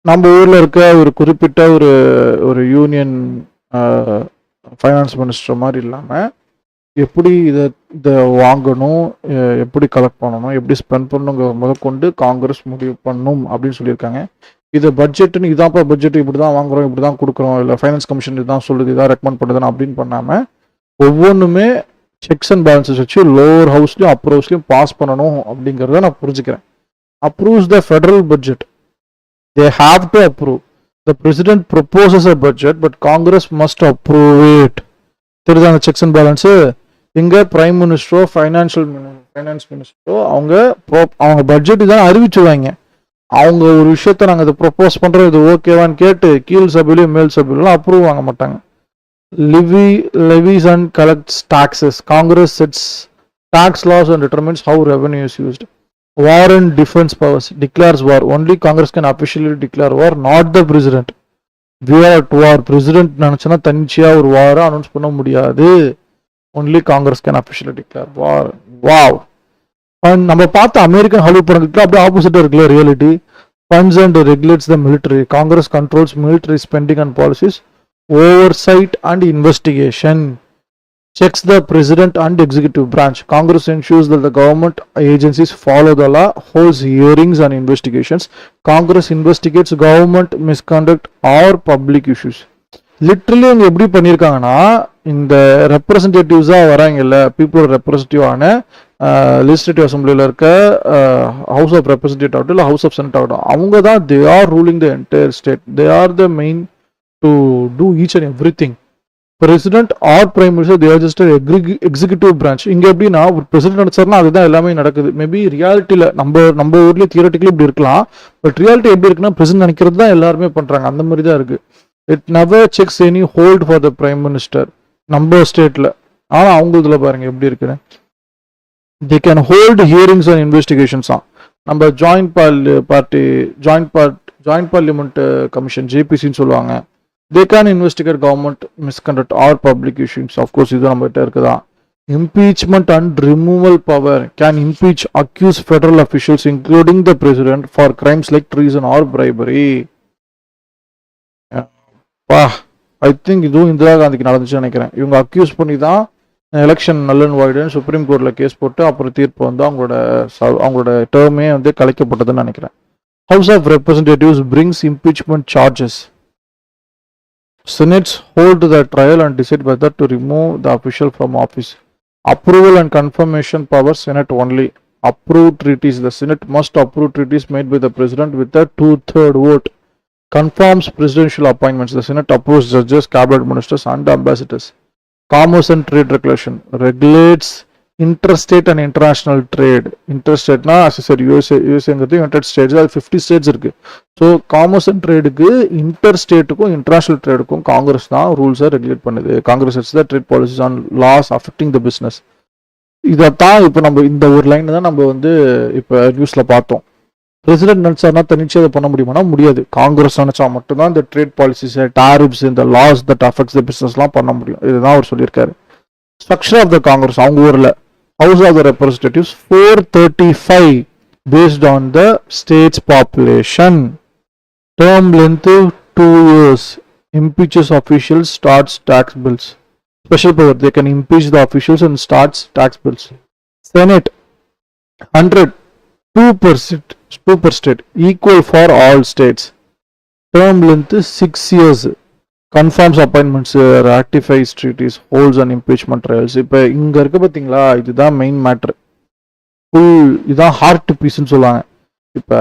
நம்ம ஊரில் இருக்க ஒரு குறிப்பிட்ட ஒரு union finance minister மாதிரி இல்லாமல் எப்படி இதை வாங்கணும், எப்படி கலெக்ட் பண்ணணும், எப்படி ஸ்பெண்ட் பண்ணணுங்கிற முதற்கொண்டு காங்கிரஸ் முடிவு பண்ணணும் அப்படின்னு சொல்லியிருக்காங்க. இதை பட்ஜெட்டுன்னு இதான்ப்பா பட்ஜெட் இப்படி தான் வாங்குறோம், இப்படி தான் கொடுக்குறோம், இல்லை ஃபைனான்ஸ் கமிஷன் இதுதான் சொல்லுது, இதான் ரெக்கமெண்ட் பண்ணுதுன்னு அப்படின்னு பண்ணாமல் ஒவ்வொன்றுமே செக்ஸ் அண்ட் பேலன்சஸ் வச்சு லோவர் ஹவுஸ்லையும் அப்பர் ஹவுஸ்லையும் பாஸ் பண்ணணும் அப்படிங்கிறத நான் புரிஞ்சுக்கிறேன். Approves the federal budget. They have to approve. The president proposes a budget, but Congress must approve it. தெரியுதா செக்ஸ் அண்ட் பேலன்ஸு? இங்கே பிரைம் மினிஸ்டரோ ஃபைனான்ஸ் மினிஸ்டரோ அவங்க பட்ஜெட் தான் அறிவிச்சுவாங்க. அவங்க ஒரு விஷயத்த நாங்கள் இதை ப்ரொப்போஸ் பண்ணுறோம், இது ஓகேவான்னு கேட்டு கீழ் சபையிலையும் மேல் சபையிலும் அப்ரூவ் வாங்க மாட்டாங்க. levies and collects taxes. Congress sets tax laws and determines how revenue is used. War and defense powers. Declares war. Only Congress can officially declare war, not the president. We are at war. President நினைச்சனா தனிச்சியா ஒரு வார announce பண்ண முடியாது. Only Congress can officially declare war. Wow. நம்ம பார்த்த American Hollywood படங்களுக்கு அப்படியே ஆப்போசிட்டா இருக்குல்ல reality. Funds and regulates the military. Congress controls military spending and policies. Oversight and investigation. Checks the president and executive branch. Congress ensures that the government agencies follow the law, holds hearings and investigations. Congress investigates government misconduct or public issues. Literally அவங்க எப்படி பண்ணியிருக்காங்கன்னா, இந்த ரெப்ரசன்டேட்டிவ்ஸாக வராங்கல்ல, பீப்புளோட representative ஆன legislative அசம்பிளியில் இருக்க house of representative ஆகட்டும் இல்லை ஹவுஸ் ஆஃப் செனட் ஆகட்டும், அவங்க தான் they are ruling the entire state. They are the main to do each and every thing. President or prime minister they are just executive branch. இங்கே எப்படின்னா ஒரு president நினைச்சாருன்னா அதுதான் எல்லாமே நடக்குது. மேபி ரியாலிட்டியில் நம்ம ஊர்லேயே தியரட்டிக்கலி இப்படி இருக்கலாம், பட் ரியாலிட்டி எப்படி இருக்குன்னா பிரசிடென்ட் நினைக்கிறது தான் எல்லாருமே பண்ணுறாங்க. அந்த மாதிரி தான் இருக்கு. It never sex any hold for the prime minister நம்ம ஸ்டேட்டில். ஆனால் அவங்க இதில் பாருங்க எப்படி இருக்குன்னு. They can hold earrings and investigations தான். நம்ம ஜாயிண்ட் பார்லிமெண்ட் கமிஷன் ஜேபிசின்னு சொல்லுவாங்க. They can investigate government misconduct or public issues. Of course, இது நம்ம கிட்ட இருக்குதா. Impeachment and removal power. Can impeach accused federal officials including the president for crimes like treason or bribery. I think இதுவும் இந்திரா காந்திக்கு நடந்துச்சுன்னு நினைக்கிறேன். இவங்க அக்யூஸ் பண்ணி தான் எலெக்ஷன் நல் அண்ட் வாய்டுன்னு சுப்ரீம் கோர்ட்டில் கேஸ் போட்டு அப்புறம் தீர்ப்பு வந்து அவங்களோட டேர்மே வந்து கலைக்கப்பட்டதுன்னு நினைக்கிறேன். House of Representatives brings impeachment charges. Senates hold the trial and decide whether to remove the official from office. Approval and confirmation power, Senate only. Approve treaties. The Senate must approve treaties made by the President with a 2/3 vote. Confirms presidential appointments. The Senate approves judges, cabinet ministers and ambassadors. Commerce and trade regulation. Regulates interstate and international trade. Interstate na as I said USA United States, 50 states இருக்கு. So commerce and ட்ரேடுக்கு இன்டர்ஸ்டேட்டுக்கும் international ட்ரேடுக்கும் Congress தான் ரூல்ஸை regulate பண்ணுது. Congress it's the trade policies on laws affecting the business. இதைத்தான் இப்போ நம்ம இந்த ஒரு லைன் தான் நம்ம வந்து இப்போ நியூஸில் பார்த்தோம். பிரசிடென்ட் நினைச்சாருன்னா தனிச்சு அதை பண்ண முடியுமானா முடியாது. காங்கிரஸ் நினைச்சா மட்டும்தான் இந்த ட்ரேட் பாலிசிஸ், டாரிப்ஸ், இந்த லாஸ் தட் அஃபெக்ட்ஸ் த பிஸ்னஸ்லாம் பண்ண முடியும். இதுதான் அவர் சொல்லியிருக்காரு. ஸ்ட்ரக்சர் ஆஃப் த காங்கிரஸ் அவங்க ஊரில் House of the Representatives 435 based on the state's population. Term length 2 years. Impeaches officials, starts tax bills. Special power, they can impeach the officials and starts tax bills. Senate 100, 2 per state, equal for all states. Term length 6 years. Confirms appointments, ratifies treaties, holds on impeachment trials. இப்போ இங்கே இருக்க பார்த்தீங்களா, இதுதான் main matter. இதுதான் heart பீஸ்ன்னு சொல்லுவாங்க. இப்போ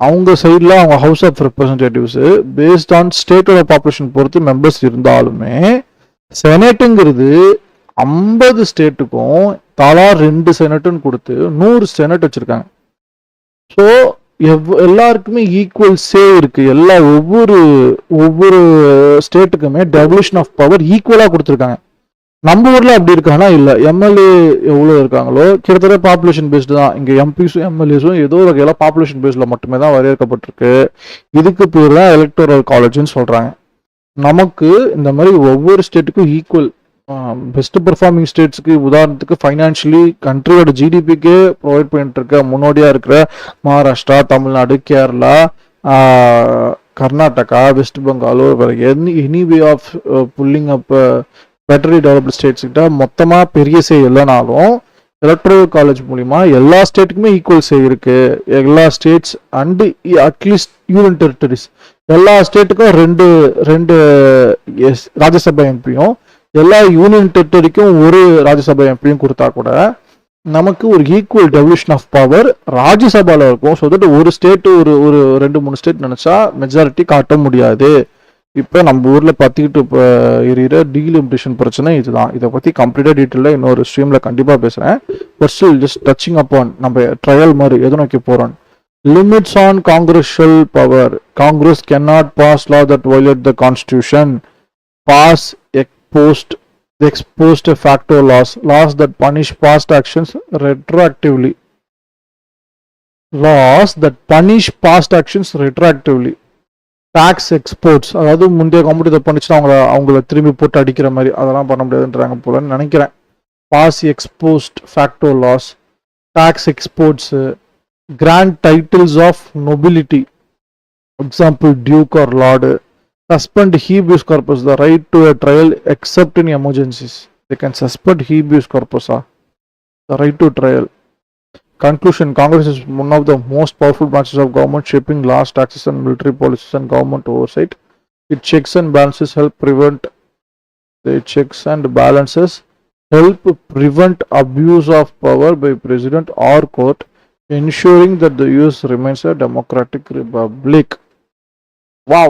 அவங்க சைடில் அவங்க House of Representatives based on ஸ்டேட்டோட பாப்புலேஷன் பொறுத்து மெம்பர்ஸ் இருந்தாலுமே செனட்டுங்கிறது 50 ஸ்டேட்டுக்கும் தலா 2 செனட்டுன்னு கொடுத்து 100 செனட் வச்சுருக்காங்க. ஸோ எல்லாருக்குமே ஈக்குவல் சே இருக்கு. ஒவ்வொரு ஸ்டேட்டுக்குமே டெவல்யூஷன் ஆஃப் பவர் ஈக்குவலா கொடுத்துருக்காங்க. நம்ம ஊர்ல அப்படி இருக்கானா இல்ல. எம்எல்ஏ எவ்வளவு இருக்காங்களோ கிட்டத்தட்ட பாப்புலேஷன் பேஸ்டு தான். இங்க எம்பிஸும் எம்எல்ஏஸும் ஏதோ ஒரு வகையில பாப்புலேஷன் பேஸ்ல மட்டுமே தான் வரையறுக்கப்பட்டிருக்கு. இதுக்கு பேர் தான் எலக்டோரல் காலேஜ்னு சொல்றாங்க. நமக்கு இந்த மாதிரி ஒவ்வொரு ஸ்டேட்டுக்கும் ஈக்குவல் பெஸ்ட் பெர்ஃபார்மிங் ஸ்டேட்ஸ்க்கு உதாரணத்துக்கு ஃபைனான்ஷியலி கண்ட்ரியோட ஜிடிபிக்கே ப்ரொவைட் பண்ணிட்டு இருக்க முன்னோடியா இருக்கிற மகாராஷ்டிரா, தமிழ்நாடு, கேரளா, கர்நாடகா, வெஸ்ட் பெங்காலோ, any way of pulling up betterly developed states கிட்ட மொத்தமா பெரிய சே இல்லைனாலும் எலக்ட்ரல் காலேஜ் மூலிமா எல்லா ஸ்டேட்டுக்குமே ஈக்குவல் சே இருக்கு. எல்லா states and at least union territories எல்லா ஸ்டேட்டுக்கும் ரெண்டு ரெண்டு ராஜ்யசபா எம்பியும் எல்லா யூனியன் டெரிட்டரிக்கும் ஒரு ராஜ்யசபா எம்பியும் கொடுத்தா கூட நமக்கு ஒரு ஈக்குவல் டெவல்யூஷன் ஆஃப் பவர் ராஜ்யசபால இருக்கும். ஸோ தட் ஒரு ஸ்டேட் ஒரு ஒரு 2-3 ஸ்டேட் நினைச்சா மெஜாரிட்டி காட்ட முடியாது. இப்போ நம்ம ஊர்ல பத்திக்கிட்டு இருக்கிற டீலிமிட்டேஷன் பிரச்சனை இதுதான். இதை பத்தி கம்ப்ளீட்டா டீட்டெயில இன்னொரு ஸ்ட்ரீம்ல கண்டிப்பா பேசுறேன். But still just touching upon நம்ம ட்ரையல் மாதிரி எது நோக்கி போறோம். limits on congressional power. Congress cannot pass law that violate the constitution. Pass ex post facto laws that punish past actions retroactively. Laws that punish past actions retroactively. Tax exports, அதாவது முந்தைய company இதை பண்ணிச்சுன்னா அவங்கள திரும்பி போட்டு அடிக்கிற மாதிரி அதெல்லாம் பண்ண முடியாதுன்றாங்க போலன்னு நினைக்கிறேன். Pass ex post facto laws, tax exports, grant titles of nobility, example duke or lord, suspend habeas corpus, the right to a trial except in emergencies. They can suspend habeas corpus, the right to trial. Conclusion, Congress is one of the most powerful branches of government, shaping laws, taxes and military policies and government oversight. Its checks and balances help prevent abuse of power by president or court, ensuring that the US remains a democratic republic. Wow.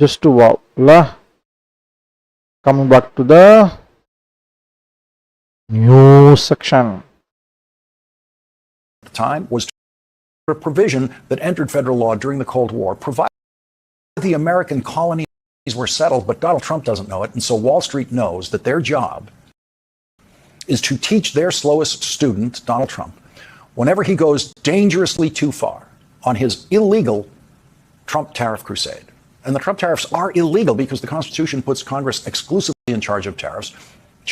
Just wow. Coming back to the news section. At the time was a provision that entered federal law during the Cold War, provided the American colonies were settled, but Donald Trump doesn't know it, and so Wall Street knows that their job is to teach their slowest student, Donald Trump, whenever he goes dangerously too far on his illegal Trump tariff crusade. And the Trump tariffs are illegal because the Constitution puts Congress exclusively in charge of tariffs,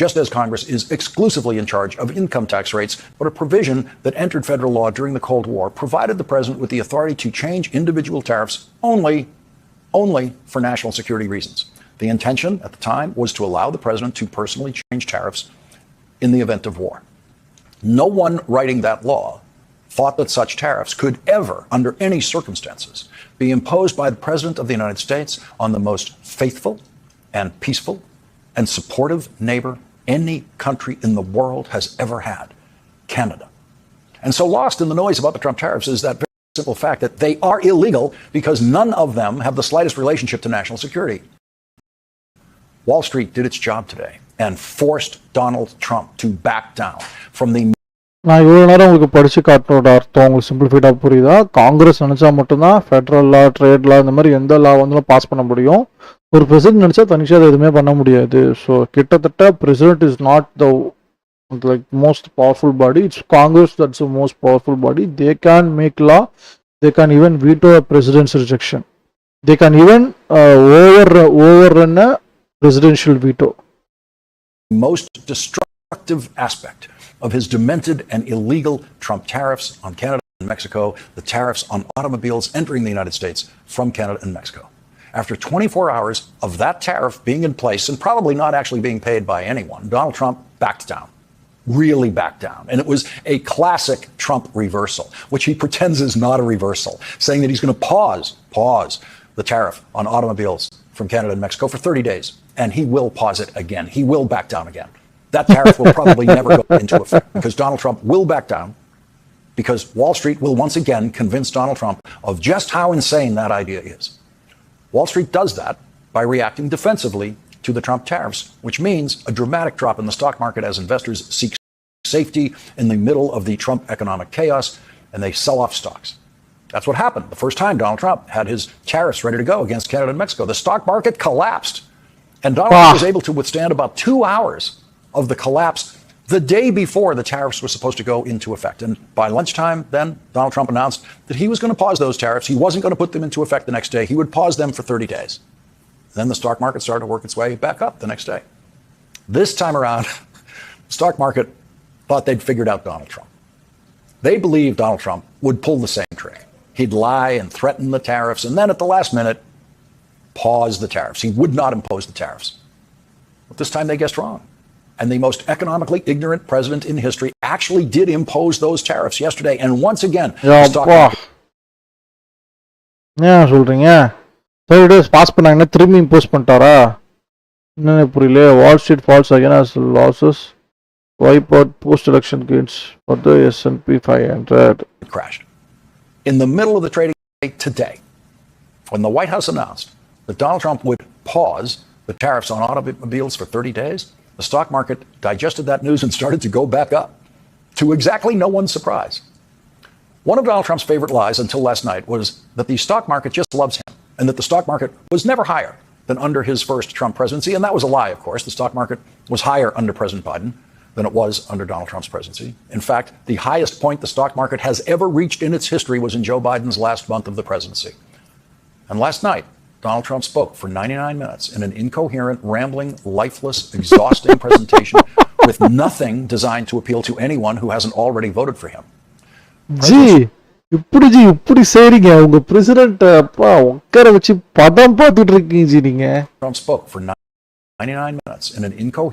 just as Congress is exclusively in charge of income tax rates. But a provision that entered federal law during the Cold War provided the president with the authority to change individual tariffs only for national security reasons. The intention at the time was to allow the president to personally change tariffs in the event of war. No one writing that law thought that such tariffs could ever, under any circumstances, be imposed by the President of the United States on the most faithful and peaceful and supportive neighbor any country in the world has ever had, Canada. And so lost in the noise about the Trump tariffs is that very simple fact that they are illegal because none of them have the slightest relationship to national security. Wall Street did its job today and forced Donald Trump to back down from the நான் இவ்வளோ நேரம் உங்களுக்கு படித்து காட்டுறோட அர்த்தம் உங்களுக்கு சிம்பிளிஃபைடாக புரியுதா? காங்கிரஸ் நினச்சா மட்டும்தான் ஃபெட்ரல் லா, ட்ரேட் லா, இந்த மாதிரி எந்த லா வந்தாலும் பாஸ் பண்ண முடியும். ஒரு பிரசிடென்ட் நினச்சா தனியாக அதை எதுவுமே பண்ண முடியாது. ஸோ கிட்டத்தட்ட president is not the most powerful body, it's Congress that's the most powerful body. They can make law, they can even veto a president's rejection, they can even overrun a presidential veto. Most destructive aspect of his demented and illegal Trump tariffs on Canada and Mexico, the tariffs on automobiles entering the United States from Canada and Mexico. After 24 hours of that tariff being in place and probably not actually being paid by anyone, Donald Trump backed down, really backed down. And it was a classic Trump reversal, which he pretends is not a reversal, saying that he's going to pause the tariff on automobiles from Canada and Mexico for 30 days. And he will pause it again. He will back down again. That tariff will probably never go into effect because Donald Trump will back down, because Wall Street will once again convince Donald Trump of just how insane that idea is. Wall Street does that by reacting defensively to the Trump tariffs, which means a dramatic drop in the stock market as investors seek safety in the middle of the Trump economic chaos and they sell off stocks. That's what happened the first time Donald Trump had his tariffs ready to go against Canada and Mexico. The stock market collapsed And Donald Trump was able to withstand about 2 hours of the collapse the day before the tariffs were supposed to go into effect. And by lunchtime, then Donald Trump announced that he was going to pause those tariffs. He wasn't going to put them into effect the next day. He would pause them for 30 days. Then the stock market started to work its way back up the next day. This time around, the stock market thought they'd figured out Donald Trump. They believed Donald Trump would pull the same trick. He'd lie and threaten the tariffs, and then at the last minute, pause the tariffs. He would not impose the tariffs. But this time they guessed wrong. And the most economically ignorant president in history actually did impose those tariffs yesterday. And once again, the stock market. Yeah, சொல்றீங்க 30 days pass பண்ணாங்கன்னா திரும்பி impose பண்ணிட்டாரா என்னன்னு புரியல Wall Street falls against losses wipe out post election gains for the S&P 500 crashed in the middle of the trading day today when the White House announced that Donald Trump would pause the tariffs on automobiles for 30 days. The stock market digested that news and started to go back up, to exactly no one's surprise. One of Donald Trump's favorite lies until last night was that the stock market just loves him and that the stock market was never higher than under his first Trump presidency. And that was a lie, of course. The stock market was higher under President Biden than it was under Donald Trump's presidency. In fact, the highest point the stock market has ever reached in its history was in Joe Biden's last month of the presidency. And last night, Donald Trump spoke for 99 minutes in an incoherent, rambling, lifeless, exhausting presentation with nothing designed to appeal to anyone who hasn't already voted for him. இப்படி செய்றீங்க உங்க president அப்பா உட்கார வச்சு படம் பார்த்துட்டு இருக்கீங்க நீங்க. Trump spoke for 99 minutes in an incoherent